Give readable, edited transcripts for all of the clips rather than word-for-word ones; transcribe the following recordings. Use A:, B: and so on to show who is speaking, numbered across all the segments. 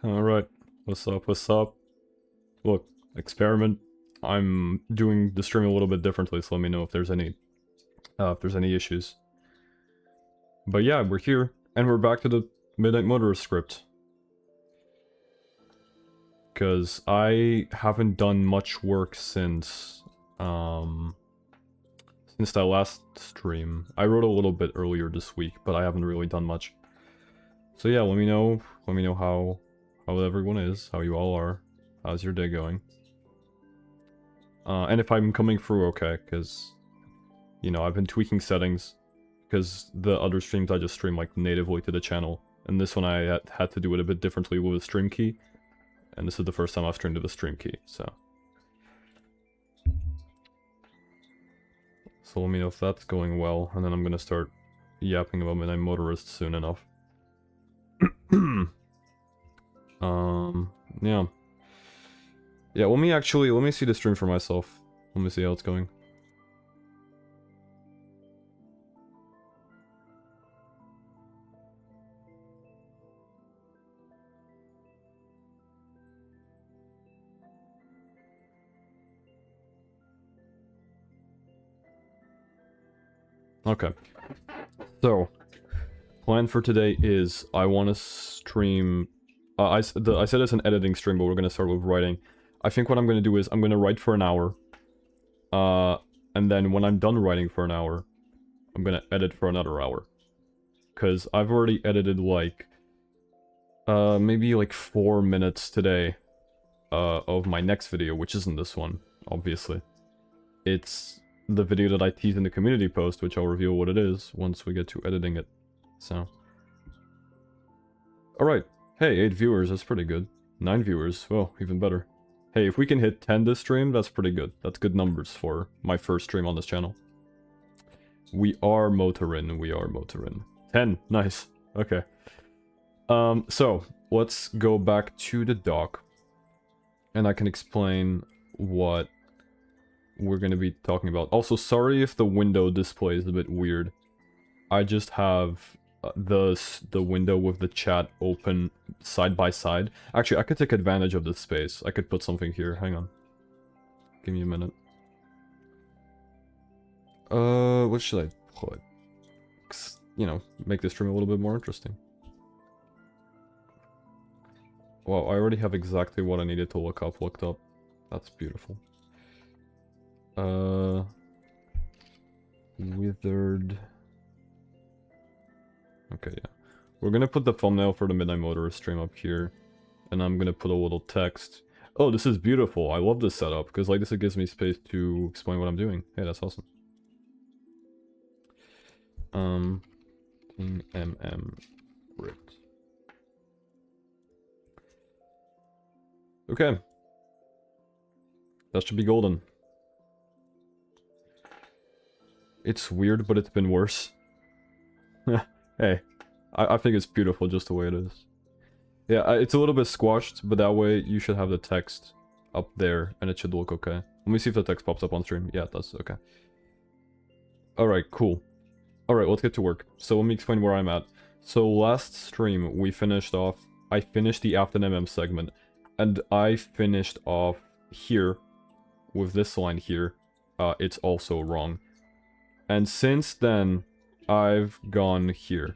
A: Alright, what's up, what's up? Look, experiment. I'm doing the stream a little bit differently, so let me know if there's any issues. But yeah, we're here, and we're back to the Midnight Motorist script. Because I haven't done much work since that last stream. I wrote a little bit earlier this week, but I haven't really done much. So yeah, let me know how everyone is, how you all are, how's your day going. And if I'm coming through okay, because, you know, I've been tweaking settings, because the other streams I just stream like natively to the channel, and this one I had to do it a bit differently with a stream key, and this is the first time I've streamed with a stream key, so. So let me know if that's going well, and then I'm gonna start yapping about Midnight Motorist soon enough. Yeah. Yeah, let me see the stream for myself. Let me see how it's going. Okay. So, plan for today is I want to stream... I said it's an editing stream, but we're going to start with writing. I think what I'm going to do is I'm going to write for an hour. And then when I'm done writing for an hour, I'm going to edit for another hour. Because I've already edited like... maybe like 4 minutes today of my next video, which isn't this one, obviously. It's the video that I teased in the community post, which I'll reveal what it is once we get to editing it. So. Alright. Hey, 8 viewers, that's pretty good. 9 viewers, well, even better. Hey, if we can hit 10 this stream, that's pretty good. That's good numbers for my first stream on this channel. We are motorin, we are motorin. 10, nice. Okay. So, let's go back to the dock. And I can explain what we're going to be talking about. Also, sorry if the window display is a bit weird. I just have the window with the chat open side by side. Actually, I could take advantage of this space. I could put something here. Hang on. Give me a minute. What should I put? You know, make this stream a little bit more interesting. Wow, I already have exactly what I needed to looked up. That's beautiful. Withered. Okay, yeah. We're gonna put the thumbnail for the Midnight Motorist stream up here. And I'm gonna put a little text. Oh, this is beautiful. I love this setup, because like this it gives me space to explain what I'm doing. Hey, that's awesome. Ripped. Okay. That should be golden. It's weird, but it's been worse. Hey, I think it's beautiful just the way it is. Yeah, it's a little bit squashed, but that way you should have the text up there, and it should look okay. Let me see if the text pops up on stream. Yeah, it does. Okay. Alright, cool. Alright, let's get to work. So let me explain where I'm at. So last stream, we finished off... I finished the Afton MM segment, and I finished off here, with this line here. It's also wrong. And since then, I've gone here.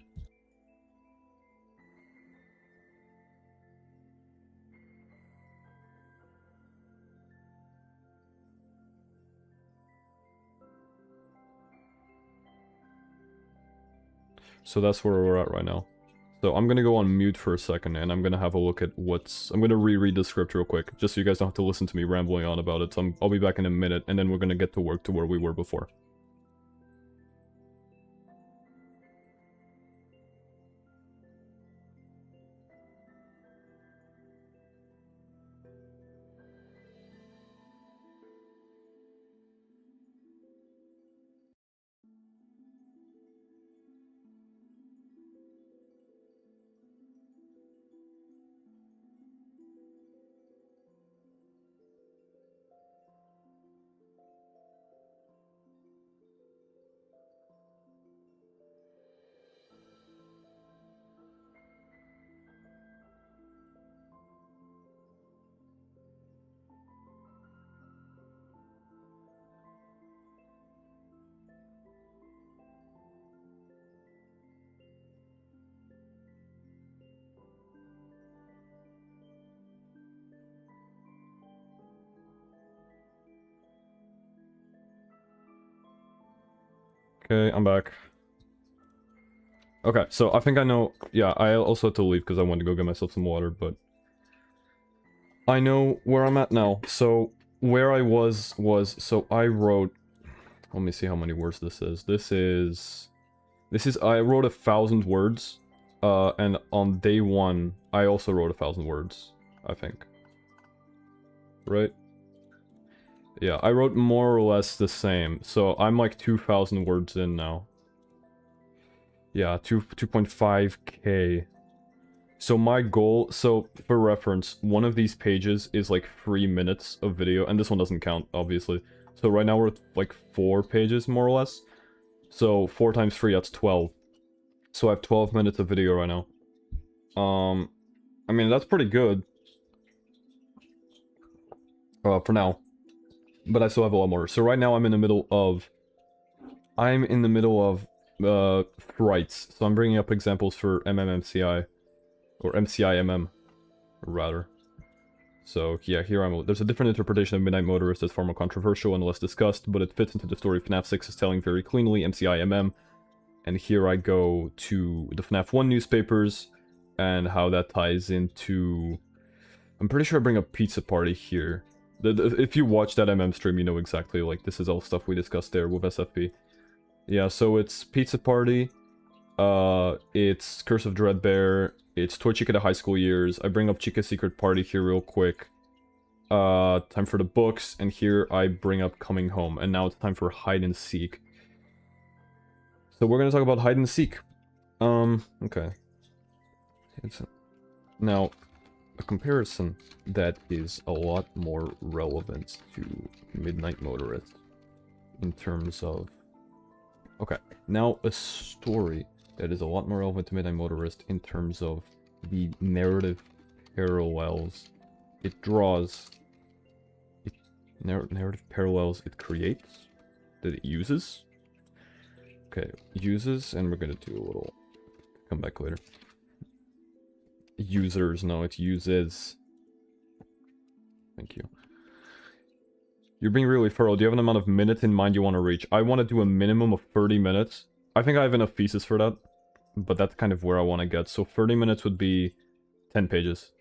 A: So that's where we're at right now. So I'm gonna go on mute for a second, and I'm gonna have a look at what's... I'm gonna reread the script real quick, just so you guys don't have to listen to me rambling on about it. So I'll be back in a minute, and then we're gonna get to work to where we were before. Okay, I'm back. Okay, so I think I know... Yeah, I also had to leave because I wanted to go get myself some water, but... I know where I'm at now. So, where I was... So, I wrote... Let me see how many words this is. This is... I wrote 1,000 words. And on day 1, I also wrote 1,000 words. I think. Right? Yeah, I wrote more or less the same. So, I'm like 2,000 words in now. Yeah, 2.5k. So my goal, so for reference, one of these pages is like 3 minutes of video, and this one doesn't count, obviously. So right now we're at like 4 pages, more or less. So 4 times 3, that's 12. So I have 12 minutes of video right now. I mean, that's pretty good. For now. But I still have a lot more. So right now I'm in the middle of... Frights. So I'm bringing up examples for MMMCI. Or MCIMM, rather. So, yeah, here I'm... There's a different interpretation of Midnight Motorist that's far more controversial and less discussed, but it fits into the story FNAF 6 is telling very cleanly, MCIMM. And here I go to the FNAF 1 newspapers, and how that ties into... I'm pretty sure I bring up Pizza Party here. If you watch that MM stream, you know exactly, like, this is all stuff we discussed there with SFP. Yeah, so it's Pizza Party, it's Curse of Dreadbear, it's Toy Chica the High School Years, I bring up Chica's Secret Party here real quick, time for the books, and here I bring up Coming Home, and now it's time for Hide and Seek. So we're gonna talk about Hide and Seek. Okay. Now, a comparison that is a lot more relevant to Midnight Motorist in terms of... Okay, now a story that is a lot more relevant to Midnight Motorist in terms of the narrative parallels it draws. Narrative parallels it creates? That it uses? Okay, uses, and we're gonna do a little... Come back later. Users, no, it uses. Thank you. You're being really thorough. Do you have an amount of minutes in mind you want to reach? I want to do a minimum of 30 minutes. I think I have enough pieces for that. But that's kind of where I want to get. So 30 minutes would be 10 pages.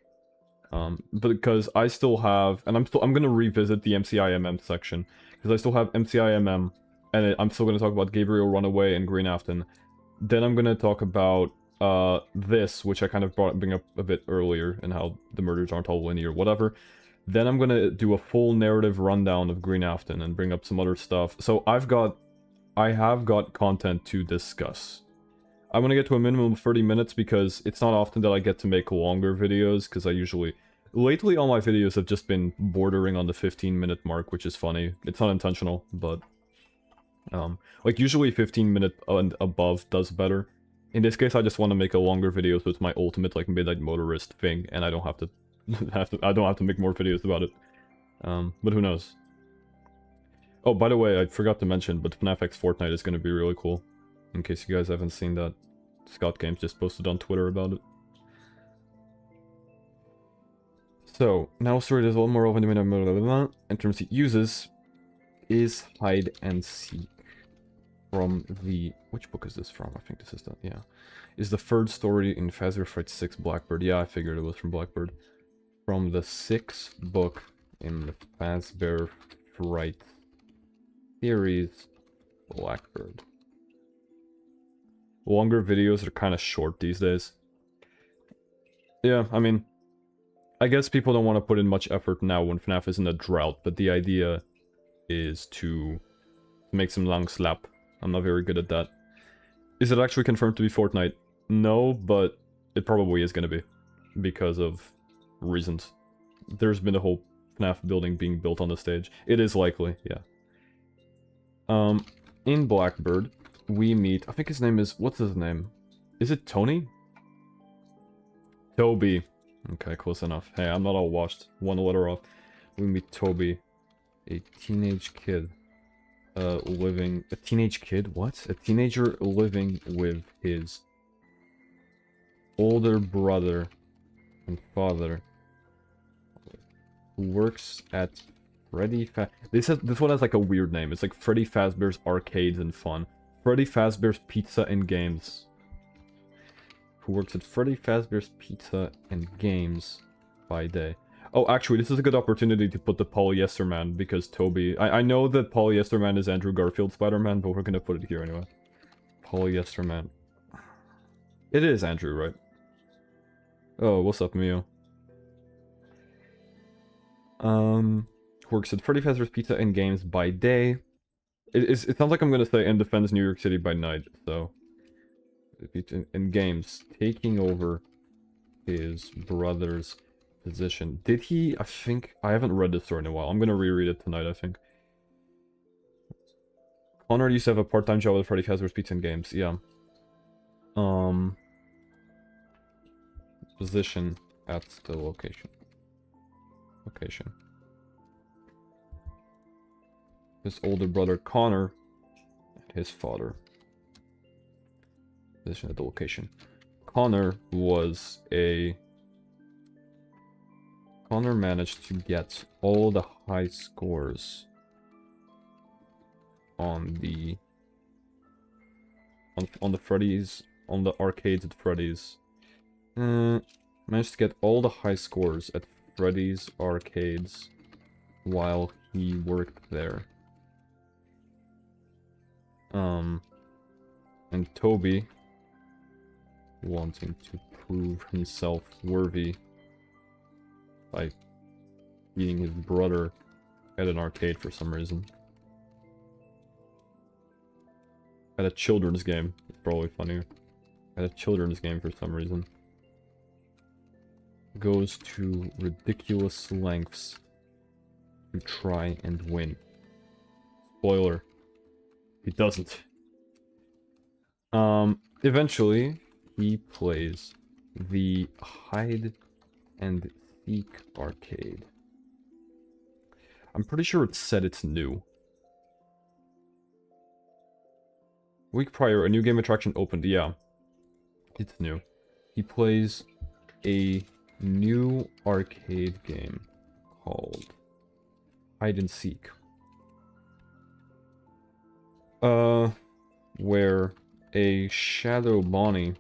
A: Because I still have... And I'm going to revisit the MCIMM section. Because I still have MCIMM. And I'm still going to talk about Gabriel Runaway and Green Afton. Then I'm going to talk about this, which I kind of bring up a bit earlier. And how the murders aren't all linear, whatever. Then I'm gonna do a full narrative rundown of Green Afton and bring up some other stuff. So I have got content to discuss. I want to get to a minimum of 30 minutes because it's not often that I get to make longer videos, because I usually... Lately all my videos have just been bordering on the 15-minute mark, which is funny. It's not intentional, but... like usually 15-minute and above does better. In this case I just want to make a longer video, so it's my ultimate like Midnight Motorist thing, and I don't have to... I don't have to make more videos about it. But who knows. Oh, by the way, I forgot to mention, but FNAF X Fortnite is going to be really cool. In case you guys haven't seen that. Scott Games just posted on Twitter about it. So, now story is a lot more over in terms it uses is Hide and Seek. From the... Which book is this from? I think this is the... Yeah. Is the third story in Fazbear Fright 6 Blackbird. Yeah, I figured it was from Blackbird. From the 6th book in the Fazbear Fright series, Blackbird. Longer videos are kind of short these days. Yeah, I mean, I guess people don't want to put in much effort now when FNAF is in a drought, but the idea is to make some long slap. I'm not very good at that. Is it actually confirmed to be Fortnite? No, but it probably is going to be. Because of... reasons. There's been a whole FNAF building being built on the stage. It is likely, yeah. In Blackbird, we meet... I think his name is... What's his name? Is it Tony? Toby. Okay, close enough. Hey, I'm not all washed. One letter off. We meet Toby. A teenage kid. Living... A teenage kid? What? A teenager living with his... older brother and father. Who works at Freddy This one has like a weird name. It's like Freddy Fazbear's Arcades and Fun. Freddy Fazbear's Pizza and Games. Who works at Freddy Fazbear's Pizza and Games by day. Oh, actually, this is a good opportunity to put the Polyester Man, because Toby... I know that Polyester Man is Andrew Garfield Spider-Man, but we're gonna put it here anyway. Polyester Man. It is Andrew, right? Oh, what's up, Mio? Works at Freddy Fazbear's Pizza and Games by day. It sounds like I'm gonna say and defends New York City by night, so... In games, taking over his brother's position. Did he? I think... I haven't read this story in a while. I'm gonna reread it tonight, I think. Connor used to have a part-time job with Freddy Fazbear's Pizza and Games. Yeah. Position at the location. His older brother Connor and his father. Position at the location. Connor managed to get all the high scores on the Freddy's, on the arcades at Freddy's. Managed to get all the high scores at Freddy's arcades while he worked there. And Toby, wanting to prove himself worthy by beating his brother at an arcade for some reason. At a children's game. It's probably funnier. At a children's game for some reason. Goes to ridiculous lengths to try and win. Spoiler. He doesn't. Eventually, he plays the hide and seek arcade. I'm pretty sure it said it's new. Week prior, a new game attraction opened. Yeah, it's new. He plays a new arcade game called Hide and Seek. Where a Shadow Bonnie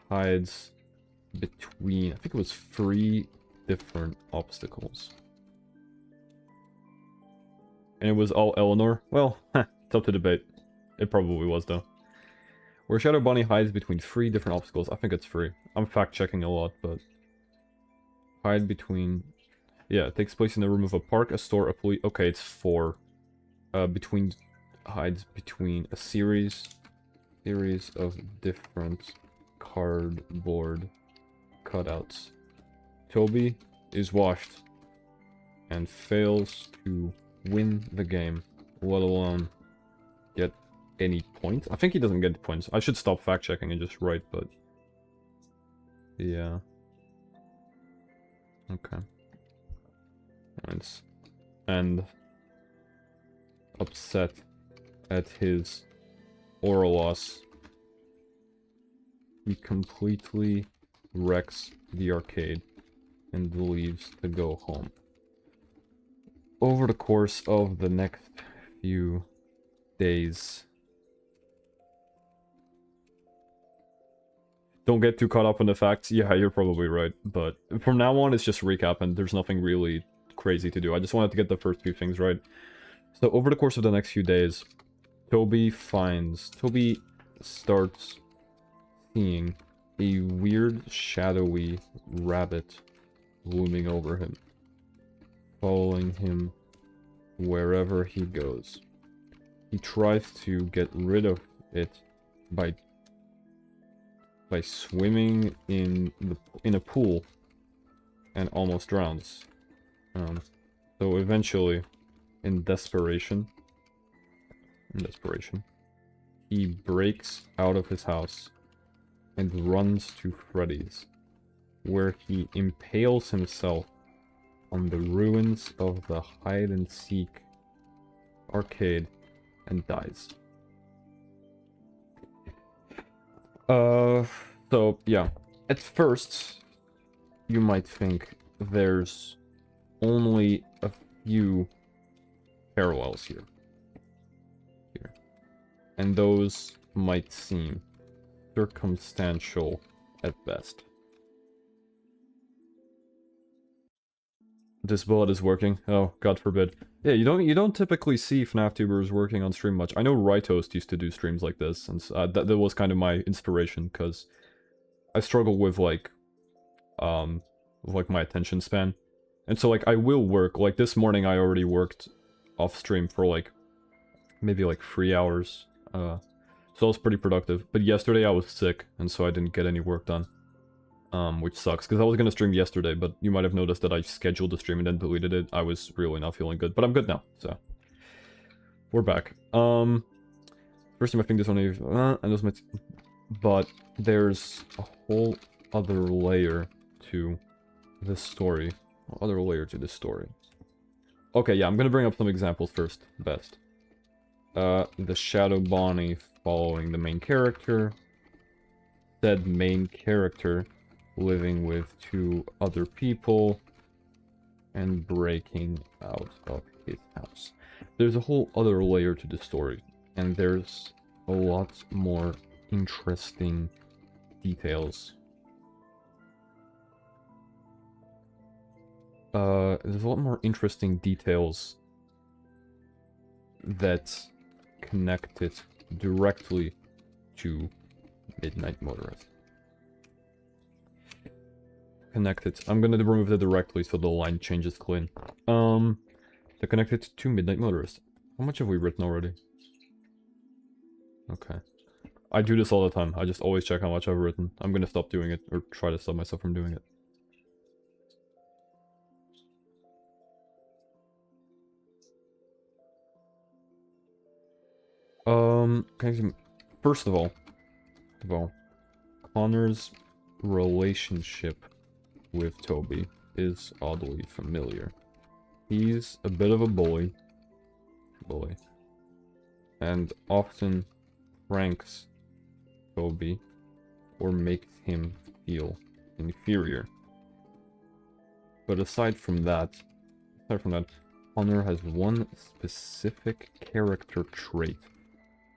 A: hides between, I think it was 3 different obstacles. And it was all Eleanor? Well, it's up to debate. It probably was, though. Where Shadow Bonnie hides between 3 different obstacles. I think it's 3. I'm fact-checking a lot, but... Hide between... Yeah, it takes place in the room of a park, a store, a police... Okay, it's 4. Hides between a series of different cardboard cutouts. Toby is washed and fails to win the game, let alone get any points. I think he doesn't get points. I should stop fact-checking and just write, but... Yeah. Okay. Nice. And... upset at his oral loss, he completely wrecks the arcade and leaves to go home. Over the course of the next few days... Don't get too caught up in the facts. Yeah, you're probably right, but from now on it's just recap and there's nothing really crazy to do. I just wanted to get the first few things right. So over the course of the next few days, Toby starts seeing a weird, shadowy rabbit looming over him, following him wherever he goes. He tries to get rid of it by swimming in a pool and almost drowns. So eventually, in desperation, he breaks out of his house and runs to Freddy's, where he impales himself on the ruins of the hide-and-seek arcade and dies. So, yeah. At first, you might think there's only a few parallels here. And those might seem circumstantial at best. This bullet is working. Oh, God forbid. Yeah, you don't typically see FNAF tubers working on stream much. I know Rytoast used to do streams like this, and that was kind of my inspiration, because I struggle with like my attention span. And so like I will work, like this morning I already worked off stream for like maybe like 3 hours. So that was pretty productive. But yesterday I was sick, and so I didn't get any work done. Which sucks, because I was gonna stream yesterday, but you might have noticed that I scheduled the stream and then deleted it. I was really not feeling good, but I'm good now, so. We're back. First time I think this one is, and those might, but there's a whole other layer to this story. Okay, yeah, I'm gonna bring up some examples first, best. The Shadow Bonnie following the main character. Said main character living with 2 other people and breaking out of his house. There's a whole other layer to the story, and there's a lot more interesting details. There's a lot more interesting details that connect it directly to Midnight Motorist. Connected. I'm gonna remove it directly so the line changes clean. They're connected to Midnight Motorist. How much have we written already? Okay. I do this all the time. I just always check how much I've written. I'm gonna stop doing it, or try to stop myself from doing it. First of all, Connor's relationship with Toby is oddly familiar. He's a bit of a bully, and often pranks Toby or makes him feel inferior. But aside from that, Connor has one specific character trait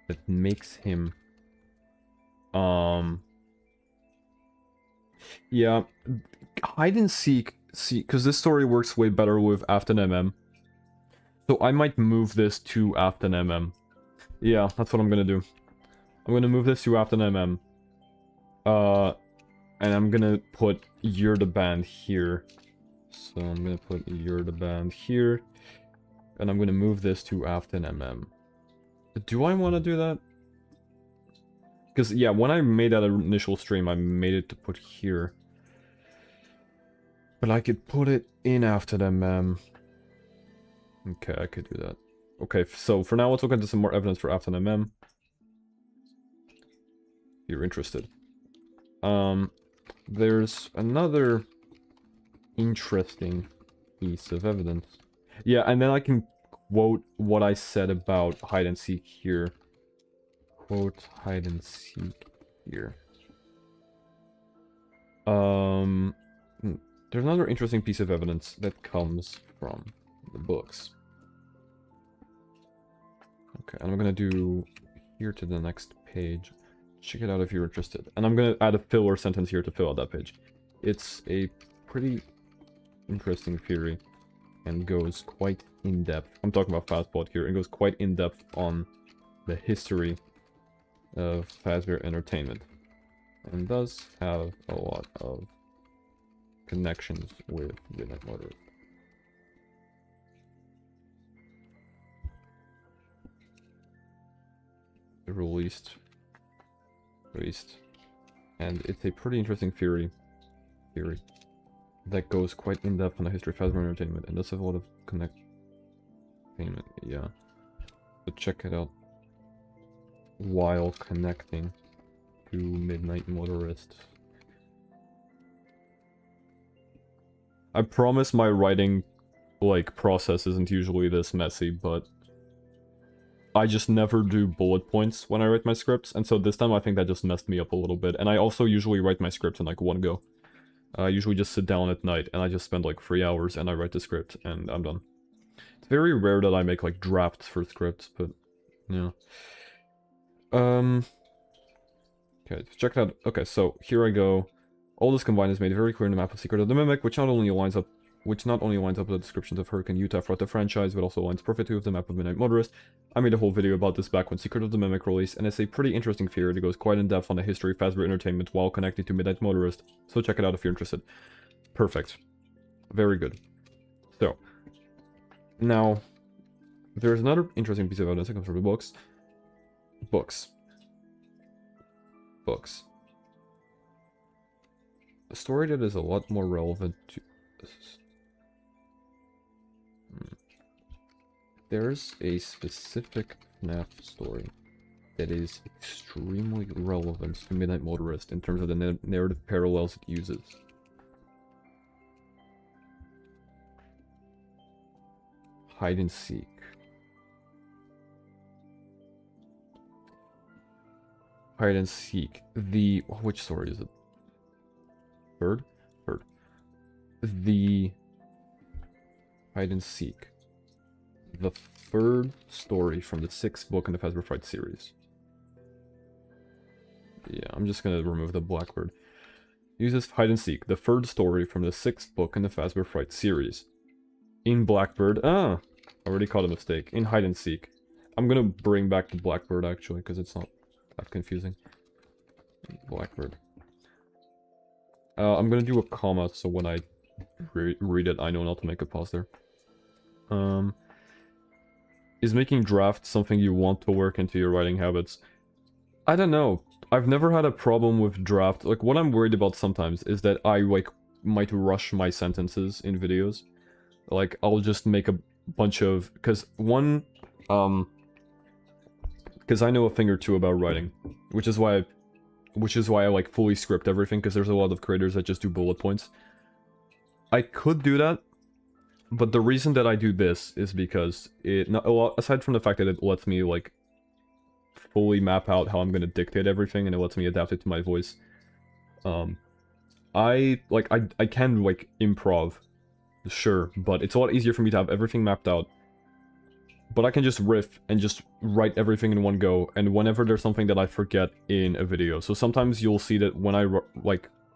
A: that makes him yeah, hide and seek, because this story works way better with Afton MM. So I might move this to Afton MM. Yeah, that's what I'm gonna do. I'm gonna move this to Afton MM. And I'm gonna put You're the Band here. So I'm gonna put You're the Band here. And I'm gonna move this to Afton MM. Do I want to do that? Because, yeah, when I made that initial stream, I made it to put here. But I could put it in after them, Okay, I could do that. Okay, so for now, let's look into some more evidence for after MM. If you're interested. There's another interesting piece of evidence. Yeah, and then I can quote what I said about hide and seek here. Quote hide and seek here. There's another interesting piece of evidence that comes from the books. Okay, and I'm gonna do here to the next page. Check it out if you're interested. And I'm gonna add a filler sentence here to fill out that page. It's a pretty interesting theory and goes quite in depth. I'm talking about Fazbot here. It goes quite in depth on the history of Fazbear Entertainment, and does have a lot of connections with Midnight Motorist. Released, and it's a pretty interesting theory that goes quite in depth on the history of Fazbear Entertainment, and does have a lot of yeah. So check it out while connecting to Midnight Motorist. I promise my writing, like, process isn't usually this messy, but I just never do bullet points when I write my scripts, and so this time I think that just messed me up a little bit. And I also usually write my scripts in, like, one go. I usually just sit down at night, and I just spend, like, 3 hours, and I write the script, and I'm done. It's very rare that I make, like, drafts for scripts, but, yeah. Okay, check it out. Okay, so here I go. All this combined is made very clear in the map of Secret of the Mimic, which not only lines up with the descriptions of Hurricane Utah throughout the franchise, but also aligns perfectly with the map of Midnight Motorist. I made a whole video about this back when Secret of the Mimic released, and it's a pretty interesting theory that goes quite in depth on the history of Fazbear Entertainment while connecting to Midnight Motorist, so check it out if you're interested. Perfect. Very good. So, now, there's another interesting piece of evidence that comes from the books. Books. A story that is a lot more relevant to this. There's a specific FNAF story that is extremely relevant to Midnight Motorist in terms of the narrative parallels it uses. Hide and seek. Hide and seek. Which story is it? Third? The hide and seek. The third story from the 6th book in the Fazbear Fright series. Yeah, I'm just gonna remove the Blackbird. Uses hide and seek, the third story from the 6th book in the Fazbear Fright series. In Blackbird, I already caught a mistake. In hide and seek. I'm gonna bring back the Blackbird actually, because it's not that confusing. Blackbird. I'm gonna do a comma, so when I read it, I know not to make a pause there. Is making drafts something you want to work into your writing habits? I don't know. I've never had a problem with draft. Like, what I'm worried about sometimes is that I, like, might rush my sentences in videos. Like, I'll just make a bunch of... Because one... Because I know a thing or two about writing. Which is why I, like, fully script everything, because there's a lot of creators that just do bullet points. I could do that, but the reason that I do this is because aside from the fact that it lets me, like, fully map out how I'm gonna dictate everything, and it lets me adapt it to my voice, I can, like, improv, sure, but it's a lot easier for me to have everything mapped out. But I can just riff and just write everything in one go, and whenever there's something that I forget in a video. So sometimes you'll see that when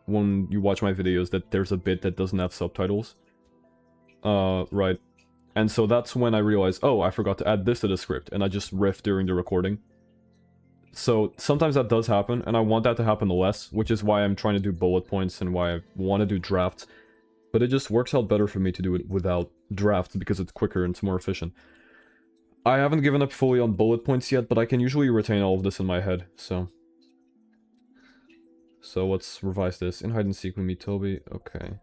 A: when you watch my videos that there's a bit that doesn't have subtitles. Right. And so that's when I realize, oh, I forgot to add this to the script, and I just riff during the recording. So sometimes that does happen, and I want that to happen less, which is why I'm trying to do bullet points and why I want to do drafts. But it just works out better for me to do it without drafts because it's quicker and it's more efficient. I haven't given up fully on bullet points yet, but I can usually retain all of this in my head, so... So let's revise this. In hide and seek we meet Toby. Okay.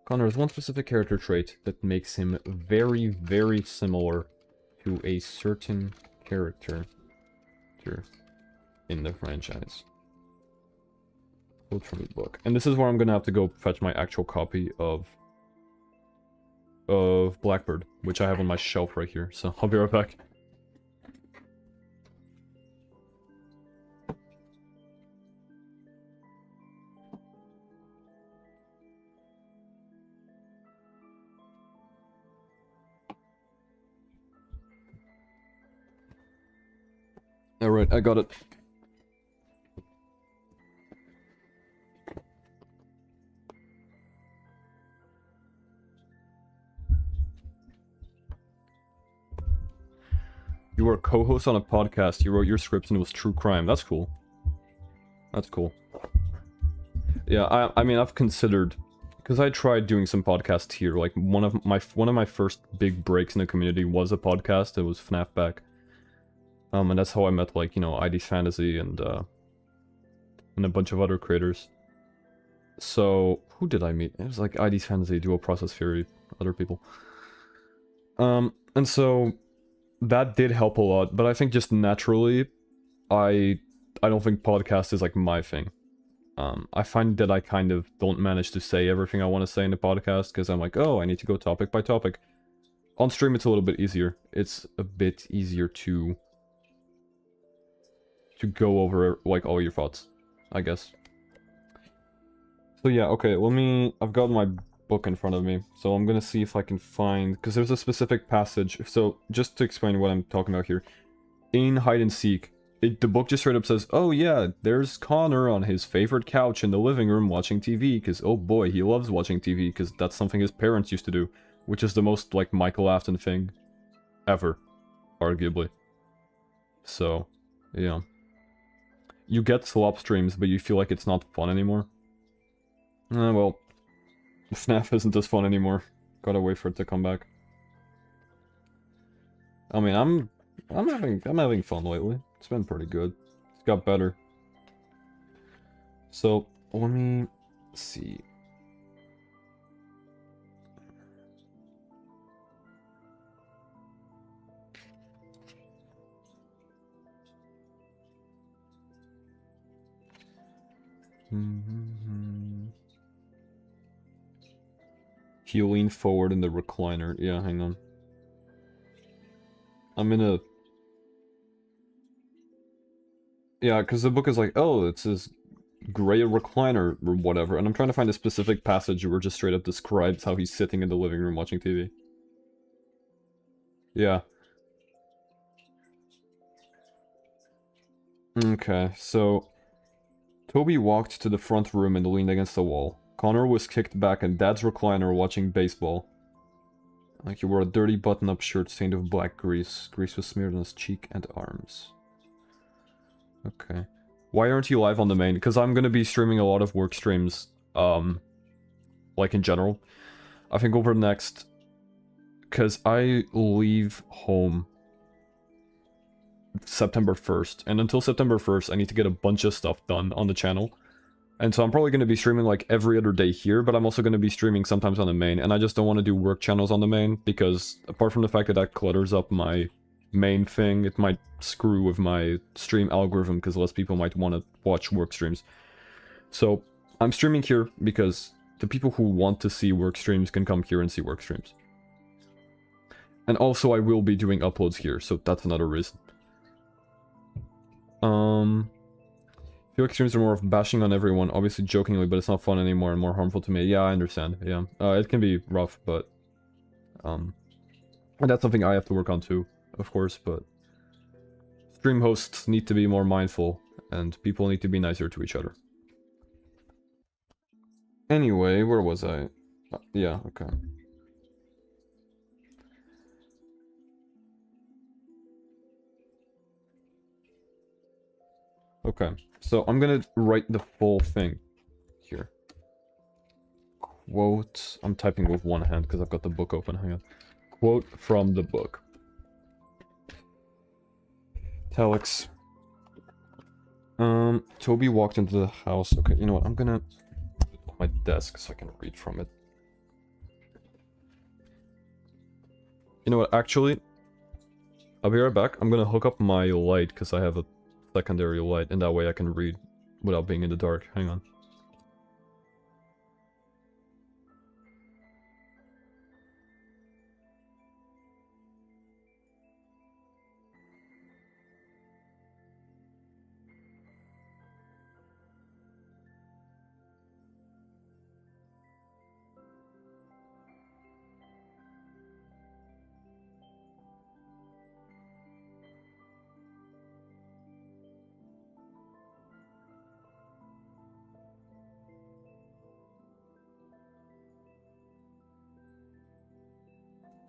A: Connor has one specific character trait that makes him very, very similar to a certain character in the franchise. Quote from the book. And this is where I'm gonna have to go fetch my actual copy of Blackbird, which I have on my shelf right here, so I'll be right back. Alright, I got it. You were a co-host on a podcast, you wrote your scripts and it was true crime. That's cool. That's cool. Yeah, I mean, I've considered... Because I tried doing some podcasts here, like, one of my first big breaks in the community was a podcast. It was FNAF back. And that's how I met, like, you know, ID's Fantasy and a bunch of other creators. So, who did I meet? It was like ID's Fantasy, Dual Process Theory, other people. And so... That did help a lot, but I think just naturally, I don't think podcast is like my thing. I find that I kind of don't manage to say everything I want to say in the podcast, because I'm like, oh, I need to go topic by topic. On stream, it's a little bit easier. It's a bit easier to go over, like, all your thoughts, I guess. So yeah, okay, I've got my book in front of me, so I'm gonna see if I can find, because there's a specific passage. So just to explain what I'm talking about here, in hide and seek, The book just straight up says, oh yeah, there's Connor on his favorite couch in the living room watching TV, because oh boy, he loves watching TV, because that's something his parents used to do, which is the most, like, Michael Afton thing ever, arguably. So, yeah. You get slop streams, but you feel like it's not fun anymore. Well, FNAF isn't as fun anymore. Gotta wait for it to come back. I mean, I'm having fun lately. It's been pretty good. It's got better. So, let me see. He leaned forward in the recliner. Yeah, hang on. I'm in a... Yeah, because the book is like, oh, it's this gray recliner or whatever, and I'm trying to find a specific passage where it just straight up describes how he's sitting in the living room watching TV. Yeah. Okay, so... Toby walked to the front room and leaned against the wall. Connor was kicked back in Dad's recliner watching baseball. Like he wore a dirty button-up shirt stained with black grease. Grease was smeared on his cheek and arms. Okay. Why aren't you live on the main? Because I'm gonna be streaming a lot of work streams, like in general. I think over the next... Because I leave home September 1st, and until September 1st I need to get a bunch of stuff done on the channel. And so I'm probably going to be streaming like every other day here, but I'm also going to be streaming sometimes on the main, and I just don't want to do work channels on the main, because apart from the fact that that clutters up my main thing, it might screw with my stream algorithm, because less people might want to watch work streams. So I'm streaming here because the people who want to see work streams can come here and see work streams. And also I will be doing uploads here, so that's another reason. Feel like streams are more of bashing on everyone, obviously jokingly, but it's not fun anymore and more harmful to me. Yeah, I understand, yeah. It can be rough, but... and that's something I have to work on too, of course, but... Stream hosts need to be more mindful, and people need to be nicer to each other. Anyway, where was I? Yeah, okay. Okay, so I'm gonna write the full thing here. Quote, I'm typing with one hand because I've got the book open, hang on. Quote from the book. Italics. Toby walked into the house. Okay, you know what, I'm gonna put it on my desk so I can read from it. You know what, actually, I'll be right back. I'm gonna hook up my light because I have a secondary light, and that way I can read without being in the dark. Hang on.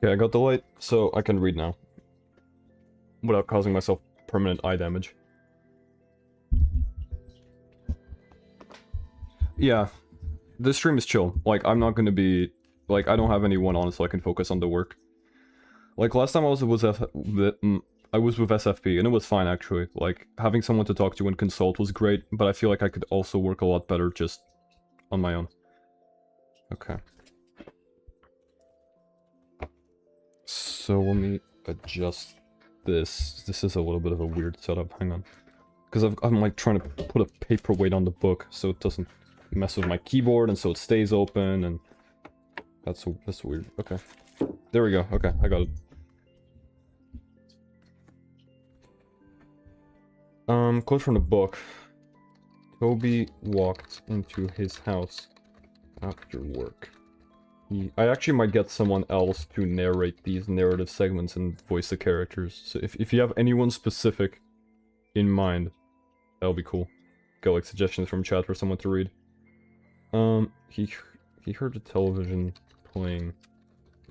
A: Okay, I got the light, so I can read now. Without causing myself permanent eye damage. Yeah, this stream is chill. Like, I'm not gonna be... Like, I don't have anyone on so I can focus on the work. Like, last time I was with SFP, and it was fine, actually. Like, having someone to talk to and consult was great, but I feel like I could also work a lot better just on my own. Okay. So let me adjust this. This is a little bit of a weird setup, hang on. Because I'm like trying to put a paperweight on the book so it doesn't mess with my keyboard and so it stays open, and that's weird. Okay. There we go. Okay, I got it. Quote from the book. Toby walked into his house after work. I actually might get someone else to narrate these narrative segments and voice the characters. So if you have anyone specific in mind. That'll be cool. Get like suggestions from chat for someone to read. He heard the television playing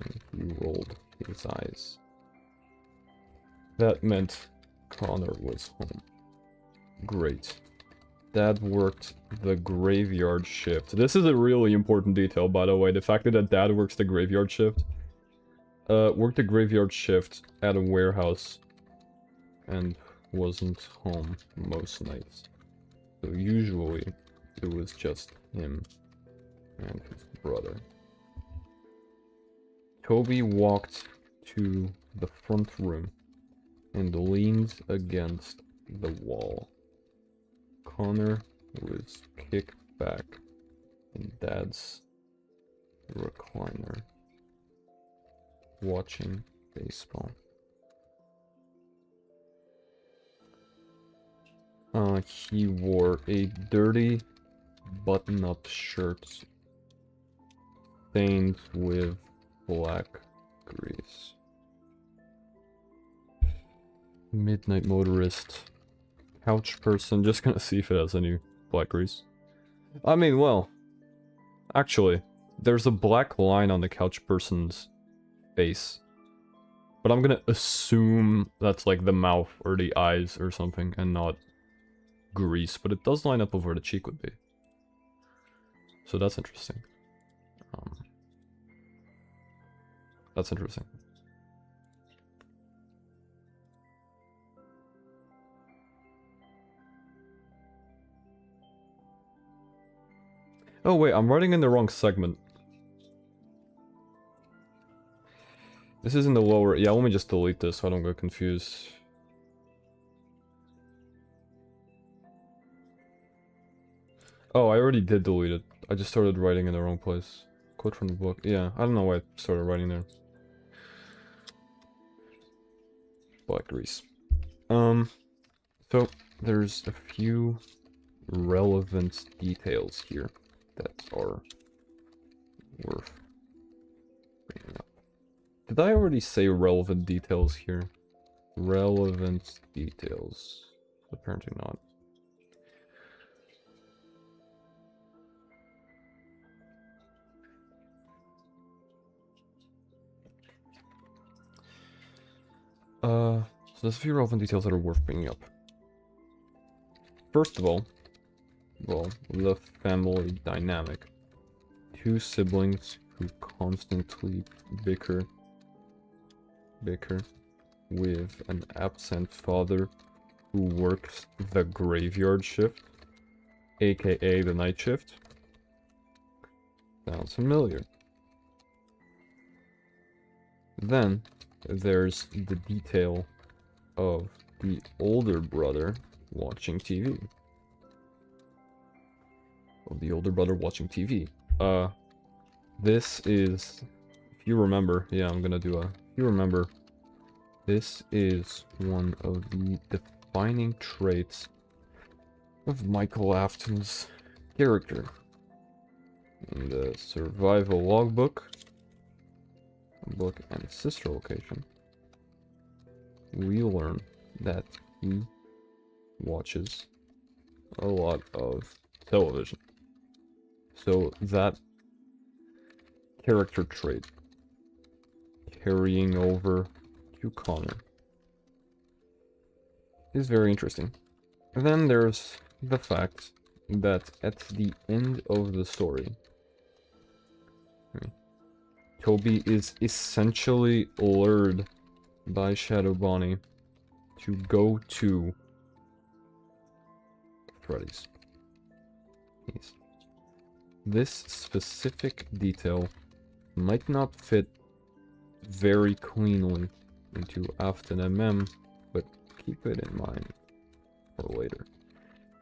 A: and he rolled his eyes. That meant Connor was home. Great. Dad worked the graveyard shift. This is a really important detail, by the way. The fact that Dad works the graveyard shift. Worked the graveyard shift at a warehouse and wasn't home most nights. So usually it was just him and his brother. Toby walked to the front room and leaned against the wall. Connor was kicked back in Dad's recliner, watching baseball. He wore a dirty button-up shirt stained with black grease. Midnight motorist. Couch person. Just gonna see if it has any black grease. I mean, well, actually, there's a black line on the couch person's face. But I'm gonna assume that's like the mouth or the eyes or something and not grease. But it does line up with where the cheek would be. So that's interesting. That's interesting. Oh wait, I'm writing in the wrong segment. This is in the lower... Yeah, let me just delete this so I don't get confused. Oh, I already did delete it. I just started writing in the wrong place. Quote from the book. Yeah, I don't know why I started writing there. Black grease. So, there's a few relevant details here that are worth bringing up. Did I already say relevant details here? Relevant details. Apparently not. So there's a few relevant details that are worth bringing up. First of all, well, the family dynamic. Two siblings who constantly bicker with an absent father who works the graveyard shift, aka the night shift. Sounds familiar. Then there's the detail of the older brother watching TV. This is, if you remember, yeah, I'm gonna do a, if you remember, this is one of the defining traits of Michael Afton's character. In the survival logbook, book and sister location, we learn that he watches a lot of television. So that character trait carrying over to Connor is very interesting. And then there's the fact that at the end of the story, Toby is essentially lured by Shadow Bonnie to go to Freddy's. Yes. This specific detail might not fit very cleanly into Afton MM, but keep it in mind for later.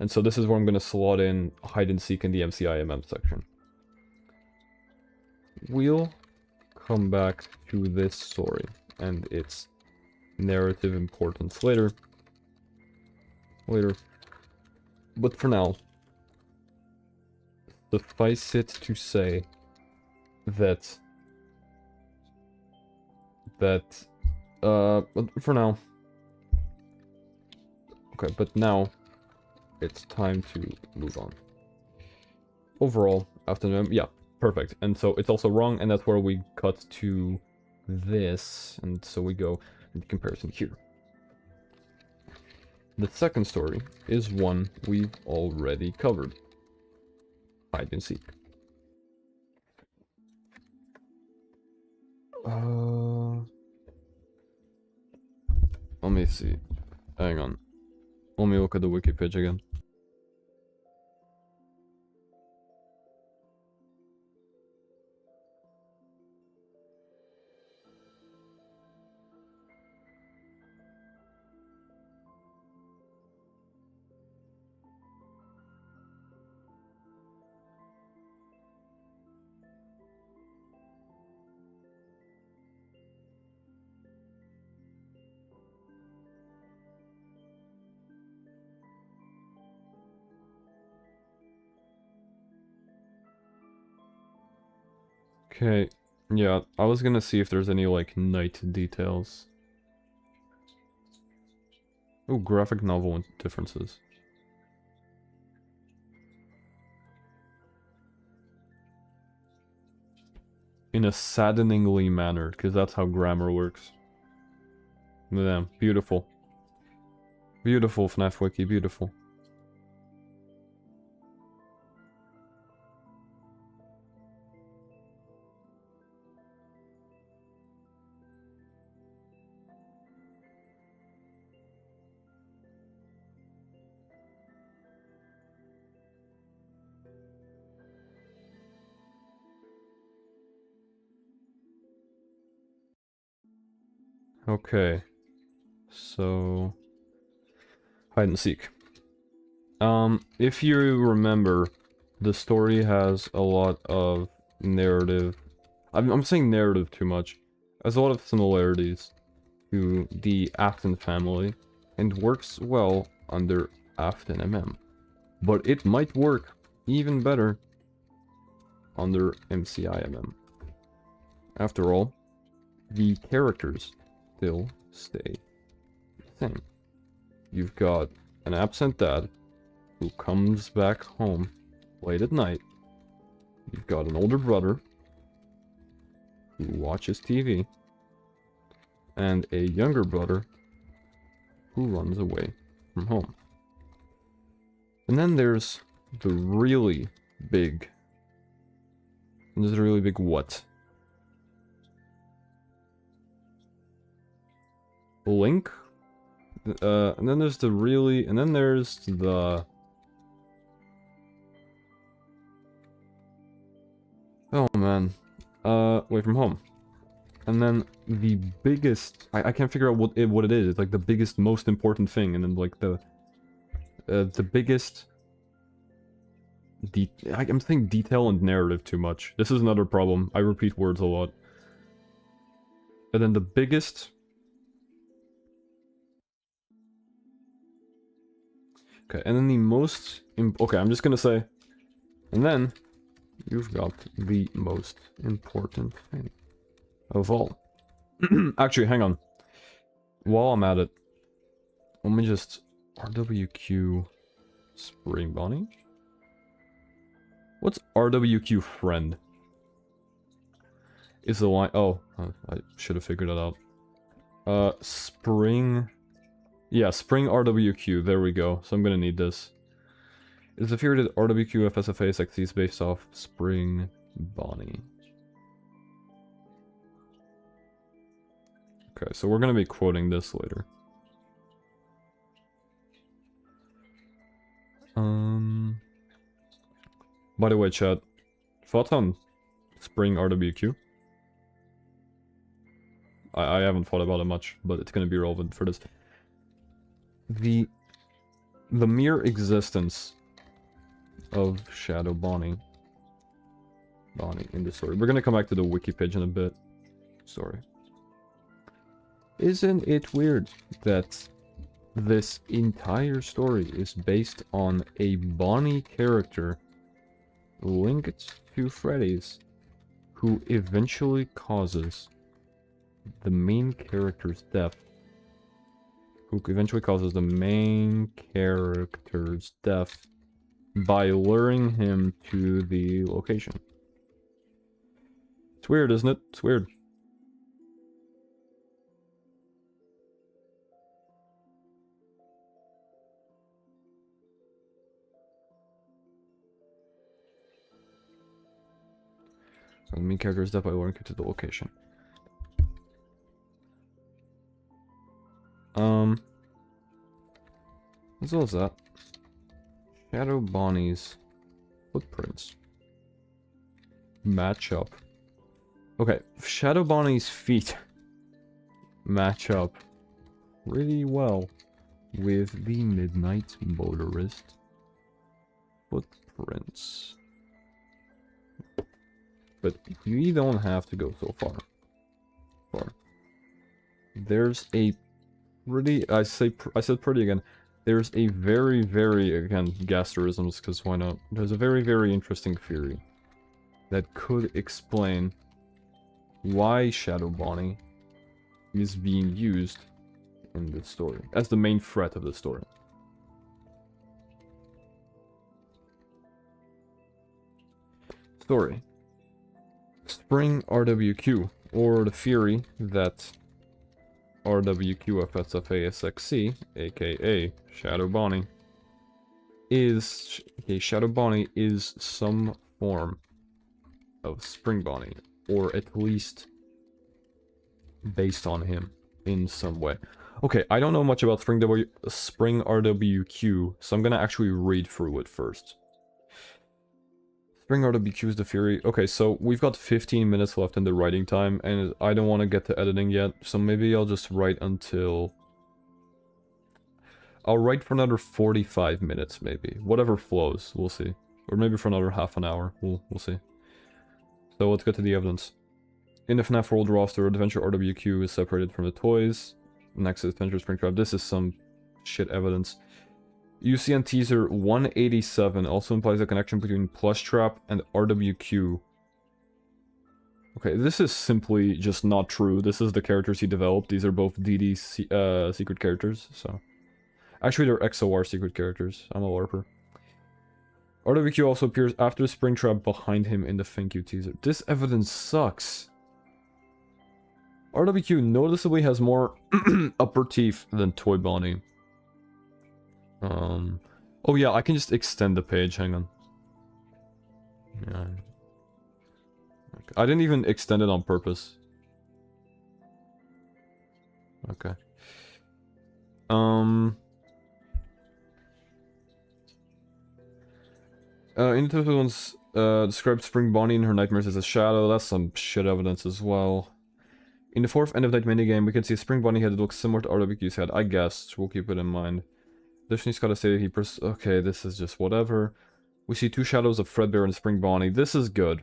A: And so this is where I'm going to slot in hide and seek in the MCIMM section. We'll come back to this story and its narrative importance later. But for now, suffice it to say that for now, Okay, but now it's time to move on. Overall, after yeah, perfect. And so it's also wrong, and that's where we cut to this, and so we go in comparison here. The second story is one we've already covered. Hide and seek. Let me see. Hang on. Let me look at the wiki page again. Okay, yeah, I was gonna see if there's any, like, night details. Oh, graphic novel differences. In a saddeningly manner, because that's how grammar works. Yeah, beautiful. Beautiful, FNAF Wiki, beautiful. Okay. So... hide and seek. If you remember, the story has a lot of narrative... I'm saying narrative too much. There's a lot of similarities to the Afton family, and works well under Afton MM. But it might work even better under MCI MM. After all, the characters still stay the same. You've got an absent dad who comes back home late at night. You've got an older brother who watches TV. And a younger brother who runs away from home. And then there's the really big... there's a really big what? Link? And then there's the really... and then there's the... oh man. Away from home. And then the biggest... I can't figure out what it is. It's like the biggest, most important thing. And then like the biggest... I'm saying detail and narrative too much. This is another problem. I repeat words a lot. And then the biggest... okay, and then the most... okay, I'm just gonna say... and then... you've got the most important thing of all. Actually, hang on. While I'm at it, let me just... RWQ... Spring Bonnie? What's RWQ friend? Is the line... oh, I should have figured that out. Spring... yeah, Spring RWQ, there we go. So I'm gonna need this. Is the theory that RWQ FSFA XC is based off Spring Bonnie. Okay, so we're gonna be quoting this later. By the way, chat, thoughts on Spring RWQ? I haven't thought about it much, but it's gonna be relevant for this. The mere existence of Shadow Bonnie in the story. We're gonna come back to the wiki page in a bit. Sorry. Isn't it weird that this entire story is based on a Bonnie character linked to Freddy's, who eventually causes the main character's death who eventually causes the main character's death by luring him to the location. It's weird, isn't it? It's weird. So the main character's death by luring him to the location. As well as that. Shadow Bonnie's footprints. Match up. Okay, Shadow Bonnie's feet match up really well with the Midnight Motorist footprints. But we don't have to go so far. There's a pretty, I said pretty again, there's a very, again, gasterisms, because why not? There's a very interesting theory that could explain why Shadow Bonnie is being used in this story, as the main threat of the story. Story. Spring RWQ, or the theory that RWQFSFASXC, aka Shadow Bonnie, is some form of Spring Bonnie, or at least based on him in some way. Okay, I don't know much about Spring RWQ, so I'm gonna actually read through it first. Spring RWQ is the theory. Okay, so we've got 15 minutes left in the writing time, and I don't want to get to editing yet, so maybe I'll just write until... I'll write for another 45 minutes, maybe. Whatever flows, we'll see. Or maybe for another half an hour, we'll see. So let's get to the evidence. In the FNAF World roster, Adventure RWQ is separated from the toys. Next is Adventure Springtrap. This is some shit evidence. UCN teaser 187 also implies a connection between Plushtrap and RWQ. Okay, this is simply just not true. This is the characters he developed. These are both DD secret characters, so... Actually, they're XOR secret characters. I'm a LARPer. RWQ also appears after Springtrap behind him in the Thank You teaser. This evidence sucks. RWQ noticeably has more upper teeth than Toy Bonnie. Oh yeah, I can just extend the page, hang on. Yeah. Okay. I didn't even extend it on purpose. Okay. Into the ones described Spring Bonnie in her nightmares as a shadow. That's some shit evidence as well. In the fourth end of night minigame, we can see a Spring Bonnie head that looks similar to RWQ's head. I guess. We'll keep it in mind. Additionally, gotta say that he okay, this is just whatever. We see two shadows of Fredbear and Spring Bonnie. This is good.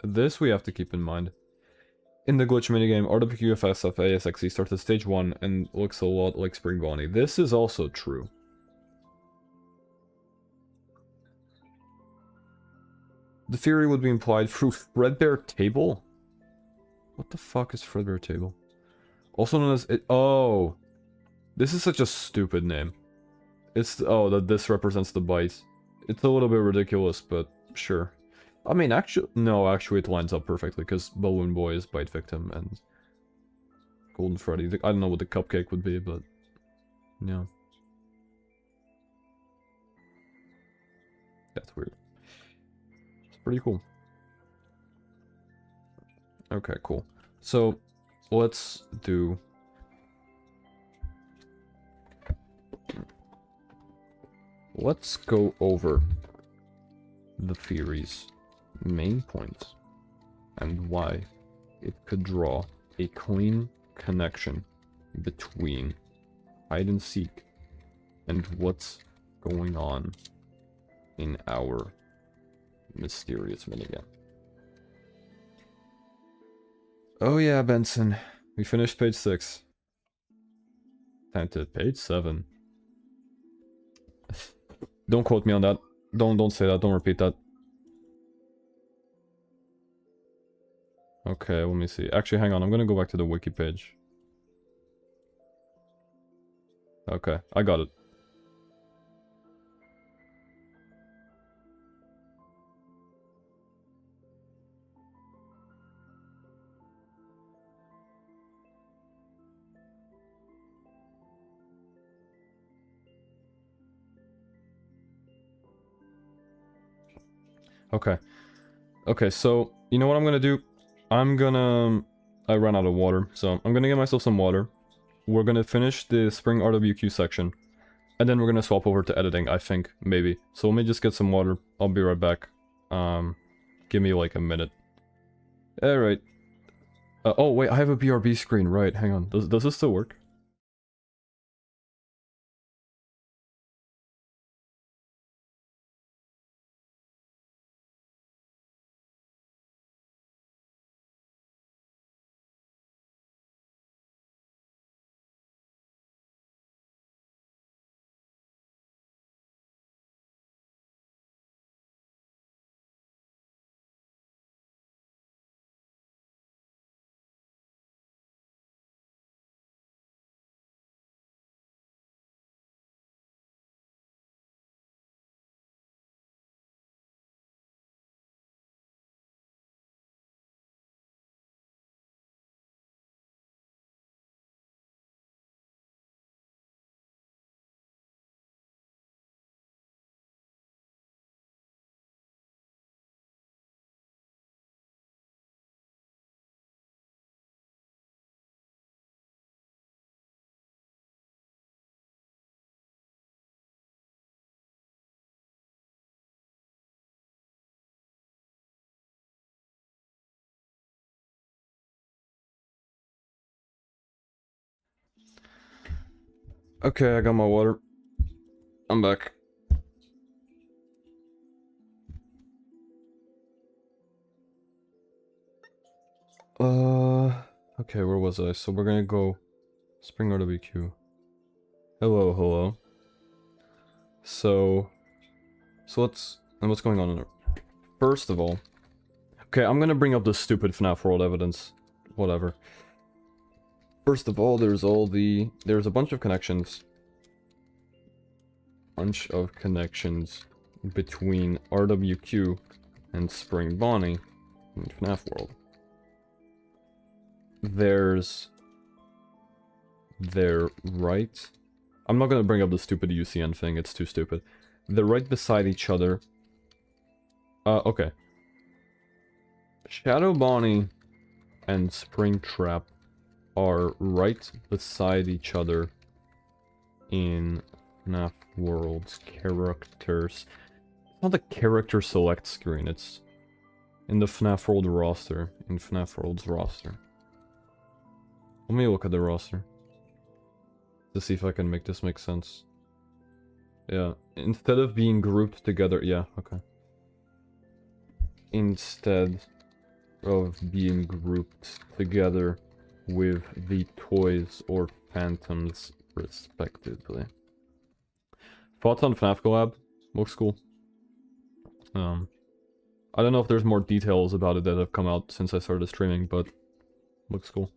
A: This we have to keep in mind. In the glitch minigame, RWQFSFASXE starts at stage 1 and looks a lot like Spring Bonnie. This is also true. The theory would be implied through Fredbear Table? What the fuck is Fredbear Table? Also known as... Oh! This is such a stupid name. It's... Oh, that this represents the bite. It's a little bit ridiculous, but sure. I mean, actually... No, actually it lines up perfectly, because Balloon Boy is bite victim, and... Golden Freddy. I don't know what the cupcake would be, but... Yeah. That's weird. It's pretty cool. Okay, cool. So, let's do... Let's go over the theory's main points and why it could draw a clean connection between hide and seek and what's going on in our mysterious minigame. Oh yeah, Benson. We finished page 6. Time to page 7. Don't quote me on that. Don't say that. Don't repeat that. Okay, let me see. Actually, hang on. I'm gonna go back to the wiki page. Okay, I got it. Okay. Okay, so, you know what I'm gonna do? I ran out of water, so I'm gonna get myself some water. We're gonna finish the Spring RWQ section. And then we're gonna swap over to editing, I think, maybe. So let me just get some water. I'll be right back. Give me like a minute. Alright. Oh, wait, I have a BRB screen, right, hang on. Does this still work? Okay, I got my water. I'm back. Okay, where was I? So we're gonna go Spring RWQ. Hello, hello. So what's going on in there? First of all, okay, I'm gonna bring up the stupid FNAF World evidence. Whatever. First of all, there's a bunch of connections. Between RWQ and Spring Bonnie in FNAF World. They're right. I'm not gonna bring up the stupid UCN thing, it's too stupid. They're right beside each other. Okay. Shadow Bonnie and Springtrap are right beside each other in FNAF World's characters. It's not the character select screen, it's in the FNAF World roster. In FNAF World's roster. Let me look at the roster. To see if I can make this make sense. Yeah, instead of being grouped together, yeah, okay. Instead of being grouped together with the toys or phantoms, respectively. Thoughts on FNAF collab? Looks cool. I don't know if there's more details about it that have come out since I started streaming, but looks cool.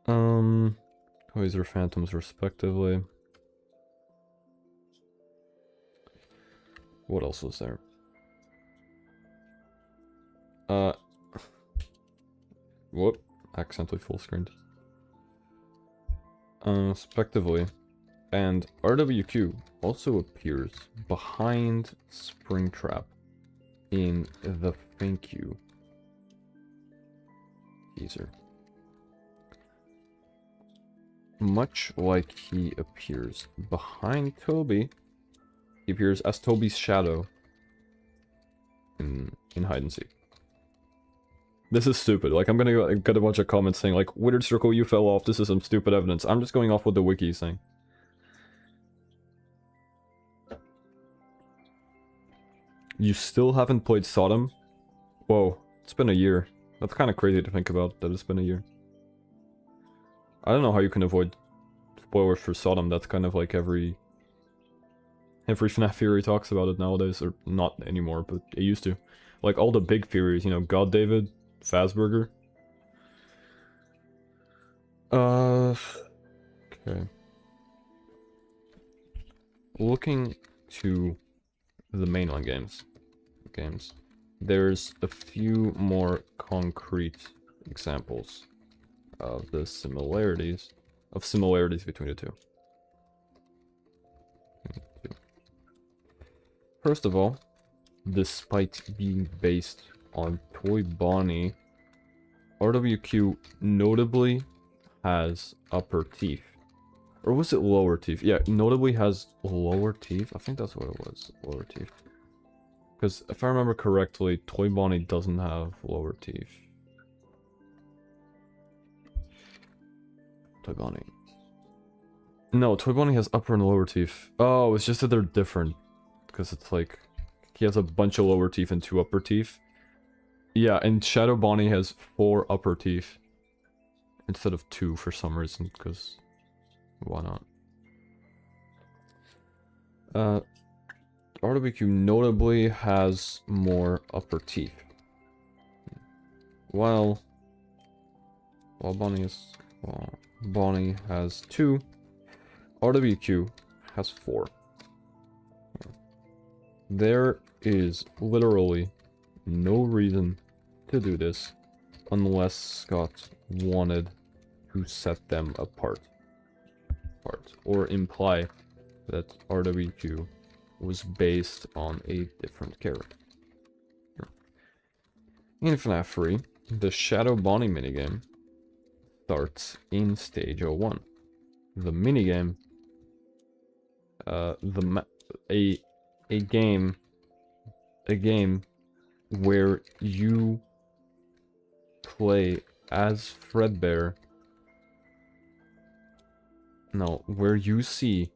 A: Toys or phantoms, respectively. What else was there? Whoop. Accidentally full screened. Respectively. And RWQ also appears behind Springtrap in the Thank You teaser. Much like he appears behind Toby, he appears as Toby's shadow in Hide and Seek. This is stupid. Like, I'm gonna get a bunch of comments saying, like, Withered Circle, you fell off, this is some stupid evidence. I'm just going off what the wiki is saying. You still haven't played Sodom? Whoa, it's been a year. That's kind of crazy to think about, that it's been a year. I don't know how you can avoid spoilers for Sodom. That's kind of like every FNAF theory talks about it nowadays, or not anymore, but it used to. Like all the big theories, you know, God David, Fazburger. Okay. looking to the mainline games, there's a few more concrete examples of the similarities between the two. First of all, despite being based on Toy Bonnie, RWQ notably has upper teeth. Or was it lower teeth? Yeah, notably has lower teeth. I think that's what it was, lower teeth. Because if I remember correctly, Toy Bonnie doesn't have lower teeth. Toy Bonnie. No, Toy Bonnie has upper and lower teeth. Oh, it's just that they're different. Because it's like, he has a bunch of lower teeth and 2 upper teeth. Yeah, and Shadow Bonnie has 4 upper teeth. Instead of 2 for some reason, because why not? RWQ notably has more upper teeth. While Bonnie has 2, RWQ has 4. There is literally no reason to do this unless Scott wanted to set them apart. Or imply that RWQ was based on a different character. In FNAF 3, the Shadow Bonnie minigame starts in stage 01. The minigame, a game where you play as Fredbear. No, where you see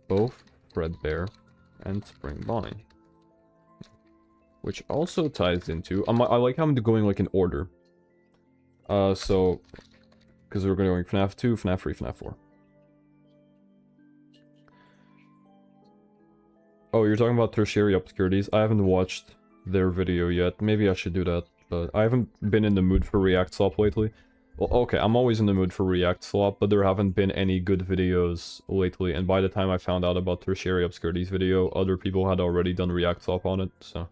A: both Fredbear and Spring Bonnie. Which also ties into... I like how I'm going like in order. So... Because we're going FNAF 2, FNAF 3, FNAF 4. Oh, you're talking about tertiary obscurities? I haven't watched their video yet. Maybe I should do that. But I haven't been in the mood for React Swap lately. Well, okay, I'm always in the mood for React Swap, but there haven't been any good videos lately, and by the time I found out about Tertiary Obscurities video, other people had already done React Swap on it, so...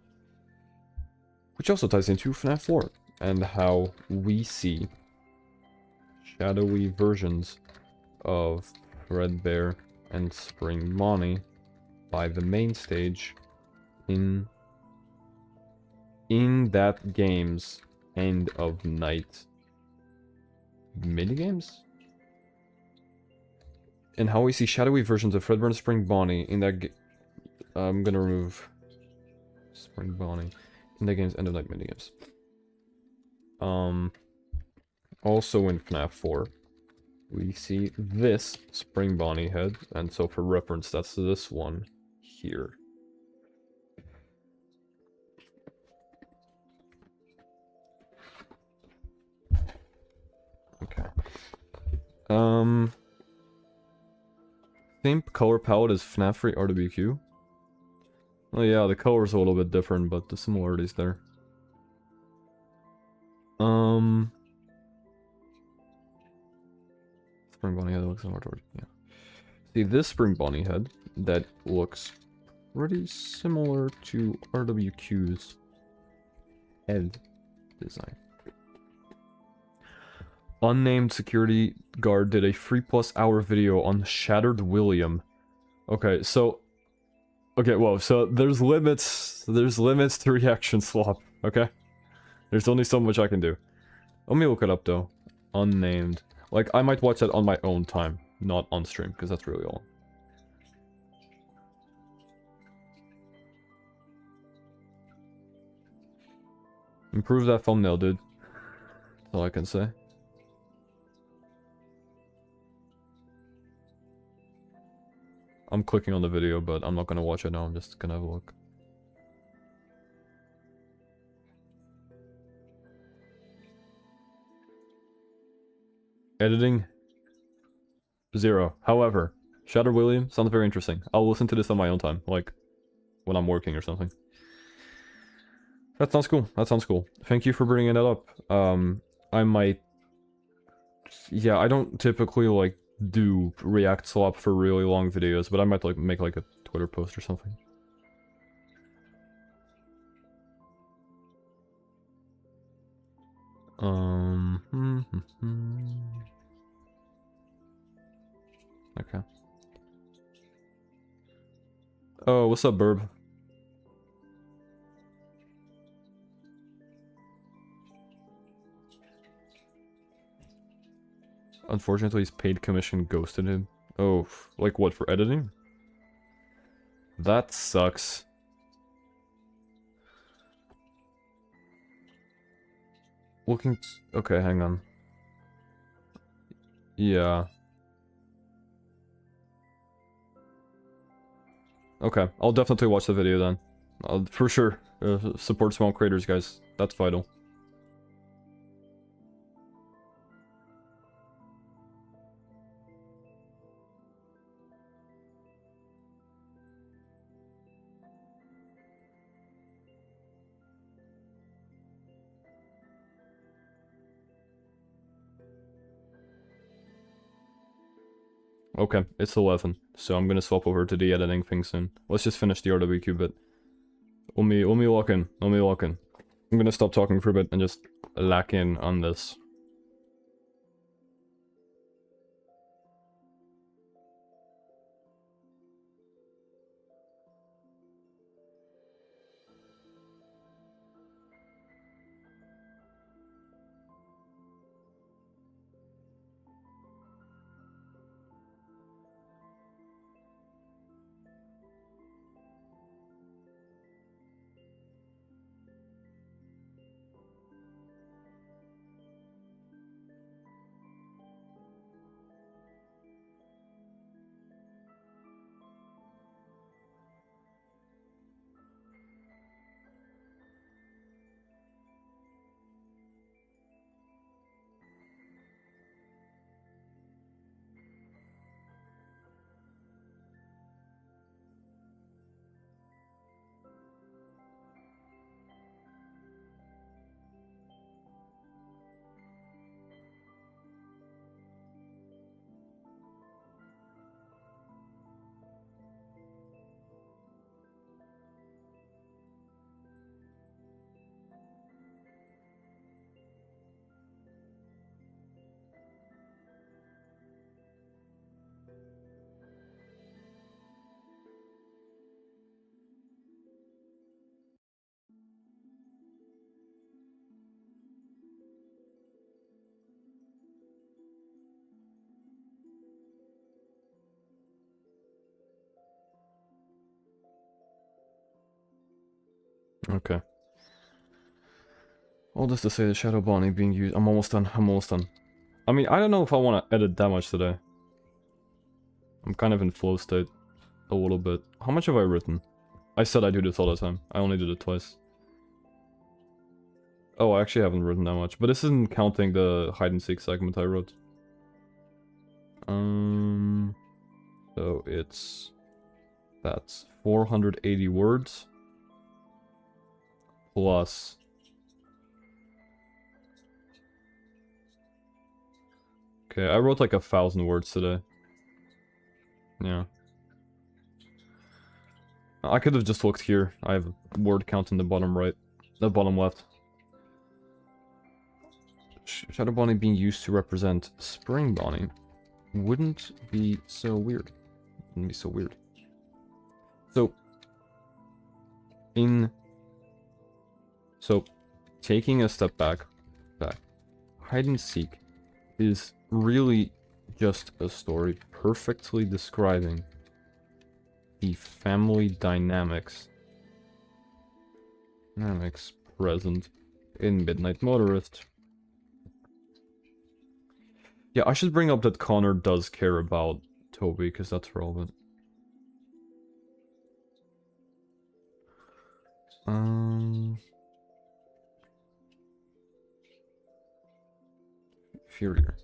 A: Which also ties into FNAF 4, and how we see shadowy versions of Fredbear and Spring Bonnie by the main stage in that game's end of night minigames? And how we see shadowy versions of Fredbear and Spring Bonnie in that I'm gonna remove Spring Bonnie in that game's end of night minigames. Also in FNAF 4, we see this Spring Bonnie head, and so for reference, that's this one here. Okay. Same color palette as FNAF 3 RWQ. Oh yeah, the color's a little bit different, but the similarity's there. Spring Bonnie head looks more towards, yeah. See, this Spring Bonnie head that looks pretty similar to RWQ's head design. Unnamed security guard did a 3+ hour video on Shattered William. Okay, so... Okay, whoa, so there's limits to reaction swap, okay? There's only so much I can do. Let me look it up, though. Unnamed. Like, I might watch that on my own time, not on stream, because that's really all. Improve that thumbnail, dude. That's all I can say. I'm clicking on the video, but I'm not gonna watch it now, I'm just gonna have a look. Editing? 0. However, Shadow William sounds very interesting. I'll listen to this on my own time, like, when I'm working or something. That sounds cool, that sounds cool. Thank you for bringing that up. I might... Yeah, I don't typically, like, do React swap for really long videos, but I might like make like a Twitter post or something. Okay. Oh, what's up, Burb? Unfortunately, his paid commission ghosted him. Oh, like what, for editing? That sucks. Okay, hang on. Yeah. Okay, I'll definitely watch the video then. For sure. Support small creators, guys. That's vital. Okay, it's 11, so I'm gonna swap over to the editing thing soon. Let's just finish the RWQ bit. Let me lock in. I'm gonna stop talking for a bit and just lock in on this. Okay. All this to say the shadow bonding being used. I'm almost done. I mean, I don't know if I want to edit that much today. I'm kind of in flow state a little bit. How much have I written? I said I do this all the time. I only did it twice. Oh, I actually haven't written that much, but this isn't counting the hide and seek segment I wrote. So that's 480 words plus. Okay, I wrote like 1,000 words today. Yeah. I could have just looked here. I have a word count in the bottom right. The bottom left. Shadow bonding being used to represent spring bonding wouldn't be so weird. So, taking a step back, hide and seek is really just a story perfectly describing the family dynamics present in Midnight Motorist. Yeah, I should bring up that Connor does care about Toby, because that's relevant. Inferior.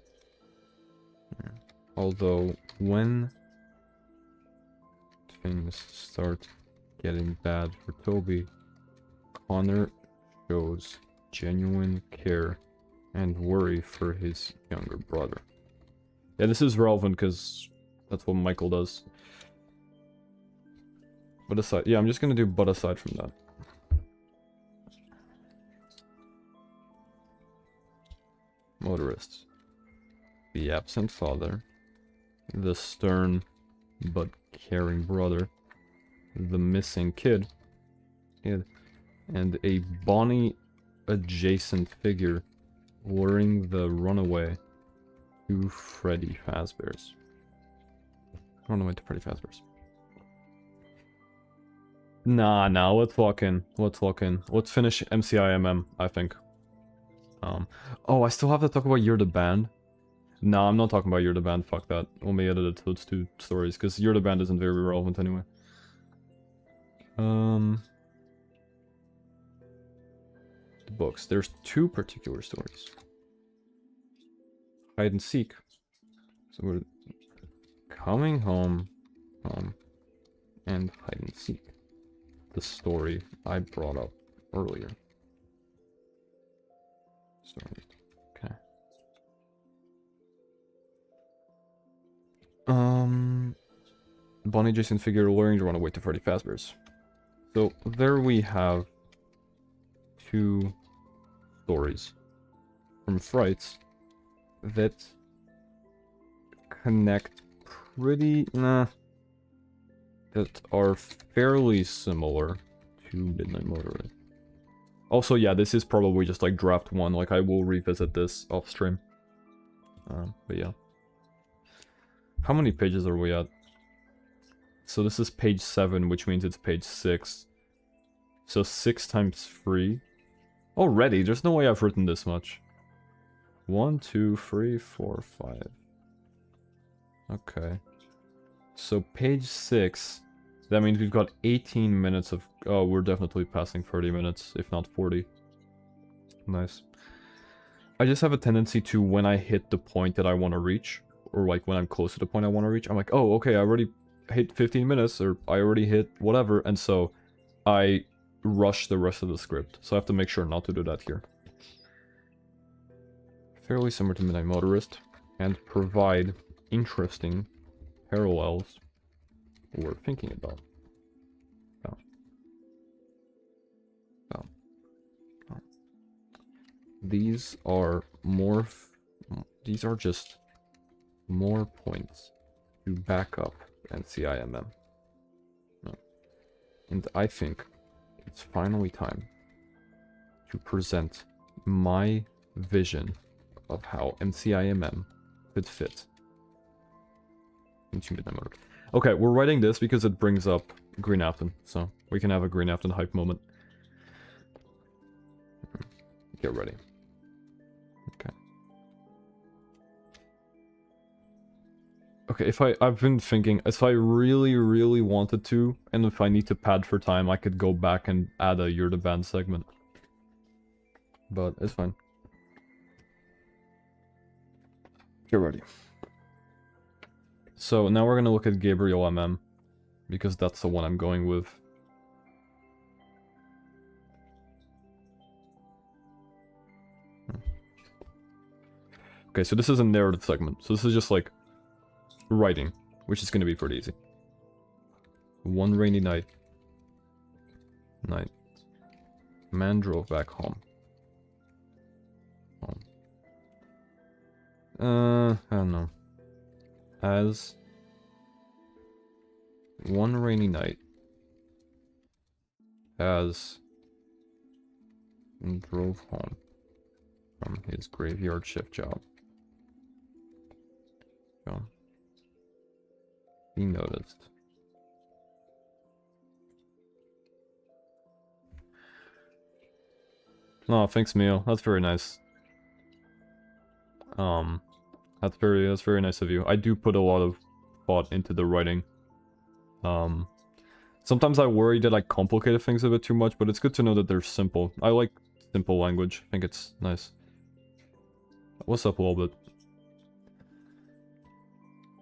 A: Yeah. Although, when things start getting bad for Toby, Connor shows genuine care and worry for his younger brother. Yeah, this is relevant because that's what Michael does. But aside, yeah, I'm just gonna do but aside from that. Motorists. The absent father. The stern but caring brother. The missing kid. And a Bonnie adjacent figure luring the runaway to Freddy Fazbear's. Runaway to Freddy Fazbear's. Nah, let's lock in. Let's finish MCIMM, I think. Oh, I still have to talk about You're the Band. Nah, I'm not talking about You're the Band, fuck that. Only edited those 2 stories, because You're the Band isn't very relevant anyway. The books. There's 2 particular stories. Hide and Seek. So we're coming home, and Hide and Seek. The story I brought up earlier. Stories. Okay. Bonnie Jason figure luring to run away to Freddy Fazbear's. So there we have 2 stories from Frights that connect pretty, that are fairly similar to Midnight Motorist. Also, yeah, this is probably just like draft 1, like I will revisit this off stream. But yeah. How many pages are we at? So this is page 7, which means it's page 6. So 6 times 3. Already, there's no way I've written this much. 1, 2, 3, 4, 5. Okay. So page 6, that means we've got 18 minutes of... Oh, we're definitely passing 30 minutes, if not 40. Nice. I just have a tendency to, when I hit the point that I want to reach, or like when I'm close to the point I want to reach, I'm like, oh, okay, I already hit 15 minutes, or I already hit whatever, and so I rush the rest of the script. So I have to make sure not to do that here. Fairly similar to Midnight Motorist, and provide interesting parallels we're thinking about. These are more... These are just more points to back up NCIMM. And I think it's finally time to present my vision of how MCIMM could fit into Midnight Motorist. Okay, we're writing this because it brings up Green Afton, so we can have a Green Afton hype moment. Get ready. Okay. Okay, I've been thinking, if I really, really wanted to, and if I need to pad for time, I could go back and add a You're the Band segment. But it's fine. Get ready. So now we're gonna look at Gabriel MM, because that's the one I'm going with. Okay, so this is a narrative segment, so this is just like writing, which is gonna be pretty easy. One rainy night. Man drove back home. I don't know. As one rainy night, as drove home from his graveyard shift job, he noticed oh, thanks, Mio. That's very nice. That's very nice of you. I do put a lot of thought into the writing. Sometimes I worry that I complicated things a bit too much, but it's good to know that they're simple. I like simple language. I think it's nice. What's up a little bit?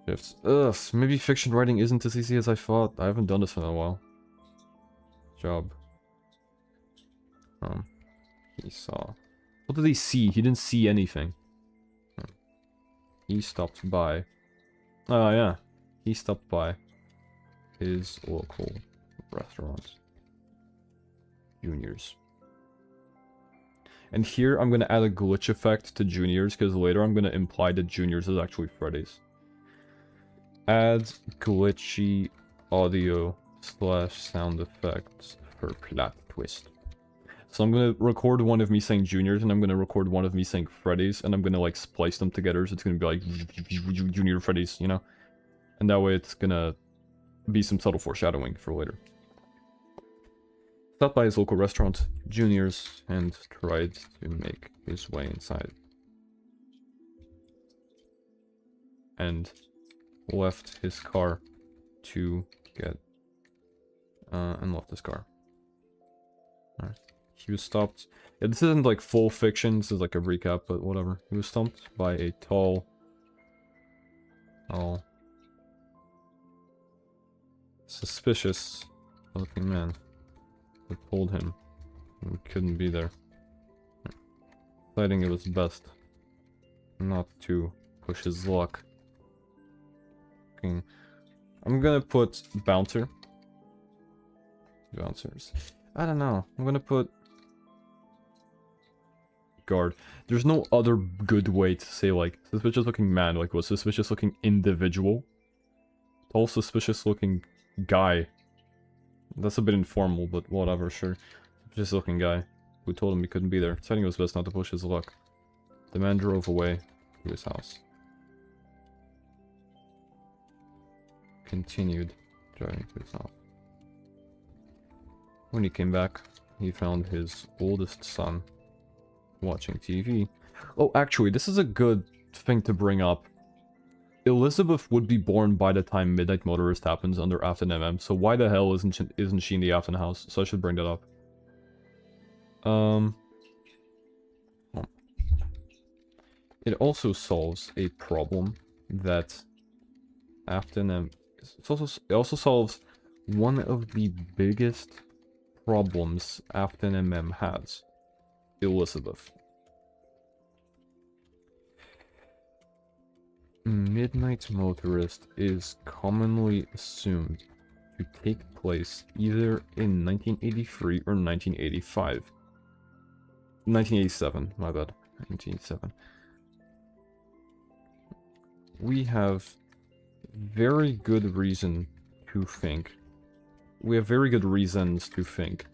A: Shifts. Ugh, maybe fiction writing isn't as easy as I thought. I haven't done this in a while. Job. He saw. What did he see? He didn't see anything. he stopped by. Oh, yeah. He stopped by his local restaurant. Juniors. And here I'm going to add a glitch effect to Juniors, because later I'm going to imply that Juniors is actually Freddy's. Add glitchy audio / sound effects for plot twist. So I'm going to record one of me saying Juniors, and I'm going to record one of me saying Freddy's, and I'm going to like splice them together, so it's going to be like Junior Freddy's, you know? And that way it's going to be some subtle foreshadowing for later. Stopped by his local restaurant, Juniors, and tried to make his way inside. And left his car to get... and left his car. Alright. He was stopped... Yeah, this isn't like full fiction, this is like a recap, but whatever. He was stopped by a tall... suspicious looking man who told him he couldn't be there, deciding it was best not to push his luck. Okay. I'm gonna put bouncer. Bouncers. I don't know. I'm gonna put guard. There's no other good way to say like suspicious looking man, like what, suspicious looking individual? Tall suspicious looking guy. That's a bit informal, but whatever, sure. Suspicious looking guy who told him he couldn't be there, deciding it was best not to push his luck. The man drove away to his house. Continued driving to his house. When he came back, he found his oldest son watching TV. Oh, actually, this is a good thing to bring up. Elizabeth would be born by the time Midnight Motorist happens under Afton MM, so why the hell isn't she in the Afton house? So I should bring that up. It also solves a problem that Afton M... It also solves one of the biggest problems Afton MM has. Elizabeth. Midnight Motorist is commonly assumed to take place either in 1983 or 1985. 1987, my bad. 1987. We have very good reason to think. We have very good reasons to think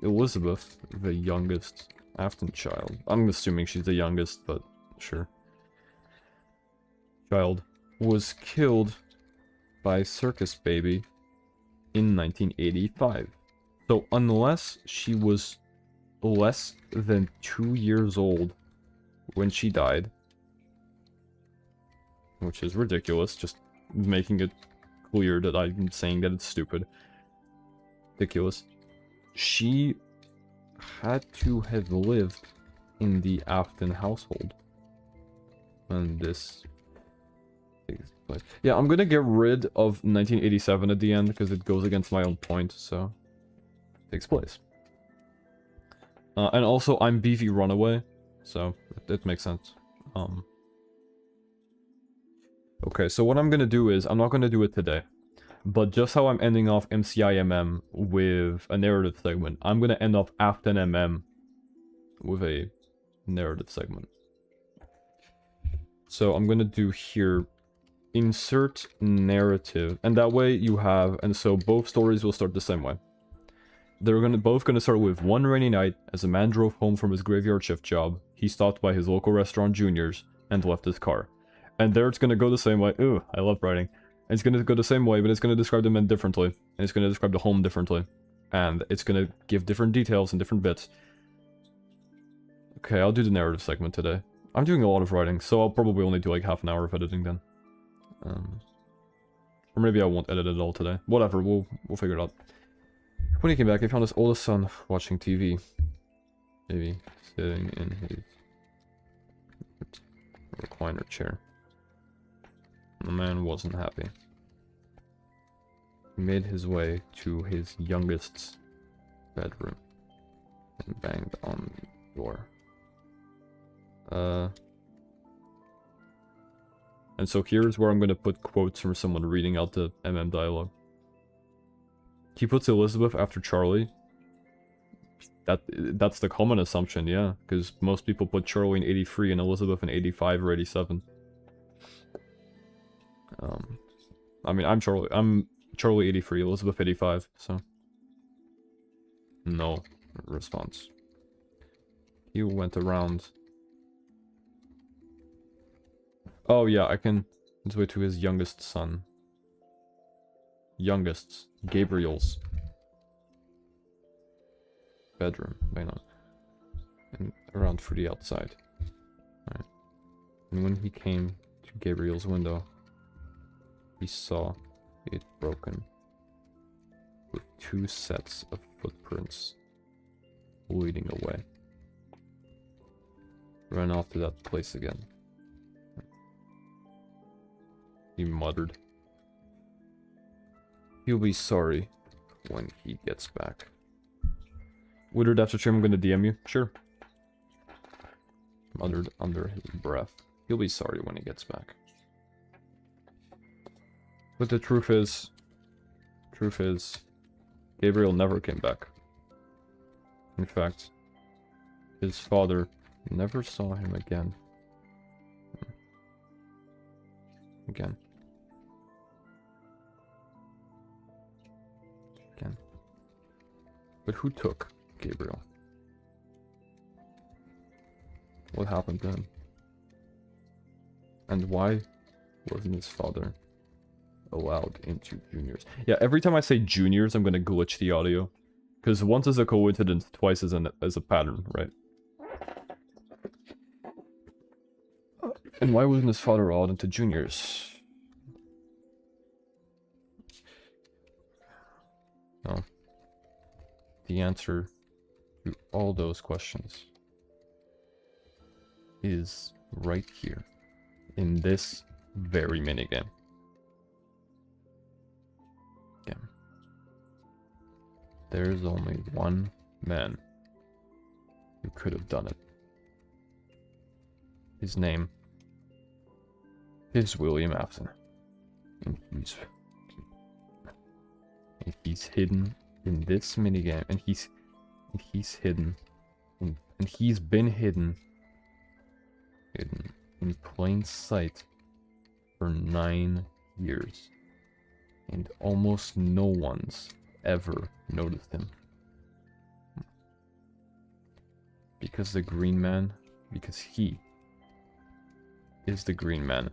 A: Elizabeth, the youngest Afton child. I'm assuming she's the youngest, but sure. Child was killed by Circus Baby in 1985. So unless she was less than 2 years old when she died, which is ridiculous, just making it clear that I'm saying that it's stupid. Ridiculous. She had to have lived in the Afton household when this takes place. Yeah, I'm gonna get rid of 1987 at the end because it goes against my own point, so it takes place. And also, I'm BV Runaway, so it makes sense. Okay, so what I'm gonna do is, I'm not gonna do it today, but just how I'm ending off MCIMM with a narrative segment, I'm gonna end off Afton MM with a narrative segment. So I'm gonna do here, insert narrative, and that way you have, and so both stories will start the same way. They're both gonna start with one rainy night, as a man drove home from his graveyard shift job, he stopped by his local restaurant Junior's, and left his car. And there it's gonna go the same way. Ooh, I love writing. It's gonna go the same way, but it's gonna describe the men differently. And it's gonna describe the home differently. And it's gonna give different details and different bits. Okay, I'll do the narrative segment today. I'm doing a lot of writing, so I'll probably only do like half an hour of editing then. Or maybe I won't edit it all today. Whatever, we'll figure it out. When he came back, he found his oldest son watching TV. Maybe sitting in his recliner chair. The man wasn't happy. He made his way to his youngest's bedroom and banged on the door. And so here's where I'm going to put quotes from someone reading out the MM dialogue. He puts Elizabeth after Charlie. That's the common assumption, yeah. Because most people put Charlie in 83 and Elizabeth in 85 or 87. I mean, I'm Charlie 83, Elizabeth 85, so... No response. He went around... Oh yeah, I can... Let's wait to his youngest son. Youngest. Gabriel's bedroom. Wait, no. And around for the outside. Right. And when he came to Gabriel's window, he saw it broken, with 2 sets of footprints leading away. Ran off to that place again. He muttered. He'll be sorry when he gets back. Withered after stream, I'm gonna DM you. Sure. Muttered under his breath. He'll be sorry when he gets back. But the truth is, Gabriel never came back. In fact, his father never saw him again. Again. But who took Gabriel? What happened to him? And why wasn't his father allowed into juniors? Yeah, every time I say juniors, I'm gonna glitch the audio. Because once is a coincidence, twice is a pattern, right? And why wasn't his father allowed into juniors? No. The answer to all those questions is right here, in this very minigame. Again. There's only one man who could have done it. His name is William Afton. And he's hidden in this minigame, and he's hidden, and he's been hidden in plain sight for 9 years, and almost no one's ever noticed him. Because he is the green man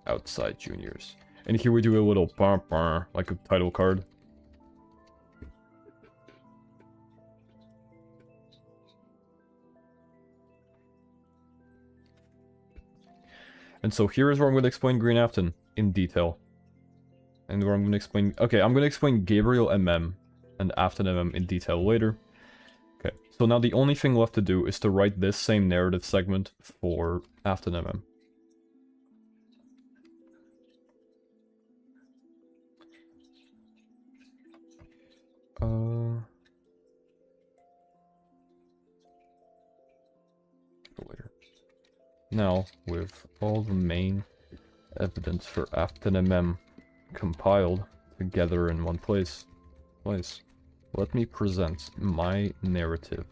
A: outside juniors. And here we do a little like a title card. And so here is where I'm going to explain Green Afton in detail. And where I'm going to explain... Okay, I'm going to explain Gabriel MM and Afton MM in detail later. Okay, so now the only thing left to do is to write this same narrative segment for Afton MM. Later. Now, with all the main evidence for Afton MM compiled together in one place, let me present my narrative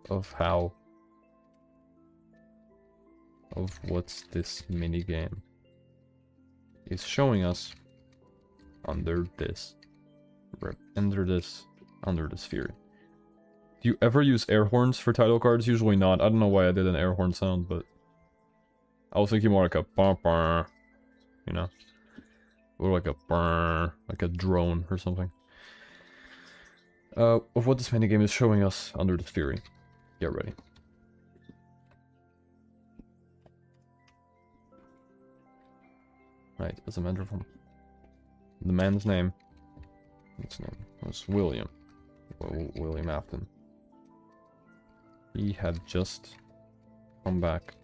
A: of what this minigame is showing us under this theory. Do you ever use air horns for title cards? Usually not. I don't know why I did an air horn sound, but I was thinking more like a bah, you know, or like a bah, like a drone or something. Of what this minigame is showing us under this theory. Get ready. Right, as a matter of fact, the man's name, his name was William Afton. He had just come back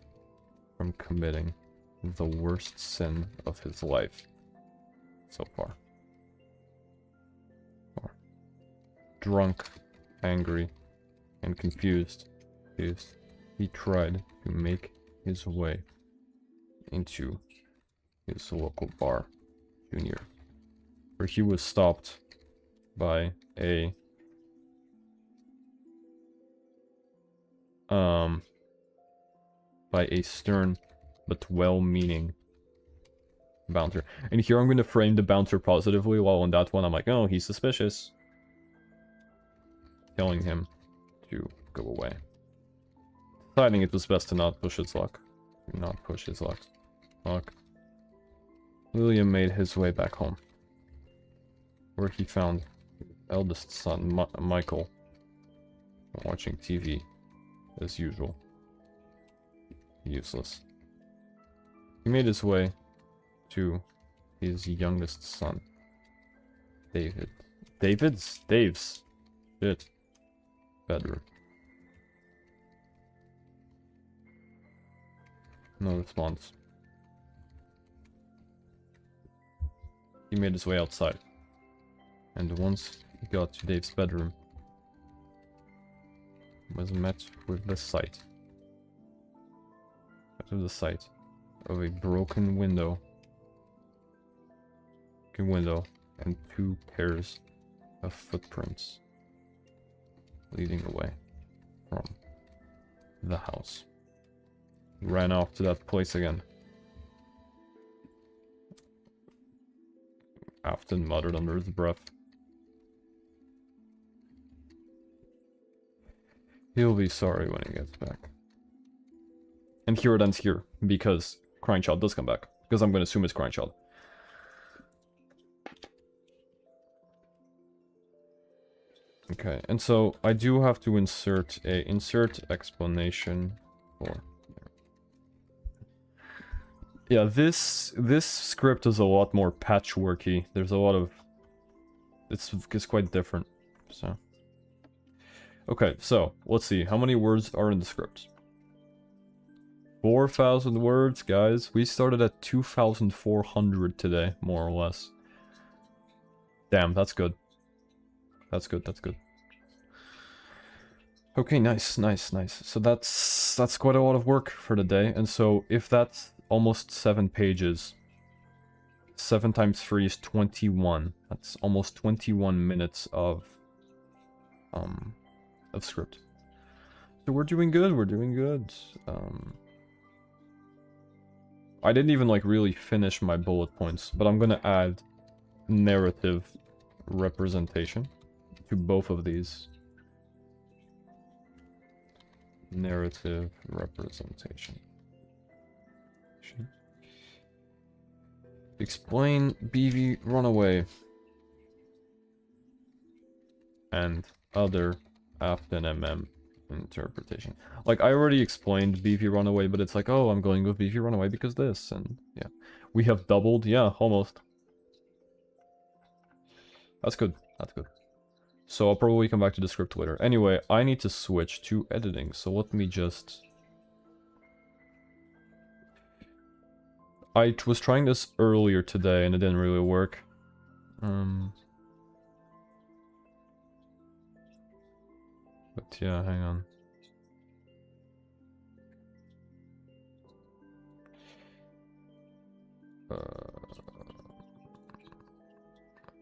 A: from committing the worst sin of his life so far. Drunk, angry, and confused, he tried to make his way into his local bar, Junior, where he was stopped by a stern but well-meaning bouncer. And here I'm going to frame the bouncer positively, while on that one I'm like, oh, he's suspicious. Telling him to go away. Deciding it was best to not push his luck. Do not push his luck. William made his way back home, where he found his eldest son, Michael, watching TV, as usual. Useless. He made his way to his youngest son, David. Dave's shit. Bedroom. No response. He made his way outside. And once he got to Dave's bedroom, was met with the sight. Of a broken window. And 2 pairs of footprints leading away from the house. He ran off to that place again. Afton muttered under his breath. He'll be sorry when he gets back. And here it ends here, because Crying Child does come back. Because I'm going to assume it's Crying Child. Okay, and so I do have to insert explanation for. Yeah, this script is a lot more patchworky. There's a lot of it's quite different. So okay, so let's see how many words are in the script. 4,000 words, guys. We started at 2,400 today, more or less. Damn, that's good. That's good. Okay, nice. So that's quite a lot of work for the day. And so if that's almost 7 pages, 7 times 3 is 21. That's almost 21 minutes of script. So we're doing good. I didn't even like really finish my bullet points, but I'm gonna add narrative representation to both of these. Narrative representation. Explain BV Runaway and other Afton MM interpretation. Like, I already explained BV Runaway, but it's like, oh, I'm going with BV Runaway because this, and yeah. We have doubled, yeah, almost. That's good. So I'll probably come back to the script later. Anyway, I need to switch to editing, so let me just... I was trying this earlier today and it didn't really work. But yeah, hang on.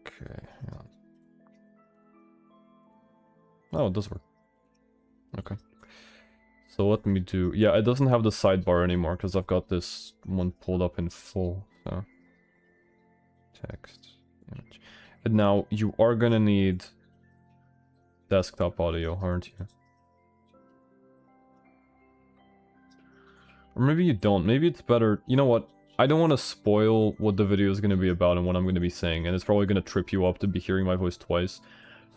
A: Okay, hang on. Oh, it does work. Okay. So let me do... Yeah, it doesn't have the sidebar anymore because I've got this one pulled up in full. So text, image. And now you are gonna need desktop audio, aren't you? Or maybe you don't. Maybe it's better... You know what? I don't want to spoil what the video is going to be about and what I'm going to be saying, and it's probably going to trip you up to be hearing my voice twice.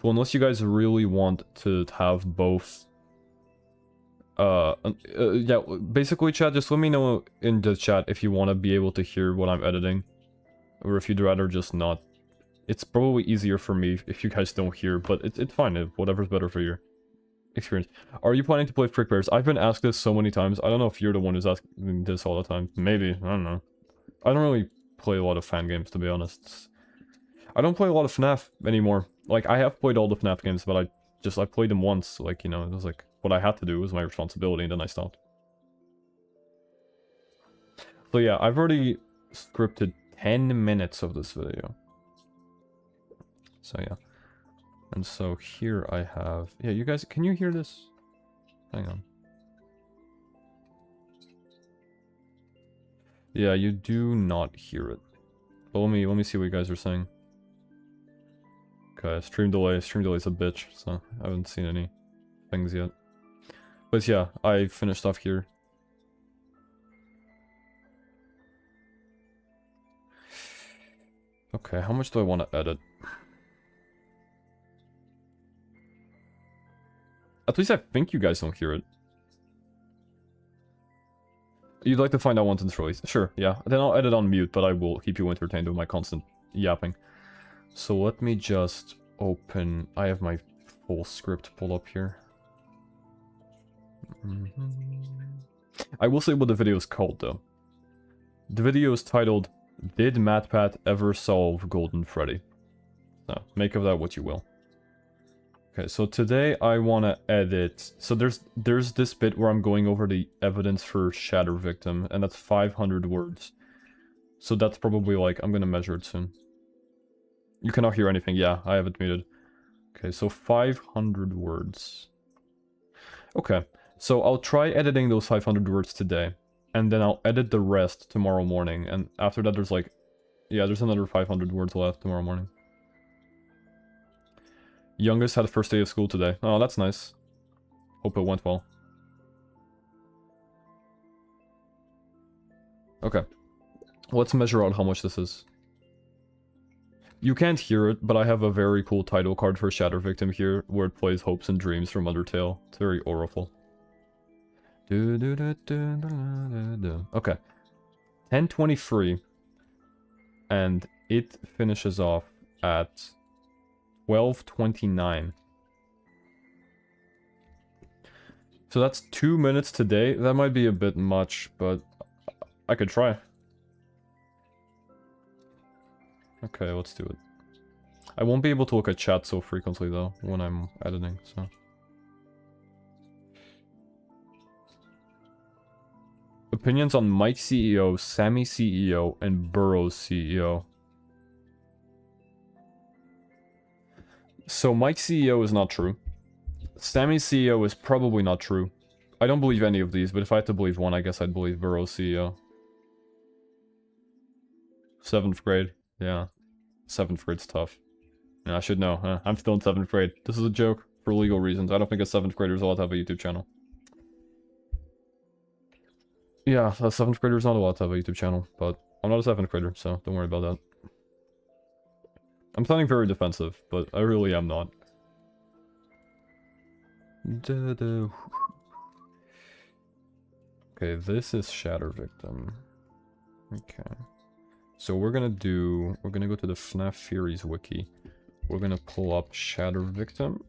A: So unless you guys really want to have both... yeah, basically, chat, just let me know in the chat if you want to be able to hear what I'm editing. Or if you'd rather just not. It's probably easier for me if you guys don't hear, but it's fine, whatever's better for your experience. Are you planning to play Frick Bears? I've been asked this so many times. I don't know if you're the one who's asking this all the time. Maybe, I don't know. I don't really play a lot of fan games, to be honest. I don't play a lot of FNAF anymore. Like, I have played all the FNAF games, but I played them once. Like, you know, it was like, what I had to do was my responsibility, and then I stopped. So yeah, I've already scripted 10 minutes of this video. So yeah. And so here I have... Yeah, you guys, can you hear this? Hang on. Yeah, you do not hear it. But let me see what you guys are saying. Okay, stream delay's a bitch, so I haven't seen any things yet. But yeah, I finished off here. Okay, how much do I want to edit? At least I think you guys don't hear it. You'd like to find out once it's released? Sure, yeah. Then I'll edit on mute, but I will keep you entertained with my constant yapping. So let me just open... I have my full script pulled up here. I will say what the video is called, though. The video is titled, Did MatPat Ever Solve Golden Freddy? So, make of that what you will. Okay, so today I want to edit... So there's this bit where I'm going over the evidence for Shatter Victim, and that's 500 words. So that's probably like... I'm gonna measure it soon. You cannot hear anything. Yeah, I have it muted. Okay, so 500 words. Okay, so I'll try editing those 500 words today, and then I'll edit the rest tomorrow morning, and after that there's like... Yeah, there's another 500 words left tomorrow morning. Youngest had the first day of school today. Oh, that's nice. Hope it went well. Okay. Let's measure out how much this is. You can't hear it, but I have a very cool title card for Shatter Victim here, where it plays Hopes and Dreams from Undertale. It's very auriful. Okay. 10:23. And it finishes off at 12:29. So that's 2 minutes today. That might be a bit much, but I could try. Okay, let's do it. I won't be able to look at chat so frequently though when I'm editing, so. Opinions on Mike CEO, Sammy CEO, and Burrows CEO. So Mike CEO is not true. Sammy CEO is probably not true. I don't believe any of these, but if I had to believe one, I guess I'd believe Burrows CEO. 7th grade, yeah. 7th grade's tough. Yeah, I should know, huh? I'm still in 7th grade. This is a joke, for legal reasons. I don't think a 7th grader is allowed to have a YouTube channel. Yeah, a 7th grader is not allowed to have a YouTube channel, but I'm not a 7th grader, so don't worry about that. I'm sounding very defensive, but I really am not. Okay, this is Shatter Victim. Okay. So we're gonna go to the FNAF Theories wiki. We're gonna pull up Shatter Victim.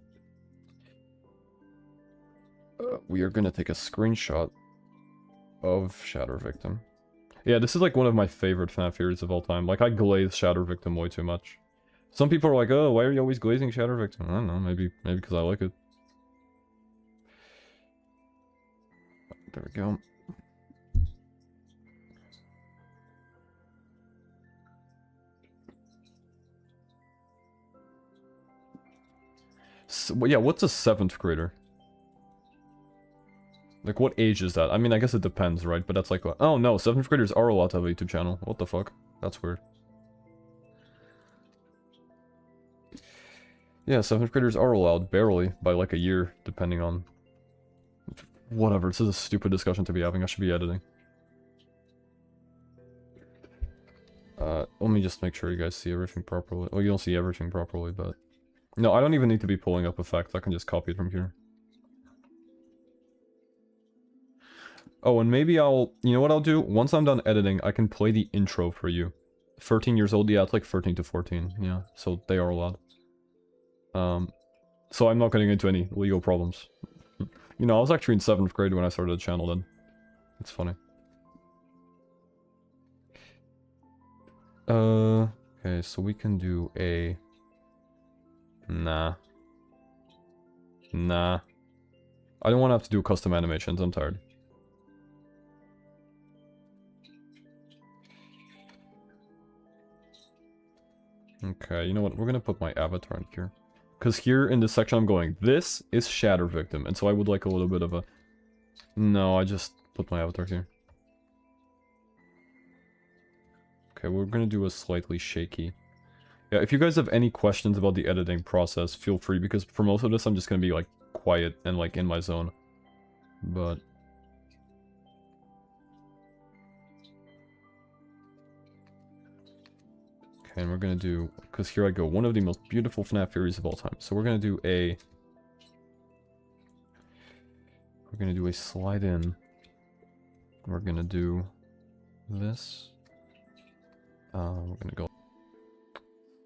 A: We are gonna take a screenshot of Shatter Victim. Yeah, this is like one of my favorite FNAF theories of all time. Like, I glaze Shatter Victim way too much. Some people are like, oh, why are you always glazing Shatter Victim? I don't know, maybe because I like it. There we go. So, yeah, what's a 7th grader? Like, what age is that? I mean, I guess it depends, right? But that's like, oh no, 7th graders are allowed to have a YouTube channel. What the fuck? That's weird. Yeah, 7th graders are allowed, barely, by like a year, depending on... Whatever, this is a stupid discussion to be having, I should be editing. Let me just make sure you guys see everything properly. Well, you don't see everything properly, but... No, I don't even need to be pulling up effects, I can just copy it from here. Oh, and maybe I'll... You know what I'll do? Once I'm done editing, I can play the intro for you. 13 years old? Yeah, it's like 13 to 14, yeah, so they are allowed. So I'm not getting into any legal problems. You know, I was actually in 7th grade when I started the channel then. It's funny. Okay, so we can do a... Nah. Nah. I don't want to have to do custom animations, I'm tired. Okay, you know what? We're gonna put my avatar in here. Because here in this section I'm going, this is Shatter Victim. And so I would like a little bit of a... No, I just put my avatar here. Okay, we're gonna do a slightly shaky. Yeah, if you guys have any questions about the editing process, feel free. Because for most of this I'm just gonna be like quiet and like in my zone. But... Okay, and we're gonna do... Because here I go, one of the most beautiful FNAF theories of all time. So we're gonna do a... We're gonna do a slide in. We're gonna do this. We're gonna go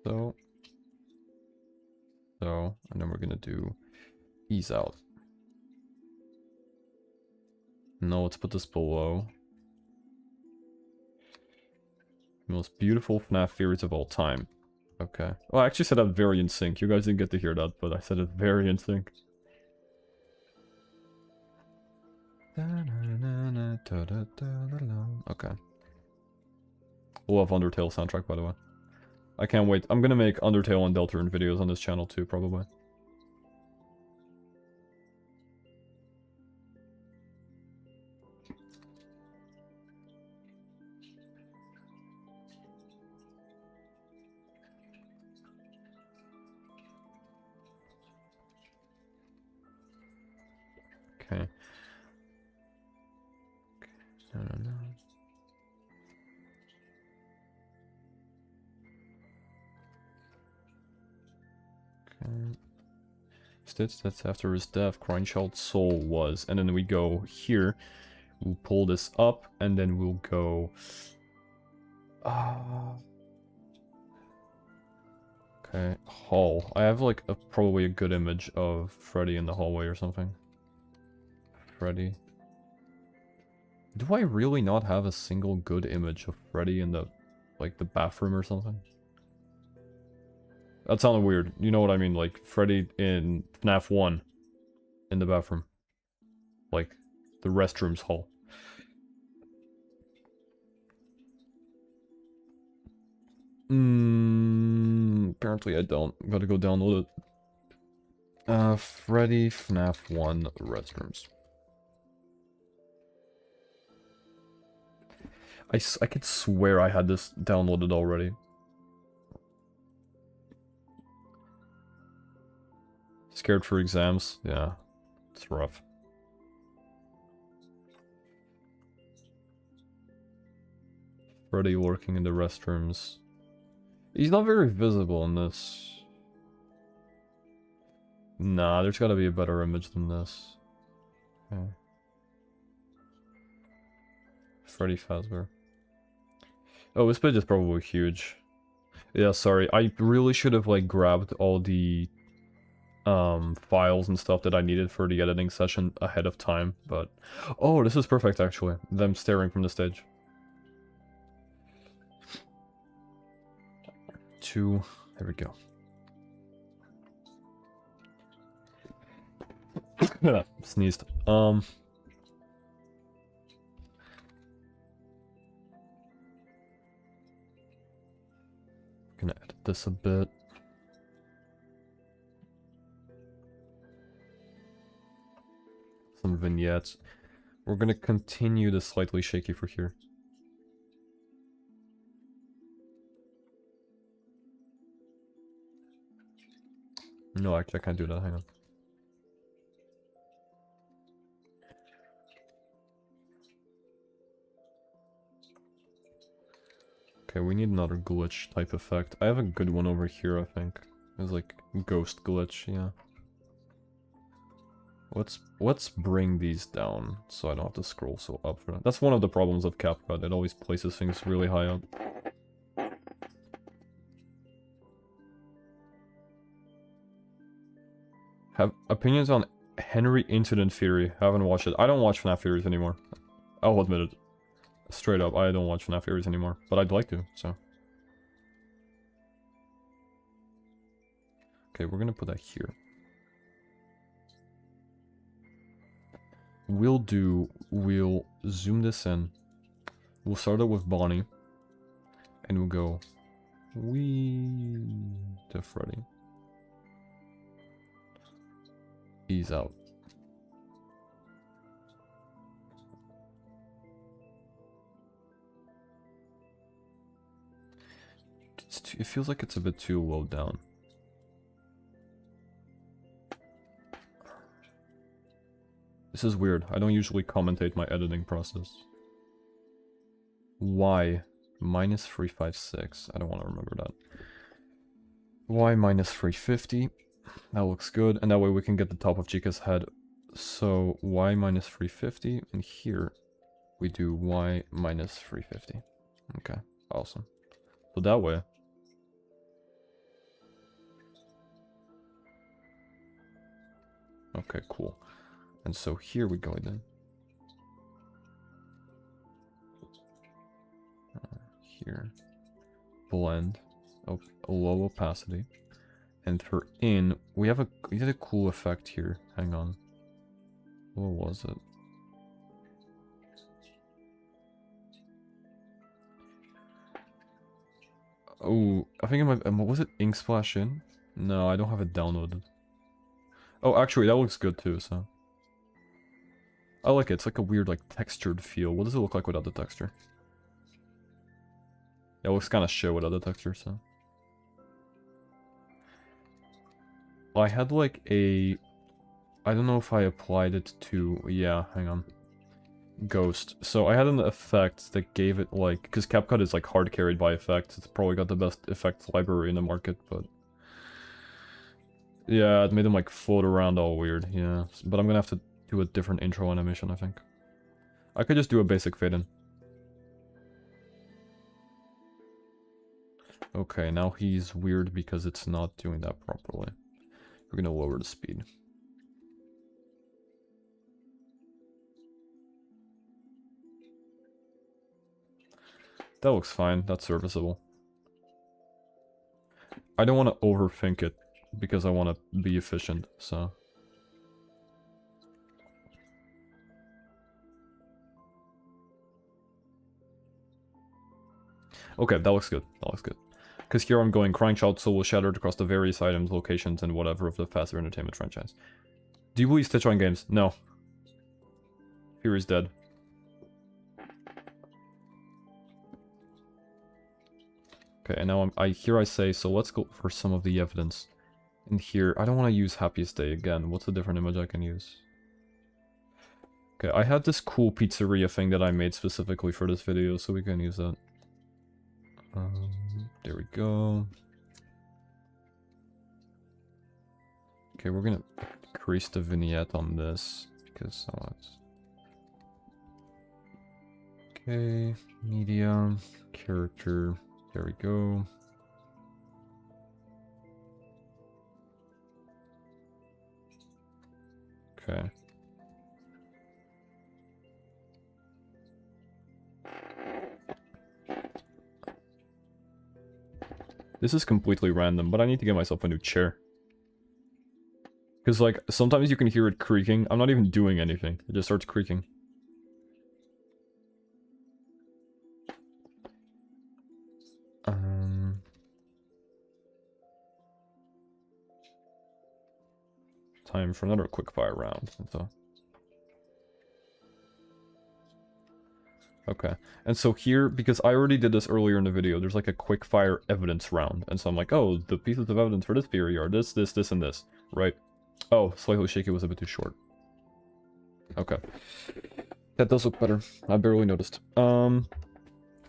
A: so, and then we're gonna do ease out. No, let's put this below. Most beautiful FNAF theories of all time. Okay. Well, I actually said that very in sync. You guys didn't get to hear that, but I said it very in sync. Okay. We'll have Undertale soundtrack, by the way. I can't wait. I'm gonna make Undertale and Deltarune videos on this channel too, probably. Okay. No. Stitch, that's after his death, Grindchild's soul was. And then we go here. We'll pull this up, and then we'll go... Okay, hall. I have like probably a good image of Freddy in the hallway or something. Freddy. Do I really not have a single good image of Freddy in the, like, the bathroom or something? That sounded weird. You know what I mean? Like, Freddy in FNAF 1 in the bathroom. Like, the restrooms hall. Apparently I don't. Gotta go download it. Freddy FNAF 1 restrooms. I could swear I had this downloaded already. Scared for exams? Yeah, it's rough. Freddy working in the restrooms. He's not very visible in this. Nah, there's gotta be a better image than this. Okay. Freddy Fazbear. Oh, this page is probably huge. Yeah, sorry. I really should have, like, grabbed all the files and stuff that I needed for the editing session ahead of time, but... Oh, this is perfect, actually. Them staring from the stage. 2... There we go. Sneezed. Gonna edit this a bit. Some vignettes. We're gonna continue the slightly shaky for here. No, actually I can't do that, hang on. Okay, we need another glitch type effect. I have a good one over here, I think. It's like ghost glitch, yeah. Let's bring these down so I don't have to scroll so up for that. That's one of the problems of CapCut. It always places things really high up. Have opinions on Henry Incident Theory. Haven't watched it. I don't watch FNAF theories anymore. I'll admit it. Straight up, I don't watch FNAF theories anymore. But I'd like to, so. Okay, we're gonna put that here. We'll zoom this in. We'll start it with Bonnie. And we'll go We to Freddy. Ease out. It feels like it's a bit too low down. This is weird. I don't usually commentate my editing process. Y minus 356. I don't want to remember that. Y minus 350. That looks good. And that way we can get the top of Chica's head. So Y minus 350. And here we do Y minus 350. Okay, awesome. So that way. Okay, cool. And so here we go then. Here. Blend. Oh, a low opacity. And for in, we have a cool effect here. Hang on. What was it? Oh, I think it might, was it Ink Splash in? No, I don't have it downloaded. Oh, actually, that looks good too, so. I like it. It's like a weird, like, textured feel. What does it look like without the texture? Yeah, it looks kind of shit without the texture, so. I had, like, a... I don't know if I applied it to... Yeah, hang on. Ghost. So I had an effect that gave it, like... Because CapCut is, like, hard carried by effects. It's probably got the best effects library in the market, but... Yeah, it made them, like, float around all weird, yeah. But I'm gonna have to do a different intro animation, I think. I could just do a basic fade-in. Okay, now he's weird because it's not doing that properly. We're gonna lower the speed. That looks fine, that's serviceable. I don't want to overthink it, because I want to be efficient, so... Okay, that looks good. That looks good. Because here I'm going, Crying Child Soul was shattered across the various items, locations, and whatever of the Faster Entertainment franchise. Do you believe Stitch on games? No. Fear is dead. Okay, and now here I say, so let's go for some of the evidence. In here, I don't want to use Happiest Day again. What's a different image I can use? Okay, I had this cool pizzeria thing that I made specifically for this video, so we can use that. There we go. Okay, we're gonna increase the vignette on this, because okay, media, character, there we go. Okay. This is completely random, but I need to get myself a new chair. Because, like, sometimes you can hear it creaking. I'm not even doing anything. It just starts creaking. Time for another quickfire round. So. Okay, and so here, because I already did this earlier in the video, there's like a quickfire evidence round. And so I'm like, oh, the pieces of evidence for this theory are this, this, this, and this, right? Oh, Slightly Shaky was a bit too short. Okay. That does look better. I barely noticed. And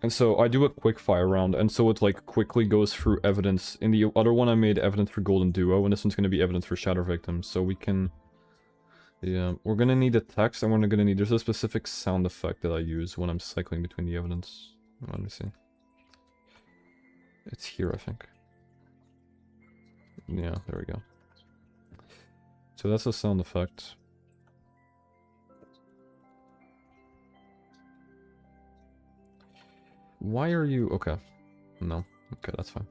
A: so I do a quickfire round, and so it like quickly goes through evidence. In the other one I made evidence for Golden Duo, and this one's going to be evidence for Shadow Victims, so we can... Yeah, we're gonna need a text, and we're gonna need... There's a specific sound effect that I use when I'm cycling between the evidence. Let me see. It's here, I think. Yeah, there we go. So that's a sound effect. Why are you... Okay. No. Okay, that's fine.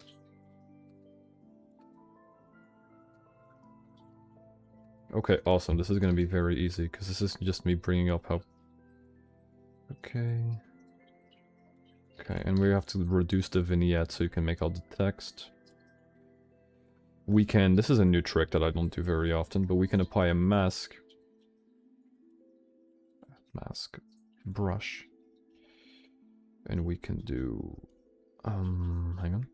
A: Okay, awesome. This is going to be very easy, because this is just me bringing up how... Okay. Okay, and we have to reduce the vignette so you can make out the text. We can, this is a new trick that I don't do very often, but we can apply a mask. Mask. Brush. And we can do, hang on.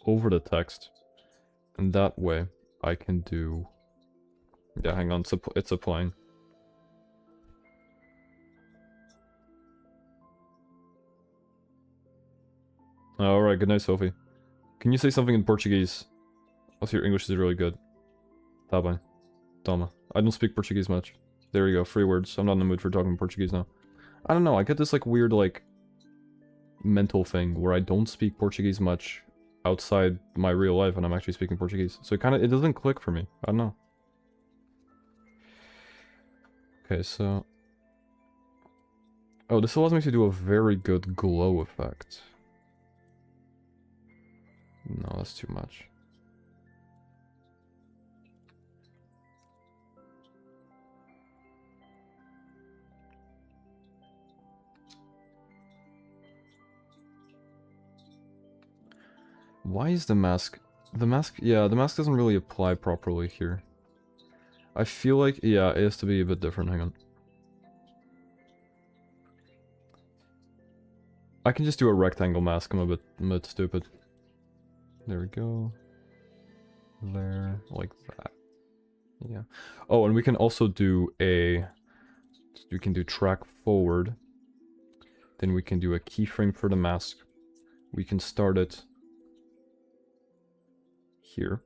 A: Over the text. And that way, I can do... Yeah, hang on, it's applying. Alright, good night, Sophie. Can you say something in Portuguese? Also, your English is really good. Tá bem. Toma. I don't speak Portuguese much. There you go, free words. I'm not in the mood for talking Portuguese now. I don't know, I get this like weird like... mental thing where I don't speak Portuguese much outside my real life and I'm actually speaking Portuguese. So it doesn't click for me. I don't know. Okay, so... Oh, this allows me to do a very good glow effect. No, that's too much. Why is the mask... yeah, the mask doesn't really apply properly here. I feel like, yeah, it has to be a bit different, hang on. I can just do a rectangle mask, I'm a bit stupid. There we go. There, like that. Yeah. Oh, and we can also do we can do track forward. Then we can do a keyframe for the mask. We can start it here.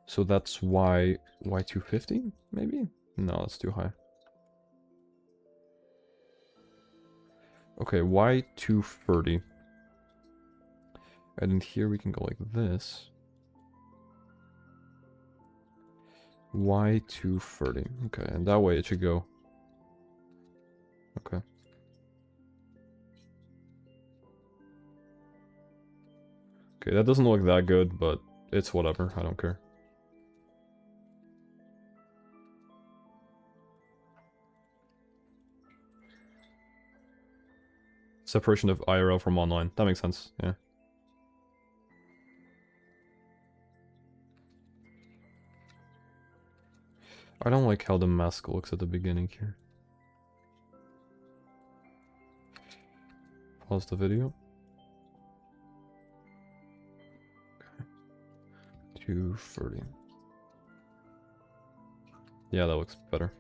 A: So that's Y250, maybe? No, that's too high. Okay, Y230. And in here we can go like this. Y230. Okay, and that way it should go. Okay. Okay, that doesn't look that good, but it's whatever. I don't care. Separation of IRL from online. That makes sense, yeah. I don't like how the mask looks at the beginning here. Pause the video. Okay. 230. Yeah, that looks better.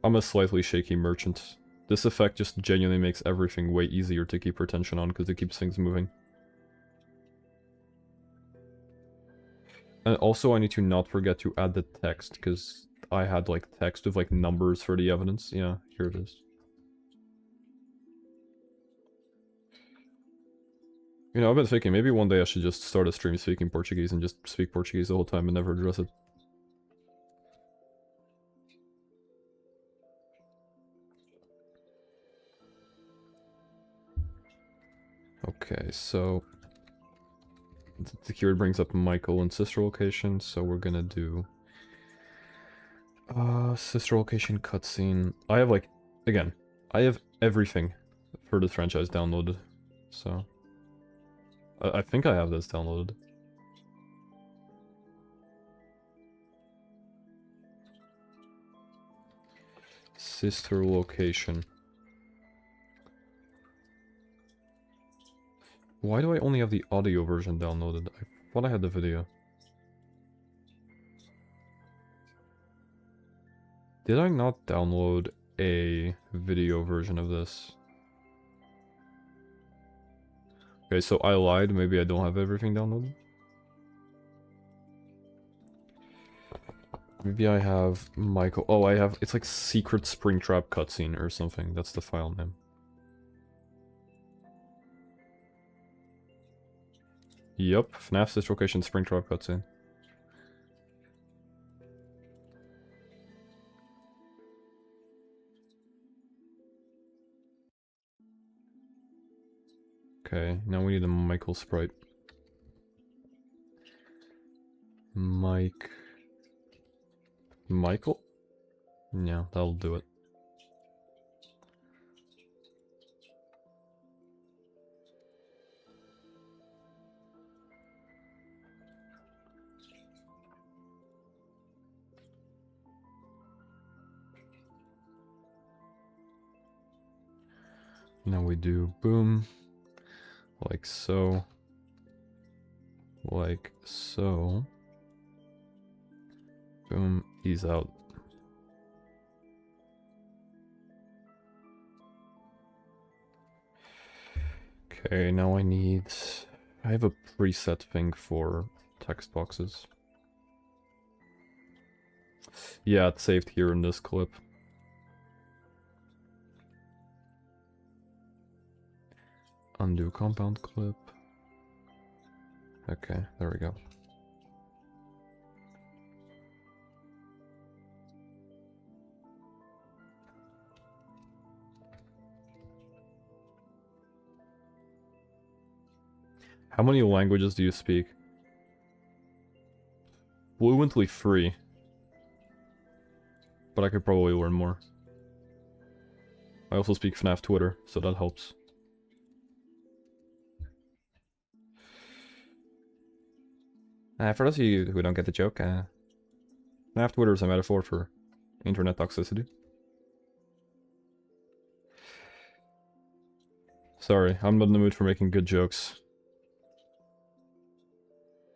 A: I'm a slightly shaky merchant. This effect just genuinely makes everything way easier to keep retention on because it keeps things moving. And also I need to not forget to add the text because I had like text with like numbers for the evidence. Yeah, here it is. You know, I've been thinking maybe one day I should just start a stream speaking Portuguese and just speak Portuguese the whole time and never address it. Okay, so the keyword brings up Michael and sister location, so we're gonna do sister location cutscene. I have like, again, I have everything for this franchise downloaded, so I think I have this downloaded. Sister location. Why do I only have the audio version downloaded? I thought I had the video. Did I not download a video version of this? Okay, so I lied. Maybe I don't have everything downloaded. Maybe I have Michael. Oh, I have. It's like Secret Springtrap cutscene or something. That's the file name. Yup, FNAF sister location Springtrap cutscene. Okay, now we need a Michael sprite. Mike. Michael? Yeah, that'll do it. Now we do boom, like so, like so. Boom, he's out. Okay, now I have a preset thing for text boxes. Yeah, it's saved here in this clip. Undo compound clip. Okay, there we go. How many languages do you speak? Fluently 3. But I could probably learn more. I also speak FNAF Twitter, so that helps. For those of you who don't get the joke, FNAF Twitter is a metaphor for internet toxicity. Sorry, I'm not in the mood for making good jokes.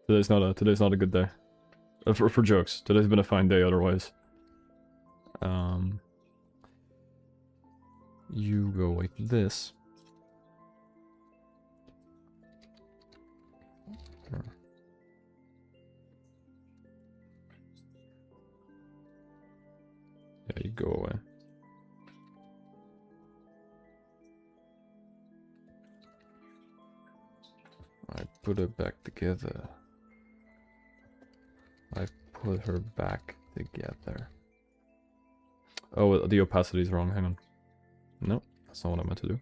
A: Today's not a good day. For jokes. Today's been a fine day otherwise. You go like this. Yeah, you go away. I put it back together. I put her back together. Oh, the opacity's wrong. Hang on. No, that's not what I meant to do.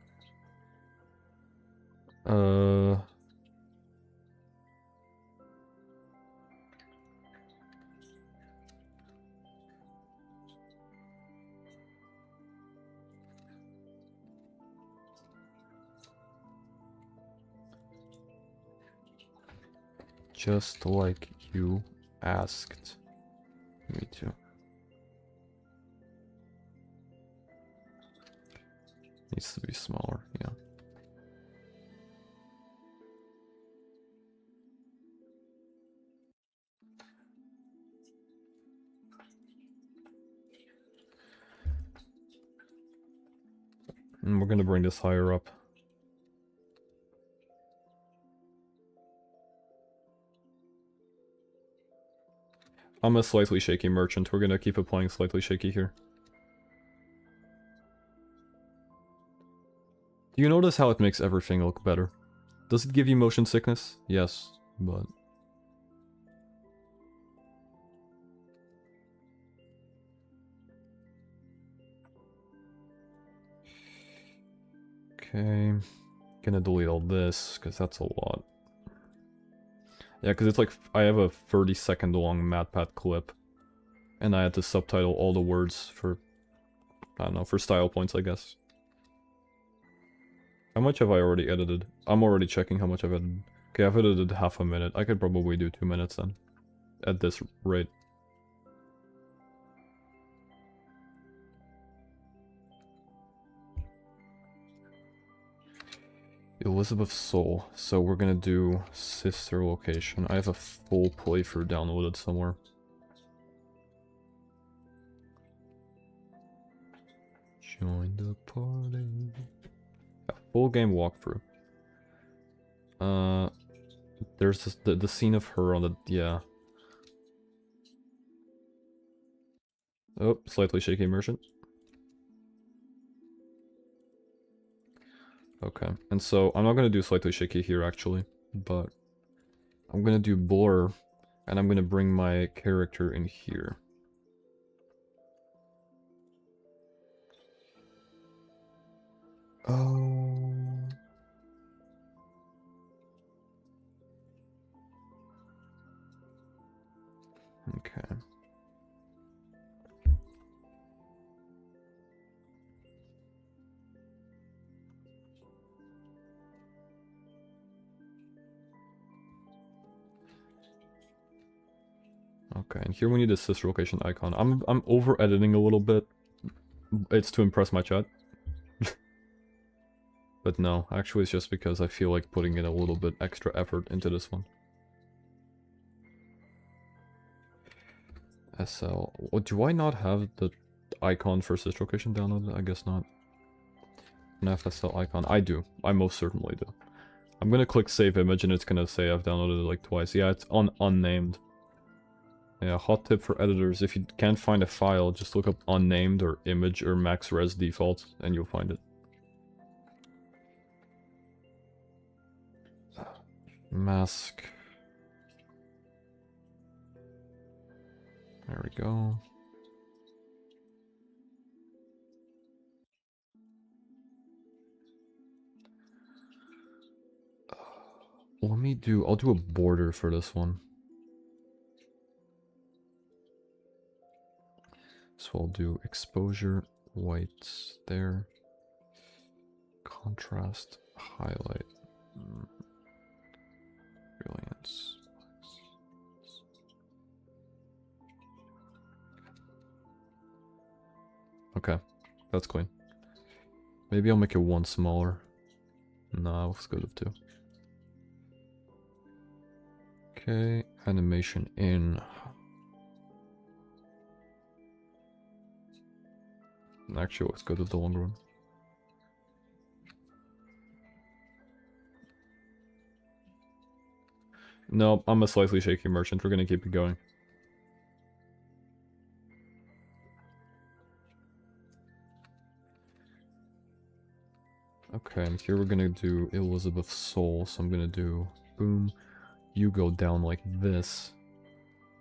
A: Just like you asked me to. Needs to be smaller, yeah. And we're gonna bring this higher up. I'm a slightly shaky merchant. We're gonna keep applying slightly shaky here. Do you notice how it makes everything look better? Does it give you motion sickness? Yes, but... Okay, gonna delete all this, because that's a lot. Yeah, because it's like, I have a 30-second long MatPat clip, and I had to subtitle all the words for, I don't know, for style points, I guess. How much have I already edited? I'm already checking how much I've edited. Okay, I've edited half a minute. I could probably do 2 minutes then, at this rate. Elizabeth Soul. So we're gonna do sister location. I have a full playthrough downloaded somewhere. Join the party. A full game walkthrough. There's this, the scene of her on the, yeah. Oh, slightly shaky merchant. Okay, and so I'm not gonna do slightly shaky here actually, but I'm gonna do blur, and I'm gonna bring my character in here. Oh. Okay. Okay, and here we need a sister location icon. I'm over editing a little bit. It's to impress my chat. But no, actually it's just because I feel like putting in a little bit extra effort into this one. SL. Oh, do I not have the icon for sister location downloaded? I guess not. FNAF SL icon. I do. I most certainly do. I'm gonna click save image and it's gonna say I've downloaded it like twice. Yeah, it's unnamed. Yeah, hot tip for editors. If you can't find a file, just look up unnamed or image or max res default and you'll find it. Mask. There we go. I'll do a border for this one. So I'll do exposure, white there. Contrast, highlight. Brilliance. Okay, that's clean. Maybe I'll make it one smaller. Nah, let's go with 2. Okay, animation in. Actually, let's go to the longer one. No, I'm a slightly shaky merchant. We're gonna keep it going. Okay, and here we're gonna do Elizabeth's soul. So I'm gonna do boom. You go down like this.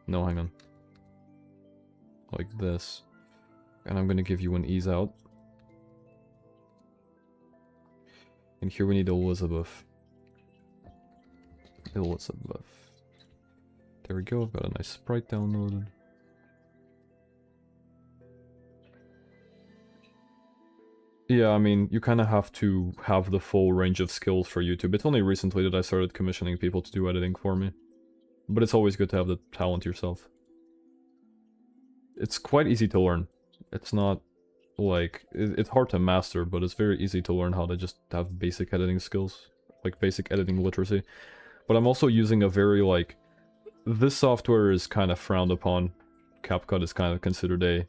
A: No, hang on. Like this. And I'm gonna give you an ease out. And here we need Elizabeth. Elizabeth. There we go, I've got a nice sprite downloaded. Yeah, I mean, you kind of have to have the full range of skills for YouTube. It's only recently that I started commissioning people to do editing for me. But it's always good to have the talent yourself. It's quite easy to learn. It's not like... It's hard to master, but it's very easy to learn how to just have basic editing skills. Like basic editing literacy. But I'm also using a very like... This software is kind of frowned upon. CapCut is kind of considered a...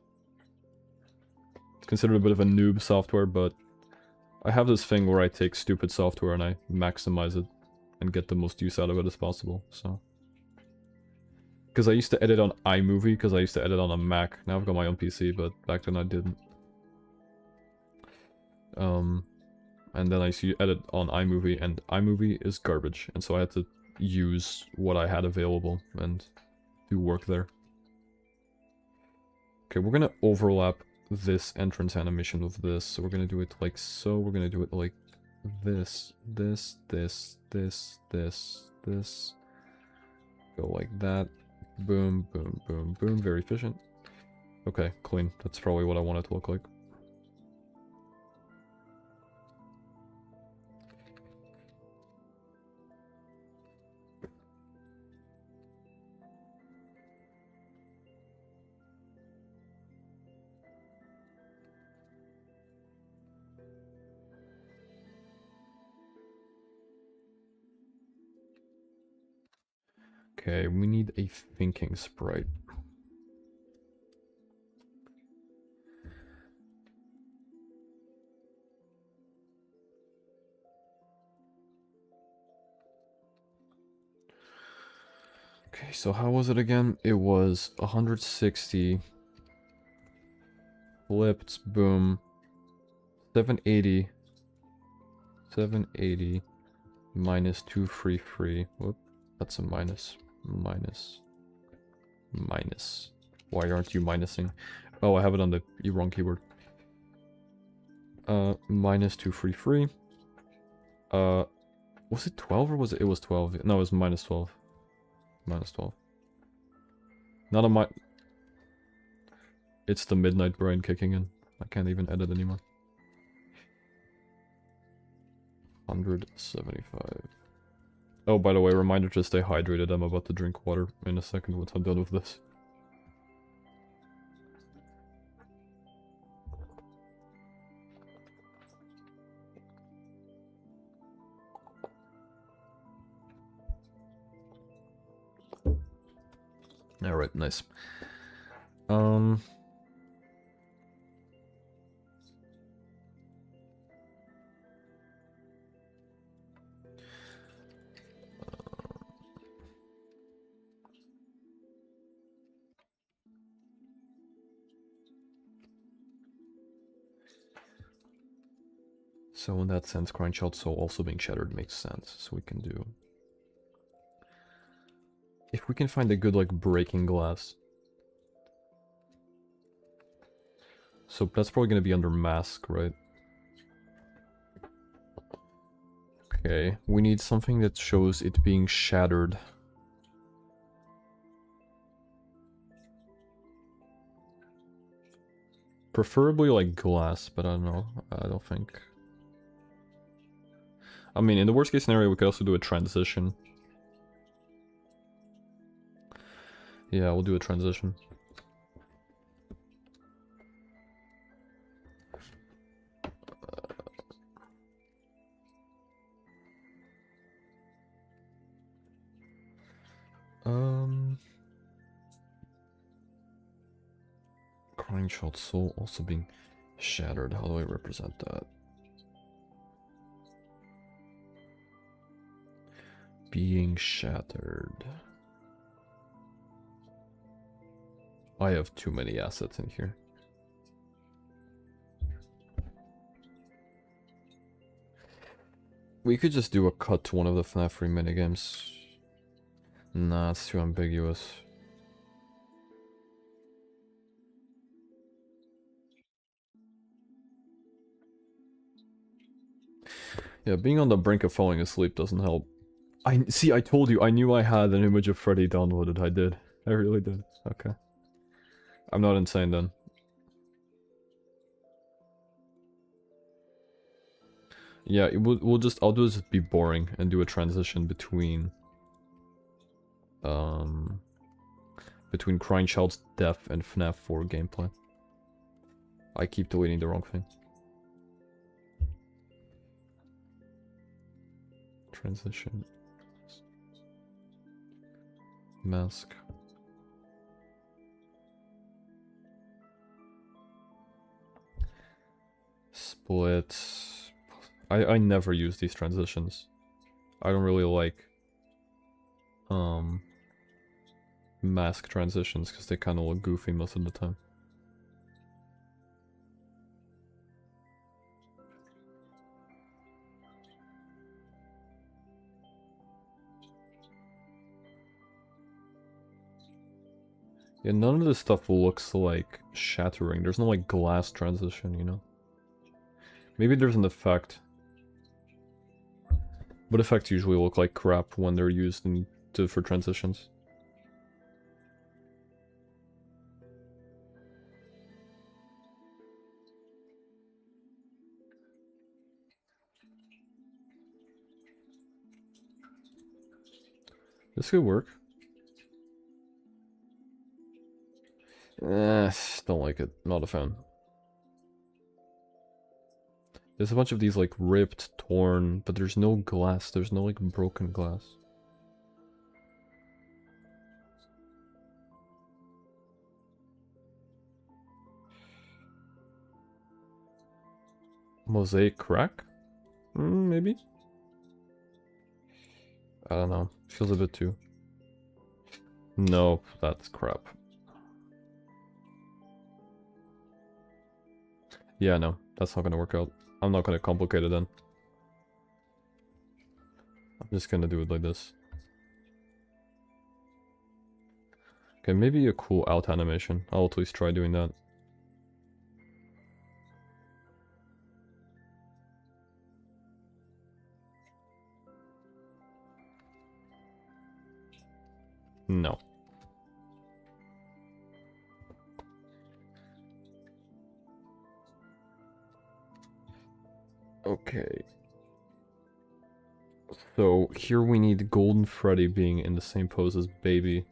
A: It's considered a bit of a noob software, but... I have this thing where I take stupid software and I maximize it. And get the most use out of it as possible, so... Because I used to edit on iMovie, because I used to edit on a Mac. Now I've got my own PC, but back then I didn't. And then I used to edit on iMovie, and iMovie is garbage. And so I had to use what I had available and do work there. Okay, we're gonna overlap this entrance animation with this. So we're gonna do it like so. We're gonna do it like this, this, this, this, this, this. Go like that. Boom, boom, boom, boom. Very efficient. Okay, clean. That's probably what I want it to look like. Okay, we need a thinking sprite. Okay, so how was it again? It was 160. Flipped, boom. 780. 780 minus 233. Whoop, that's a minus. Minus. Minus. Why aren't you minusing? Oh, I have it on the wrong keyboard. Minus 233. Was it 12 or was it? It was 12. No, it was minus 12. Minus 12. Not on my... It's the midnight brain kicking in. I can't even edit anymore. 175. Oh, by the way, reminder to stay hydrated. I'm about to drink water in a second once I'm done with this. Alright, nice. So in that sense, Grindchild Soul also being shattered makes sense. So we can do... If we can find a good, like, breaking glass. So that's probably going to be under mask, right? Okay, we need something that shows it being shattered. Preferably like glass, but I don't know. I don't think... I mean, in the worst case scenario, we could also do a transition. Yeah, we'll do a transition. Grindchild Soul also being shattered. How do I represent that? Being shattered. I have too many assets in here. We could just do a cut to one of the FNAF 3 minigames. Nah, it's too ambiguous. Yeah, being on the brink of falling asleep doesn't help. I told you, I knew I had an image of Freddy downloaded. I did. I really did. Okay. I'm not insane then. Yeah, I'll just be boring and do a transition between Crying Child's death and FNAF 4 gameplay. I keep deleting the wrong thing. Transition. Mask. Split. I never use these transitions. I don't really like mask transitions because they kind of look goofy most of the time. Yeah, none of this stuff looks like shattering. There's no like glass transition, you know? Maybe there's an effect. But effects usually look like crap when they're used for transitions. This could work. Don't like it. Not a fan. There's a bunch of these like ripped, torn, but there's no glass. There's no like broken glass. Mosaic crack? Maybe? I don't know. Feels a bit too... No, that's crap. Yeah, no. That's not gonna work out. I'm not gonna complicate it then. I'm just gonna do it like this. Okay, maybe a cool out animation. I'll at least try doing that. No. Okay. So here we need Golden Freddy being in the same pose as Baby.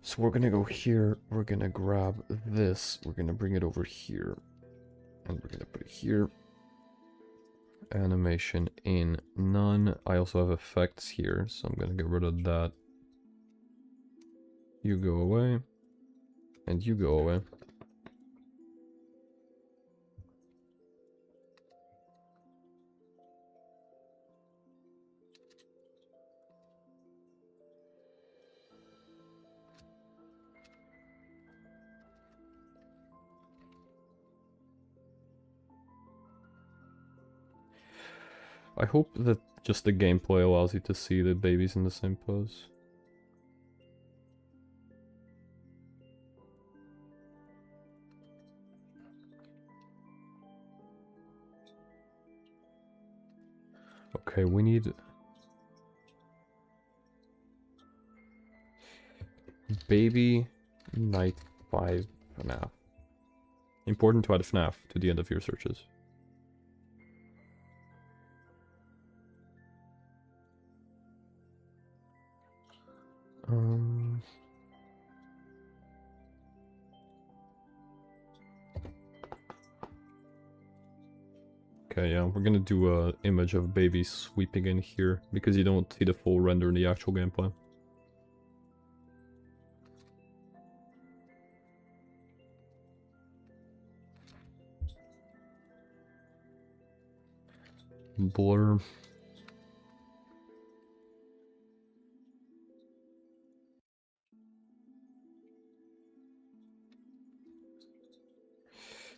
A: So we're gonna go here, we're gonna grab this, we're gonna bring it over here. And we're gonna put it here. Animation in none. I also have effects here, so I'm gonna get rid of that. You go away. And you go away. I hope that just the gameplay allows you to see the babies in the same pose. Okay, we need... Baby Night 5 FNAF. Important to add FNAF to the end of your searches. Okay, yeah, we're gonna do a image of baby sweeping in here because you don't see the full render in the actual gameplay. Blur.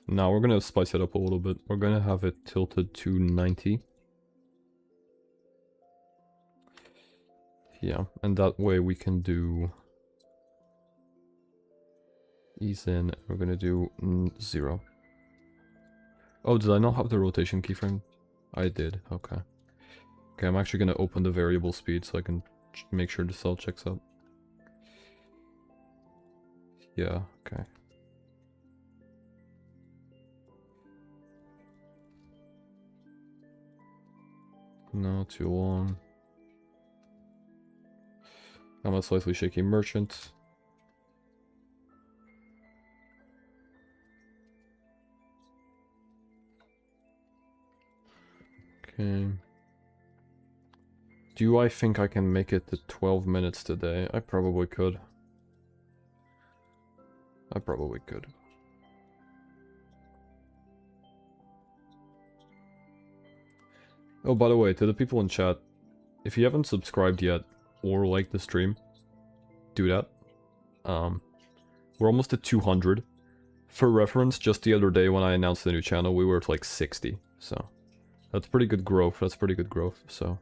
A: Now we're gonna spice it up a little bit. We're gonna have it tilted to 90. Yeah, and that way we can do ease in. We're gonna do 0. Oh, did I not have the rotation keyframe? I did, okay. Okay, I'm actually gonna open the variable speed so I can make sure the cell checks out. Yeah, okay. No, too long. I'm a slightly shaky merchant. Okay. Do I think I can make it to 12 minutes today? I probably could. I probably could. Oh, by the way, to the people in chat, if you haven't subscribed yet or liked the stream, do that. We're almost at 200. For reference, just the other day when I announced the new channel, we were at like 60. So that's pretty good growth. That's pretty good growth. So.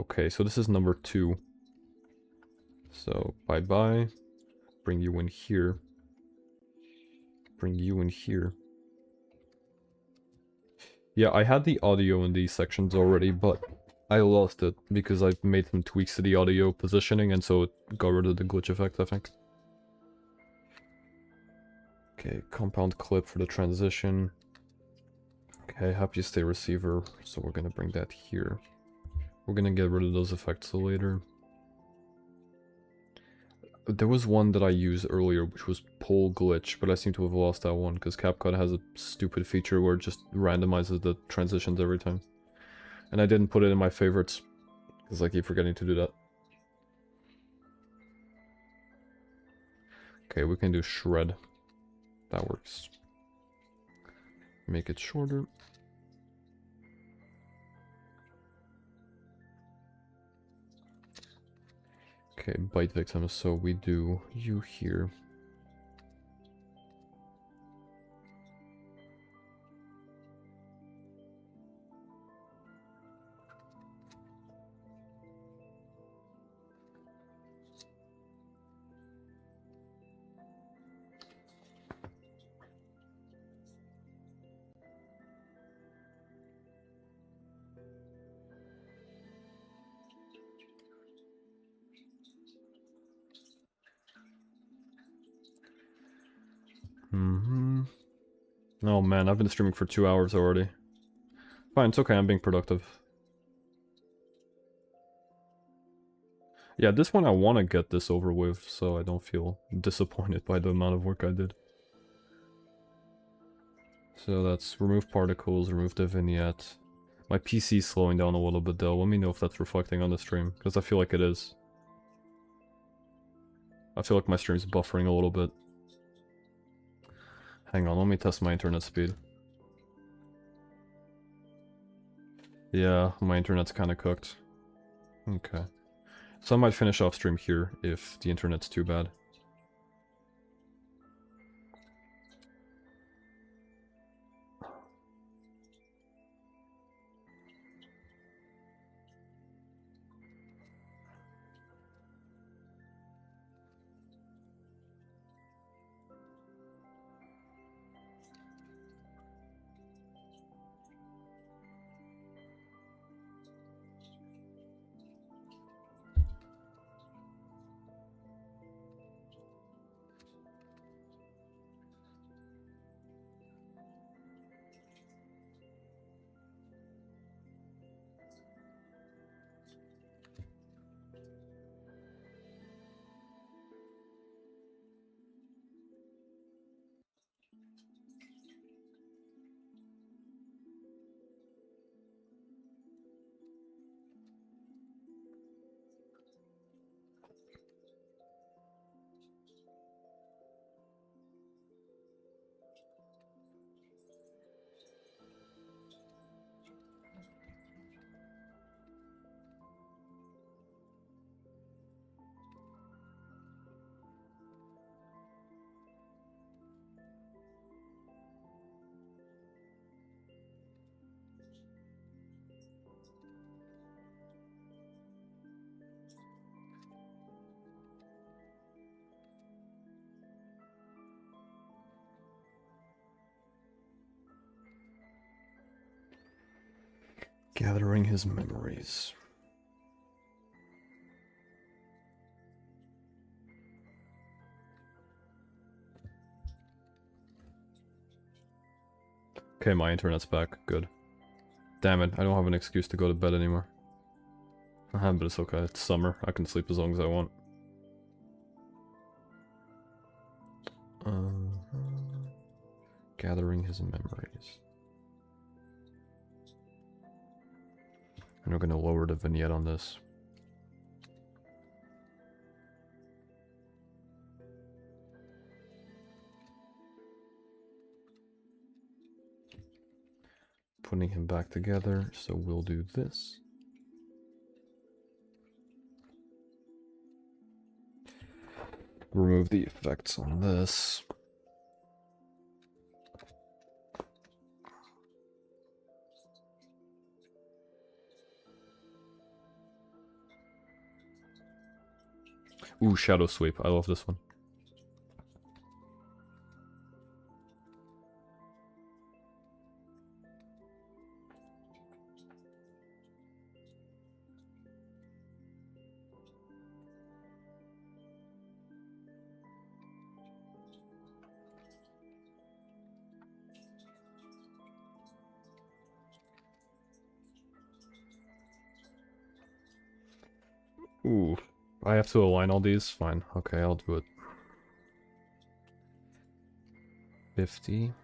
A: Okay, so this is number 2. So bye-bye. Bring you in here. Bring you in here. Yeah, I had the audio in these sections already, but I lost it because I made some tweaks to the audio positioning, and so it got rid of the glitch effect, I think. Okay, compound clip for the transition. Okay, happy stay receiver, so we're gonna bring that here. We're gonna get rid of those effects later. There was one that I used earlier, which was poll glitch, but I seem to have lost that one, because CapCut has a stupid feature where it just randomizes the transitions every time. And I didn't put it in my favorites, because I keep forgetting to do that. Okay, we can do shred. That works. Make it shorter. Okay, bite victim, so we do you here. Oh man, I've been streaming for 2 hours already. Fine, it's okay, I'm being productive. Yeah, this one I want to get this over with, so I don't feel disappointed by the amount of work I did. So that's remove particles, remove the vignette. My PC's slowing down a little bit though. Let me know if that's reflecting on the stream, because I feel like it is. I feel like my stream's buffering a little bit. Hang on, let me test my internet speed. Yeah, my internet's kind of cooked. Okay. So I might finish off stream here if the internet's too bad. Gathering his memories. Okay, my internet's back. Good. Damn it, I don't have an excuse to go to bed anymore. But it's okay, it's summer. I can sleep as long as I want. Gathering his memories. And we're gonna lower the vignette on this. Putting him back together, so we'll do this. Remove the effects on this. Ooh, shadow sweep. I love this one. Ooh, I have to align all these? Fine. Okay, I'll do it. 50.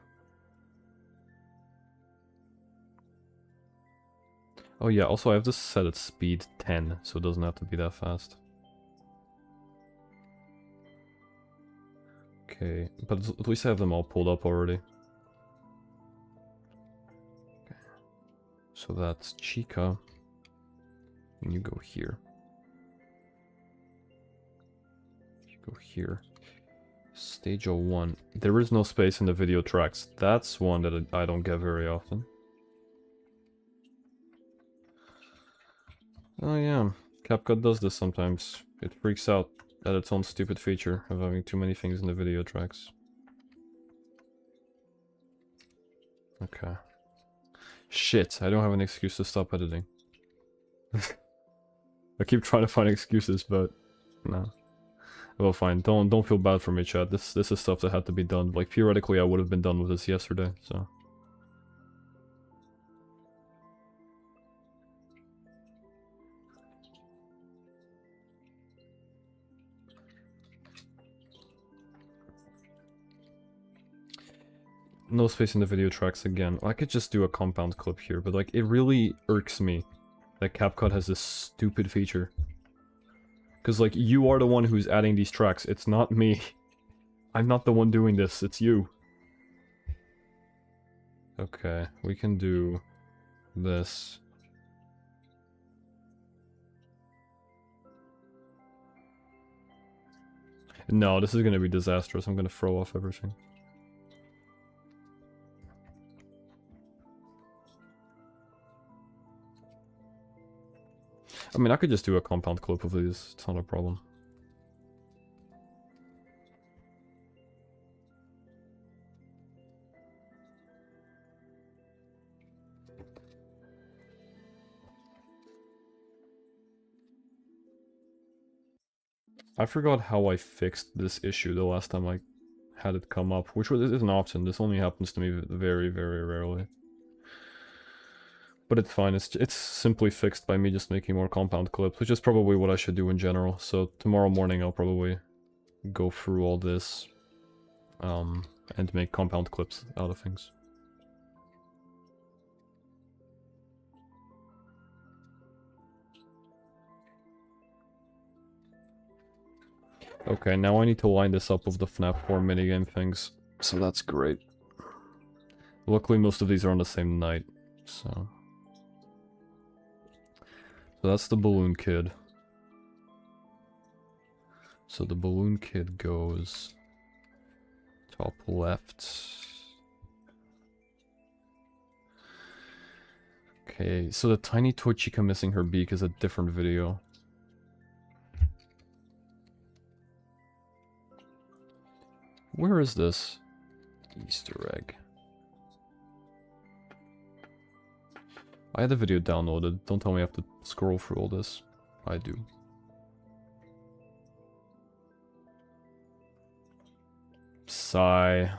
A: Oh yeah, also I have this set at speed 10, so it doesn't have to be that fast. Okay, but at least I have them all pulled up already. Okay. So that's Chica. And you go here. You go here. Stage 01. There is no space in the video tracks. That's one that I don't get very often. Oh yeah, CapCut does this sometimes. It freaks out at its own stupid feature of having too many things in the video tracks. Okay. Shit, I don't have an excuse to stop editing. I keep trying to find excuses, but no. Well, fine. Don't feel bad for me, chat. This is stuff that had to be done. Like theoretically, I would have been done with this yesterday. So. No space in the video tracks again. I could just do a compound clip here, but like, it really irks me that CapCut has this stupid feature. Because like, you are the one who's adding these tracks, it's not me. I'm not the one doing this, it's you. Okay, we can do this. No, this is gonna be disastrous. I'm gonna throw off everything. I mean, I could just do a compound clip of these. It's not a problem. I forgot how I fixed this issue the last time I had it come up, which isn't often. This only happens to me very, very rarely. But it's fine, it's simply fixed by me just making more compound clips, which is probably what I should do in general. So tomorrow morning I'll probably go through all this and make compound clips out of things. Okay, now I need to line this up with the FNAF 4 minigame things, so that's great. Luckily most of these are on the same night, so... So that's the Balloon Kid. So the Balloon Kid goes... top left. Okay, so the Tiny Toy Chica missing her beak is a different video. Where is this Easter egg? I had the video downloaded. Don't tell me I have to scroll through all this. I do. Sigh.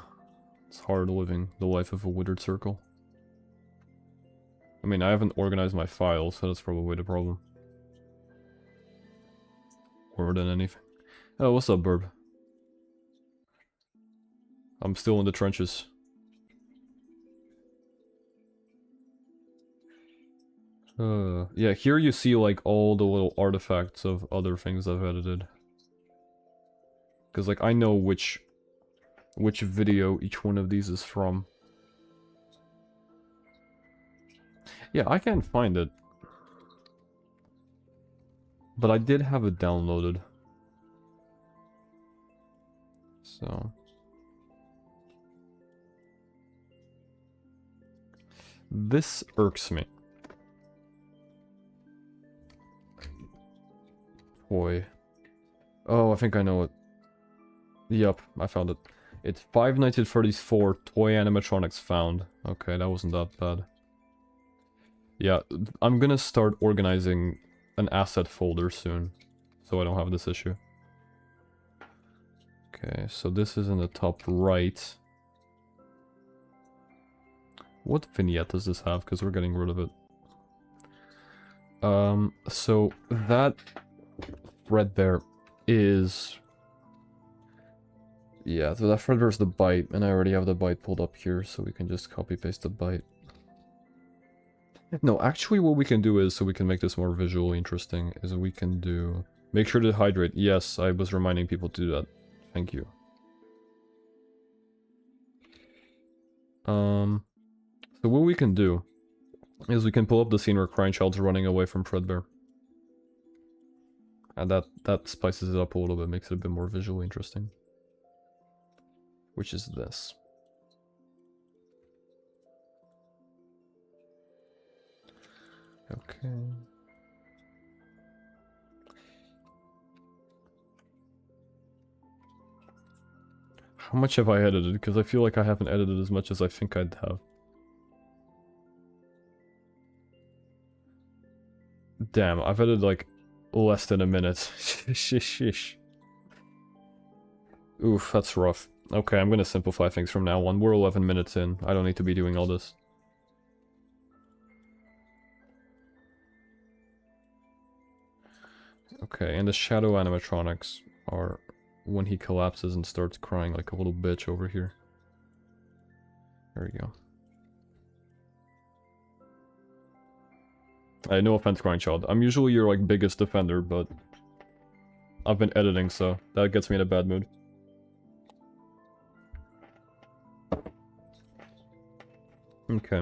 A: It's hard living the life of a withered circle. I mean, I haven't organized my files, so that's probably the problem. More than anything. Oh, what's up, Burb? I'm still in the trenches. Yeah, here you see like all the little artifacts of other things I've edited. Because like I know which video each one of these is from. Yeah, I can't find it. But I did have it downloaded. So... this irks me. Boy. Oh, I think I know it. Yup, I found it. It's Five Nights at Freddy's 4 toy animatronics found. Okay, that wasn't that bad. Yeah, I'm gonna start organizing an asset folder soon, so I don't have this issue. Okay, so this is in the top right. What vignette does this have? Because we're getting rid of it. So that thread there is... yeah, so that thread there is the byte, and I already have the byte pulled up here, so we can just copy-paste the byte. No, actually what we can do is, so we can make this more visually interesting, is we can do... make sure to hydrate. Yes, I was reminding people to do that. Thank you. So what we can do is we can pull up the scene where Crying Child's running away from Fredbear. And that spices it up a little bit, makes it a bit more visually interesting. Which is this. Okay. How much have I edited? Because I feel like I haven't edited as much as I think I'd have. Damn, I've edited like less than a minute. Shish. Oof, that's rough. Okay, I'm gonna simplify things from now on. We're 11 minutes in. I don't need to be doing all this. Okay, and the shadow animatronics are when he collapses and starts crying like a little bitch over here. There we go. Hey, no offense, Crying Child. I'm usually your, like, biggest defender, but I've been editing, so that gets me in a bad mood. Okay.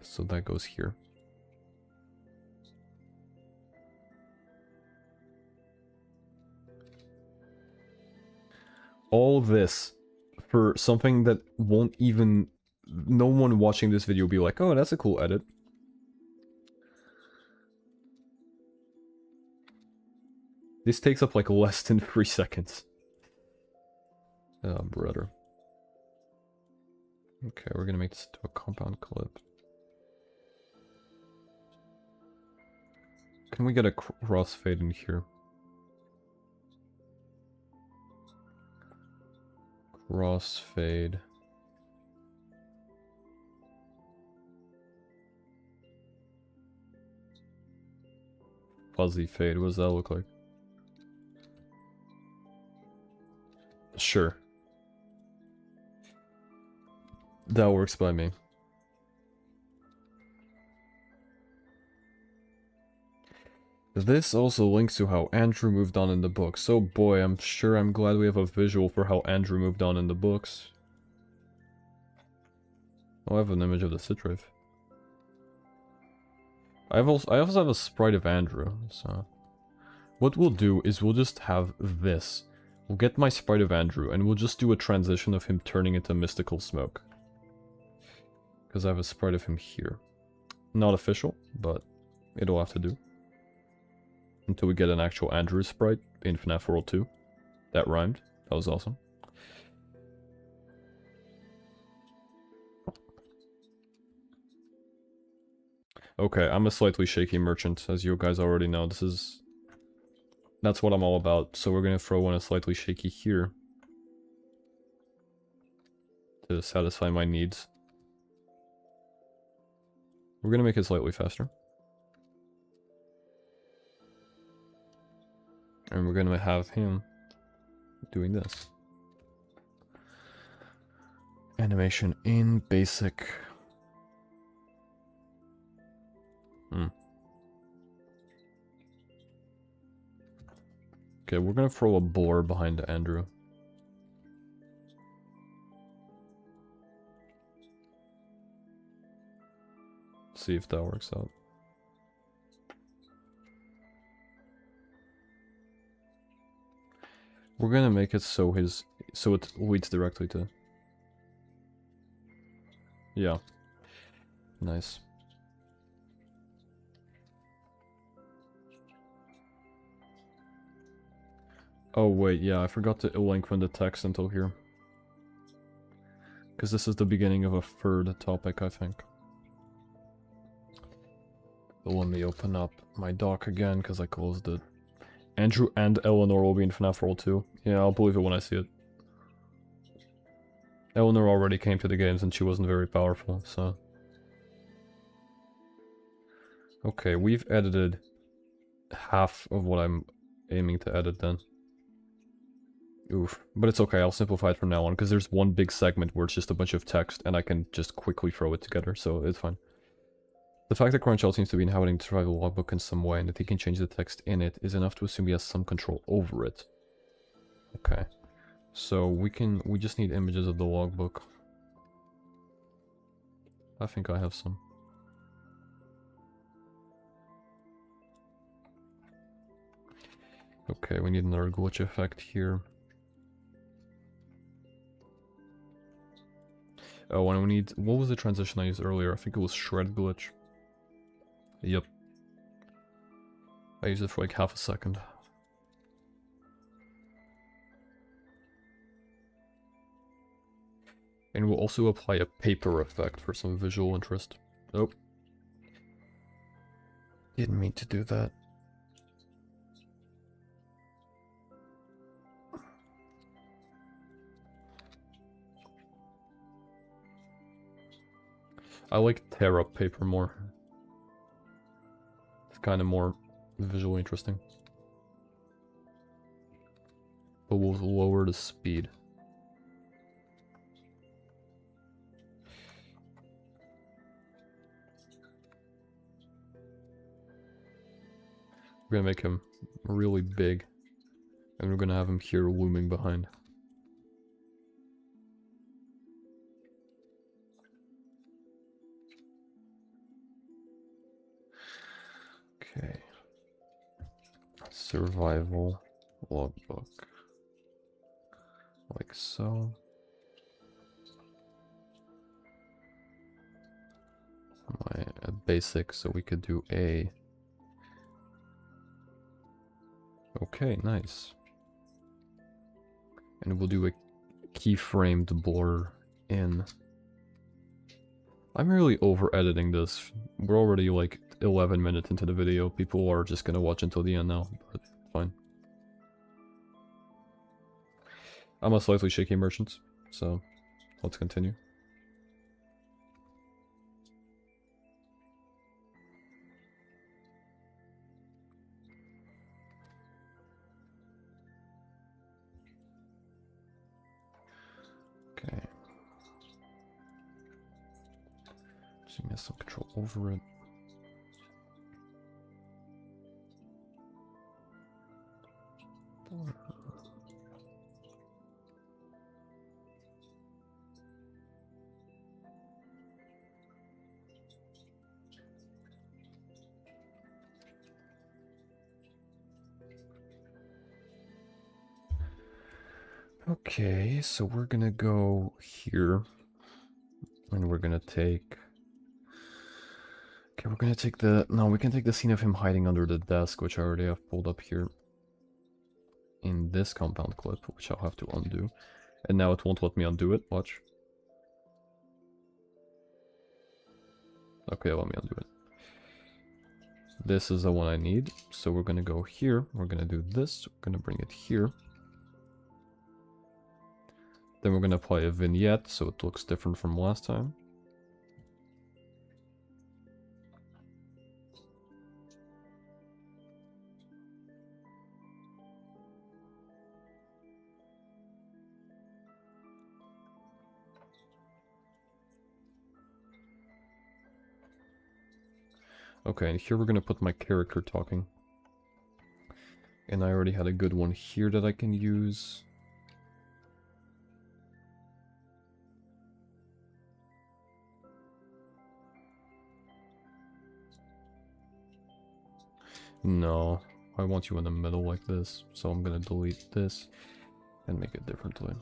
A: So that goes here. All this for something that won't even... No one watching this video will be like, oh, that's a cool edit. This takes up like less than 3 seconds. Oh, brother. Okay, we're gonna make this into a compound clip. Can we get a crossfade in here? Crossfade. Fuzzy fade, what does that look like? Sure. That works by me. This also links to how Andrew moved on in the books. So boy, I'm glad we have a visual for how Andrew moved on in the books. Oh, I have an image of the Citrave. I also have a sprite of Andrew, so... What we'll do is we'll just have this. We'll get my sprite of Andrew, and we'll just do a transition of him turning into mystical smoke. Because I have a sprite of him here. Not official, but it'll have to do. Until we get an actual Andrew sprite in FNAF World 2. That rhymed. That was awesome. Okay, I'm a slightly shaky merchant, as you guys already know. That's what I'm all about. So we're gonna throw in a slightly shaky here. To satisfy my needs. We're gonna make it slightly faster. And we're gonna have him doing this. Animation in basic. Okay, we're gonna throw a boar behind Andrew. See if that works out. We're gonna make it so it leads directly to... Yeah. Nice. Oh wait, yeah, I forgot to lengthen the text until here. Because this is the beginning of a third topic, I think. But let me open up my doc again, because I closed it. Andrew and Eleanor will be in FNAF World 2. Yeah, I'll believe it when I see it. Eleanor already came to the games and she wasn't very powerful, so... Okay, we've edited half of what I'm aiming to edit then. Oof. But it's okay, I'll simplify it from now on, because there's one big segment where it's just a bunch of text, and I can just quickly throw it together, so it's fine. The fact that Crying Child seems to be inhabiting the survival logbook in some way, and that he can change the text in it, is enough to assume he has some control over it. Okay. So we just need images of the logbook. I think I have some. Okay, we need another glitch effect here. Oh, and we need... What was the transition I used earlier? I think it was shred glitch. Yep. I used it for like half a second. And we'll also apply a paper effect for some visual interest. Nope. Didn't mean to do that. I like tear up paper more. It's kind of more visually interesting. but we'll lower the speed. We're gonna make him really big, and we're gonna have him here looming behind. Okay. Survival logbook. Like so. My basic, so we could do a. Okay, nice. And we'll do a keyframe to blur in. I'm really over editing this. We're already like 11 minutes into the video. People are just gonna watch until the end now, but fine. I'm a slightly shaky merchant, so let's continue. Okay. Just give me some control over it. Okay, so we're gonna go here, and we're gonna take... Okay, we're gonna take the... No, we can take the scene of him hiding under the desk, which I already have pulled up here in this compound clip, which I'll have to undo. And now it won't let me undo it, watch. Okay, let me undo it. This is the one I need, so we're gonna go here, we're gonna do this, we're gonna bring it here. Then we're gonna apply a vignette, so it looks different from last time. Okay, and here we're gonna put my character talking. And I already had a good one here that I can use. No, I want you in the middle like this, so I'm gonna delete this and make it differently.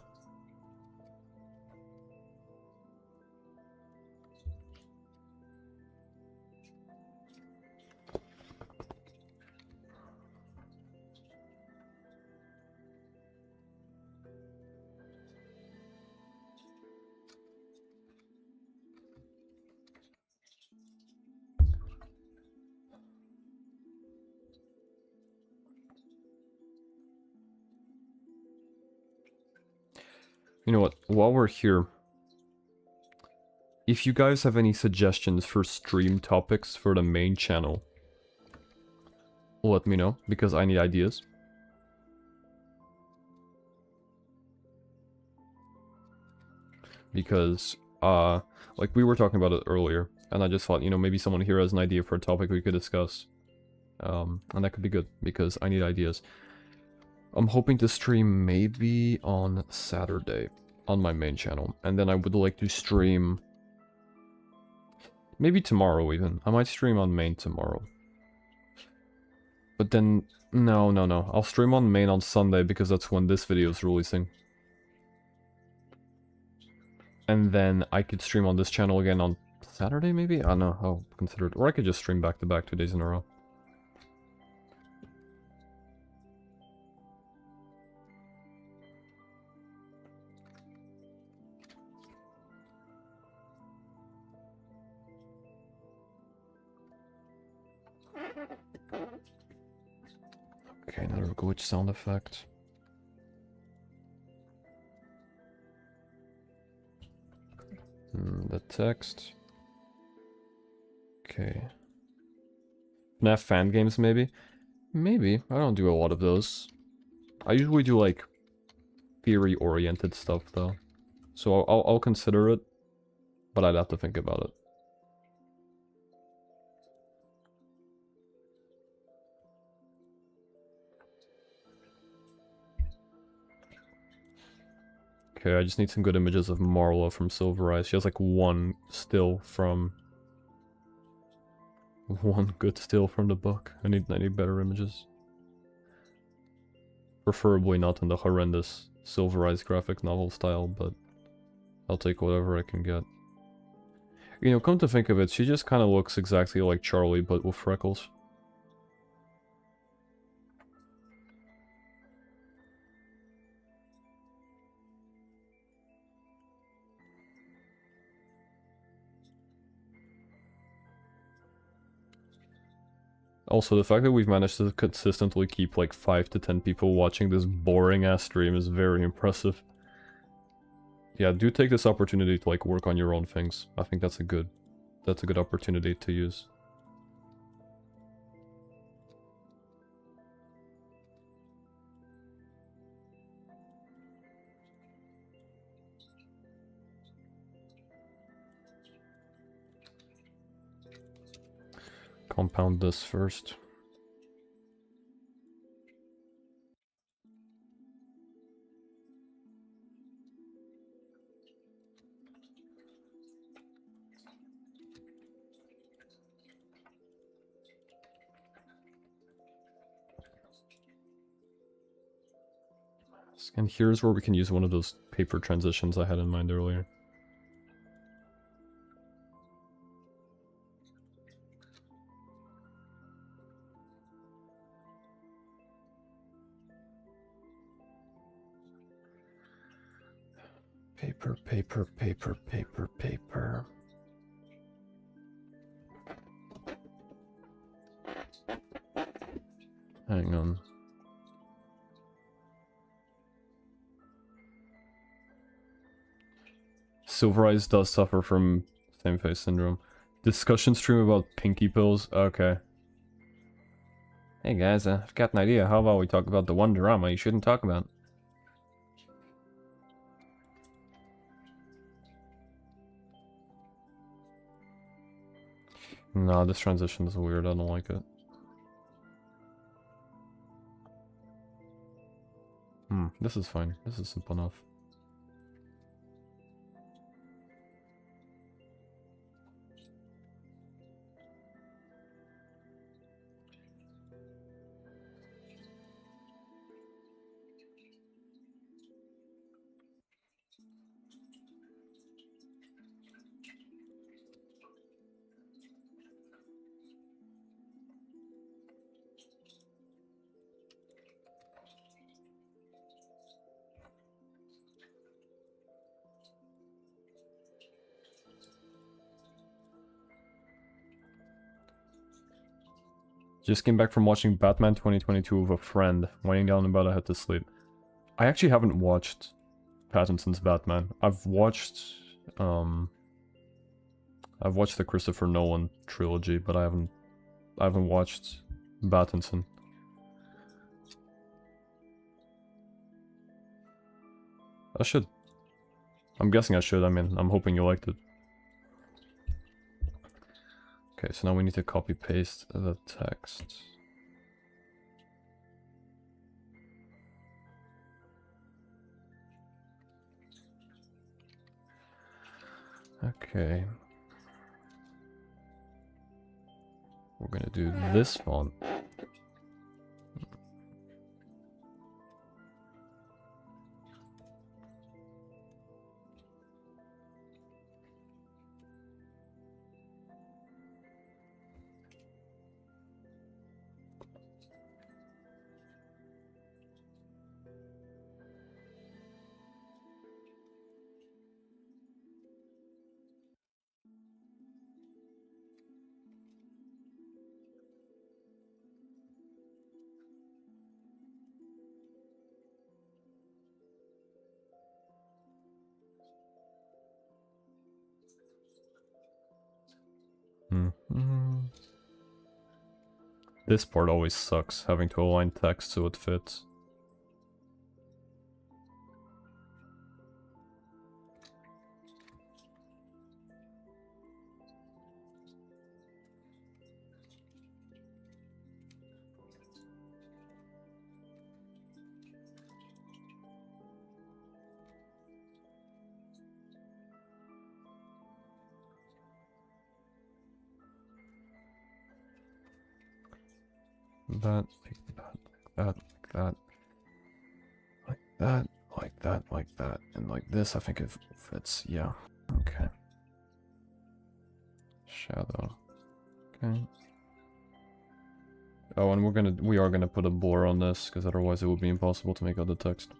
A: You know what, while we're here, if you guys have any suggestions for stream topics for the main channel, let me know, because I need ideas. Because, like we were talking about it earlier, and I just thought, you know, maybe someone here has an idea for a topic we could discuss. And that could be good, because I need ideas. I'm hoping to stream maybe on Saturday on my main channel, and then I would like to stream maybe tomorrow even. I might stream on main tomorrow. But then, no, I'll stream on main on Sunday because that's when this video is releasing. And then I could stream on this channel again on Saturday maybe? I don't know, I'll consider it. Or I could just stream back to back 2 days in a row. Okay, another glitch sound effect. The text. Okay. FNAF fan games, maybe? Maybe. I don't do a lot of those. I usually do, like, theory-oriented stuff, though. So I'll consider it, but I'd have to think about it. Okay, I just need some good images of Marla from Silver Eyes. She has like one still from... One good still from the book. I need better images. Preferably not in the horrendous Silver Eyes graphic novel style, but I'll take whatever I can get. You know, come to think of it, she just kind of looks exactly like Charlie, but with freckles. Also, the fact that we've managed to consistently keep like 5 to 10 people watching this boring-ass stream is very impressive. Yeah, do take this opportunity to like work on your own things. I think that's a good opportunity to use. Compound this first. And here's where we can use one of those paper transitions I had in mind earlier. Paper, paper, paper, paper, paper. Hang on. Silver Eyes does suffer from same face syndrome. Discussion stream about pinky pills? Okay. Hey guys, I've got an idea. How about we talk about the one drama you shouldn't talk about? Nah, this transition is weird. I don't like it. This is fine. This is simple enough. Just came back from watching Batman 2022 with a friend, winding down about to head to sleep. I actually haven't watched Pattinson's Batman. I've watched the Christopher Nolan trilogy, but I haven't watched Pattinson. I should. I'm guessing I should. I mean, I'm hoping you liked it. Okay, so now we need to copy paste the text. Okay. We're gonna do this font. This part always sucks, having to align text so it fits. that, like that, like that, like that, like that, like that, and like this. I think it fits. Yeah. Okay. Shadow. Okay. Oh, and we are gonna put a blur on this because otherwise it would be impossible to make out the text.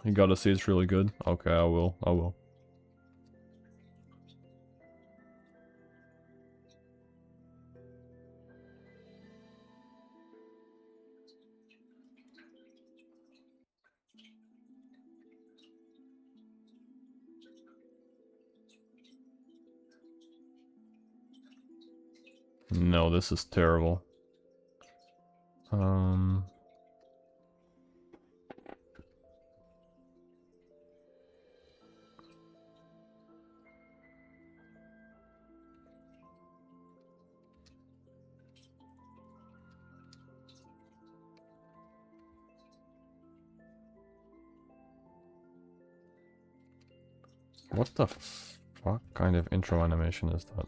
A: You gotta see it's really good. Okay, I will. I will. No, this is terrible. What the fuck kind of intro animation is that?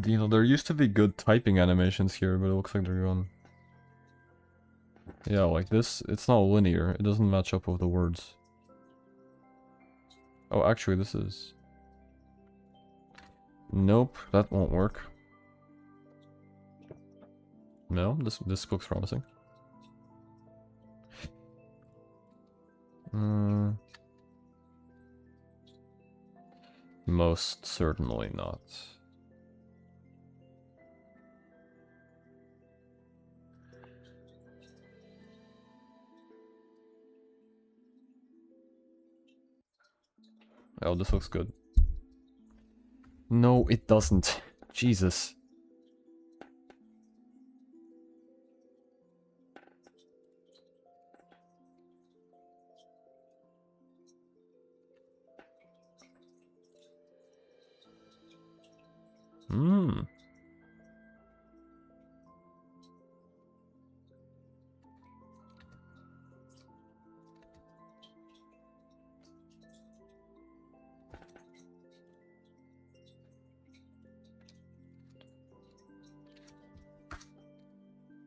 A: You know, there used to be good typing animations here, but it looks like they're gone. Yeah, like this, it's not linear. It doesn't match up with the words. Oh, actually, this is... Nope, that won't work. No, this looks promising. Most certainly not. Oh, this looks good. No, it doesn't. Jesus. Hmm.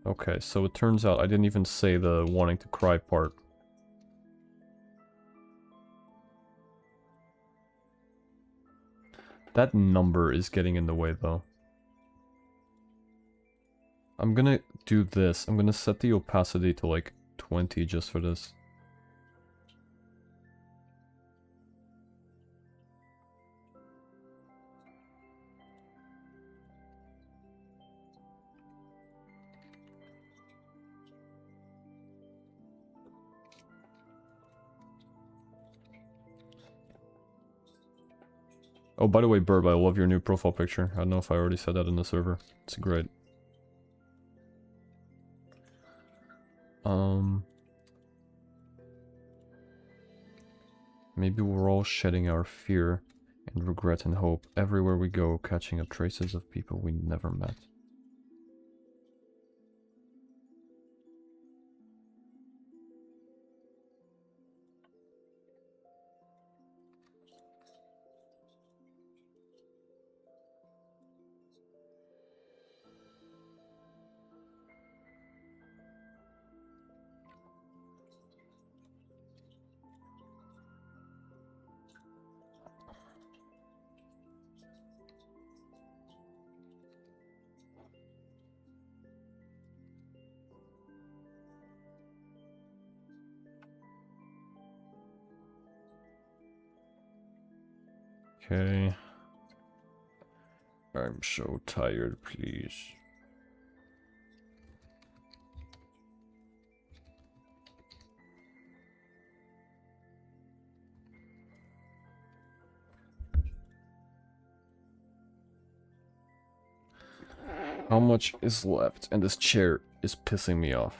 A: Okay, so it turns out I didn't even say the wanting to cry part. That number is getting in the way, though. I'm gonna do this. I'm gonna set the opacity to like 20 just for this. Oh, by the way, Burb, I love your new profile picture. I don't know if I already said that in the server. It's great. Maybe we're all shedding our fear and regret and hope everywhere we go, catching up traces of people we never met. Okay. I'm so tired, please. How much is left? And this chair is pissing me off.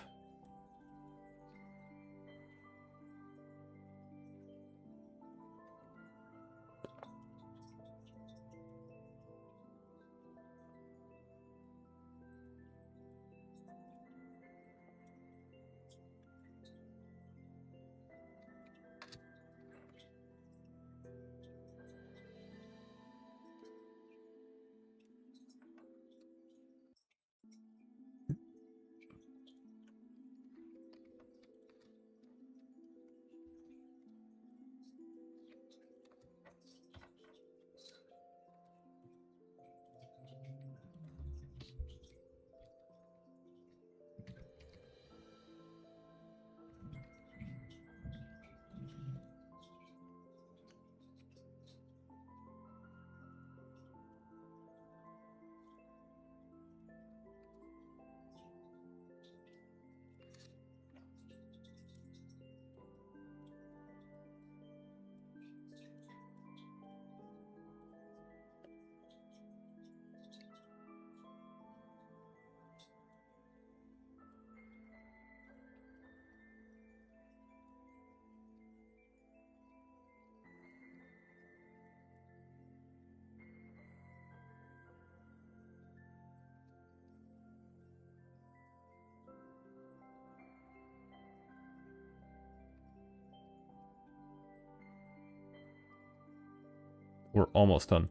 A: We're almost done.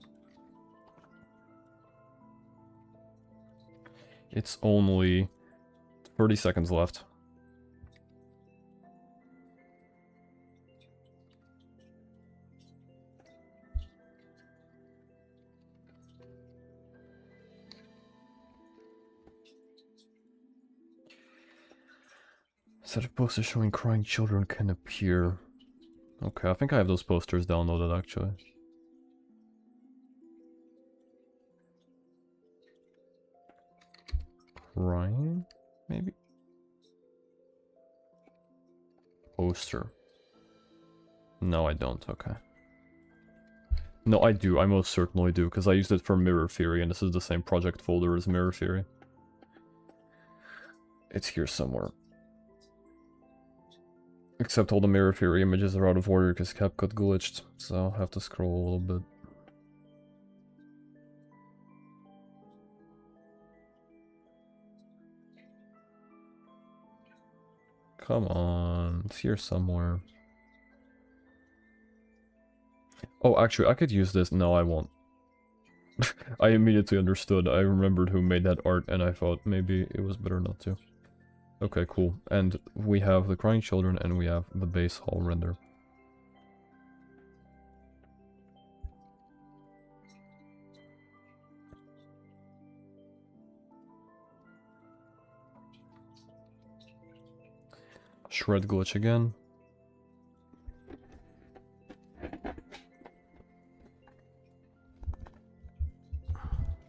A: It's only 30 seconds left. Set of posters showing crying children can appear. Okay, I think I have those posters downloaded actually. Crying? Maybe? Poster. No, I don't. Okay. No, I do. I most certainly do, because I used it for Mirror Theory, and this is the same project folder as Mirror Theory. It's here somewhere. Except all the Mirror Theory images are out of order because CapCut glitched, so I'll have to scroll a little bit. Come on, it's here somewhere. Oh, actually, I could use this. No, I won't. I immediately understood. I remembered who made that art, and I thought maybe it was better not to. Okay, cool. And we have the crying children, and we have the base hall render. Shred glitch again.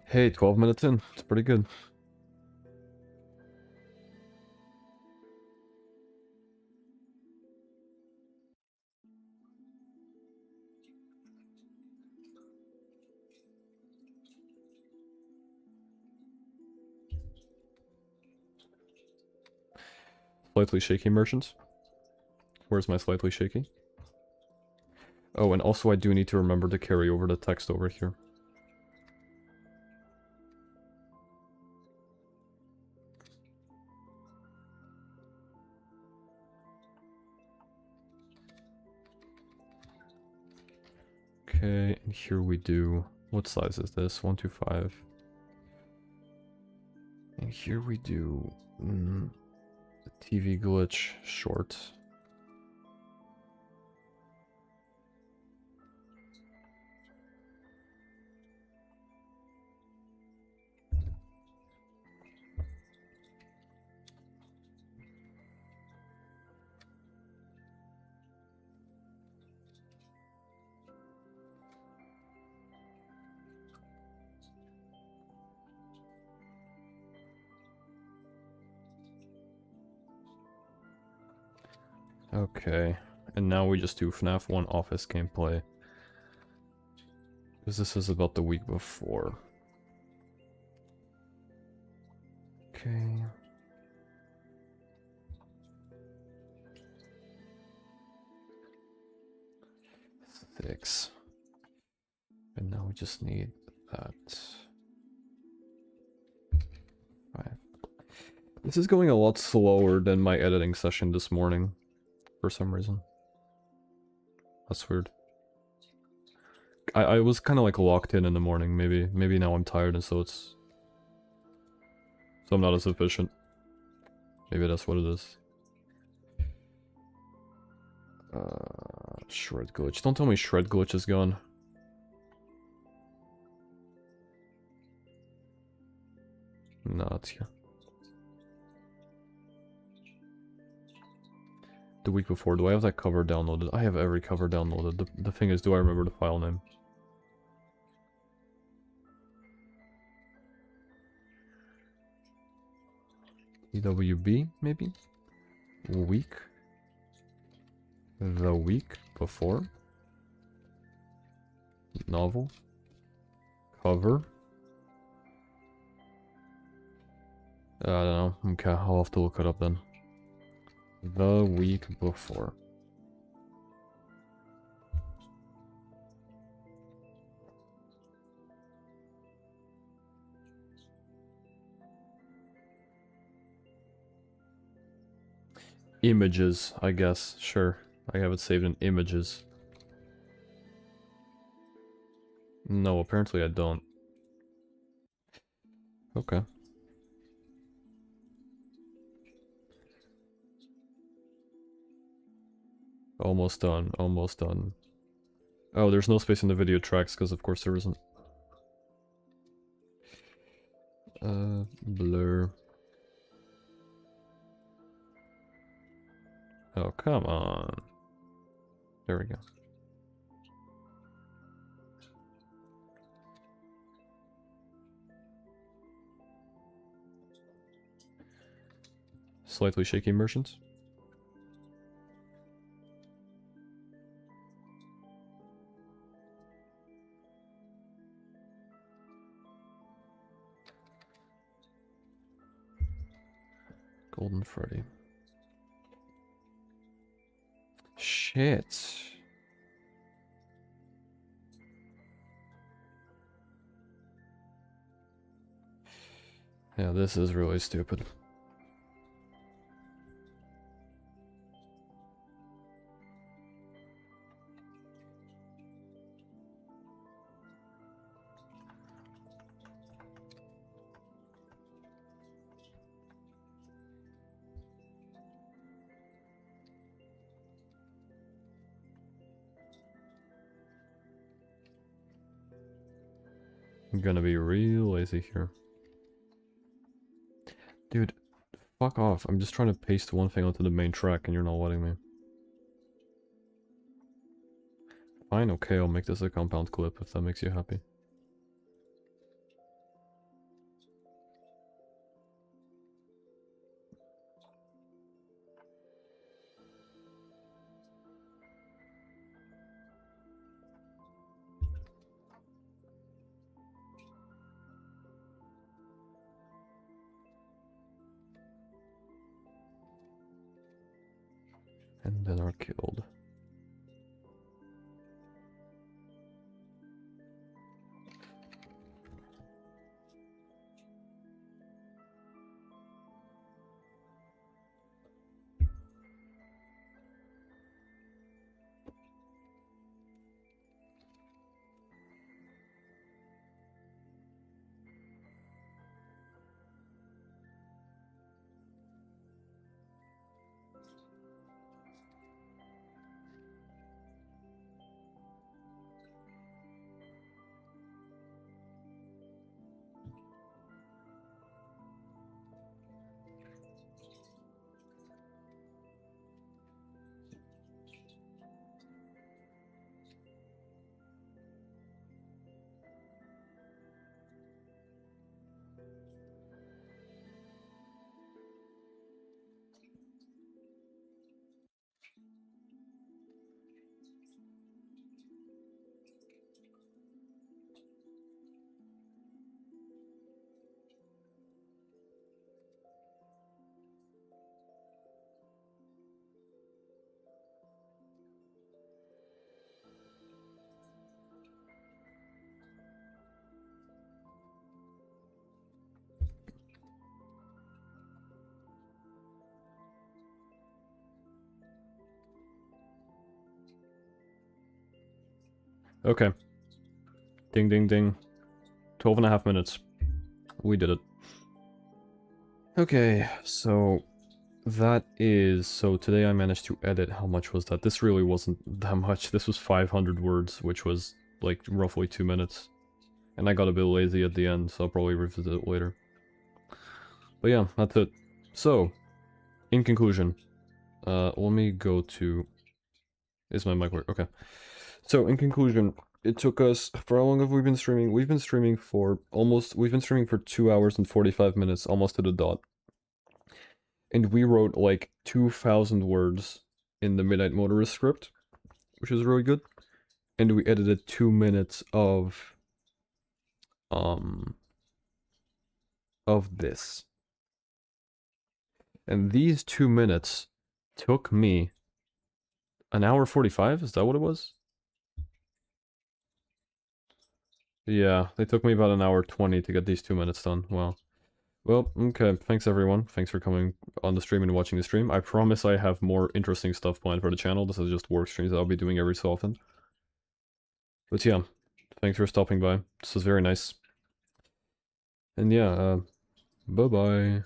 A: Hey, 12 minutes in. It's pretty good. Slightly shaky merchants. Where's my slightly shaky? Oh, and also I do need to remember to carry over the text over here. Okay, and here we do... What size is this? 125. And here we do... the TV glitch short. Okay, and now we just do FNAF 1 office gameplay. Because this is about the week before. Okay. Six. And now we just need that. 5. This is going a lot slower than my editing session this morning. For some reason. That's weird. I was kind of like locked in the morning. Maybe now I'm tired and so I'm not as efficient. Maybe that's what it is. Shred glitch. Don't tell me shred glitch is gone. No, it's here. The week before, do I have that cover downloaded? I have every cover downloaded. The thing is, do I remember the file name? EWB, maybe? Week? The week before? Novel? Cover? I don't know. Okay, I'll have to look it up then. The week before. Images, I guess. Sure. I have it saved in images. No, apparently I don't. Okay. Almost done, almost done. Oh, there's no space in the video tracks, because of course there isn't. Blur. Oh, come on. There we go. Slightly shaky immersions. Golden Freddy. Shit. Yeah, this is really stupid. I'm gonna be real lazy here. Dude, fuck off. I'm just trying to paste one thing onto the main track and you're not letting me. Fine, okay, I'll make this a compound clip if that makes you happy. And then are killed. Okay. Ding ding ding. 12.5 minutes. We did it. Okay, so that is... So today I managed to edit... How much was that? This really wasn't that much. This was 500 words, which was like roughly 2 minutes. And I got a bit lazy at the end, so I'll probably revisit it later. But yeah, that's it. So, in conclusion, let me go to... Is my mic work? Okay. So, in conclusion, it took us... For how long have we been streaming? We've been streaming for almost... We've been streaming for 2 hours and 45 minutes, almost to the dot. And we wrote like 2,000 words in the Midnight Motorist script, which is really good. And we edited 2 minutes of this. And these 2 minutes took me an hour 45? Is that what it was? Yeah, they took me about an hour 20 to get these 2 minutes done. Wow. Well, okay, thanks everyone. Thanks for coming on the stream and watching the stream. I promise I have more interesting stuff planned for the channel. This is just work streams that I'll be doing every so often. But yeah, Thanks for stopping by. This was very nice. And yeah, bye-bye.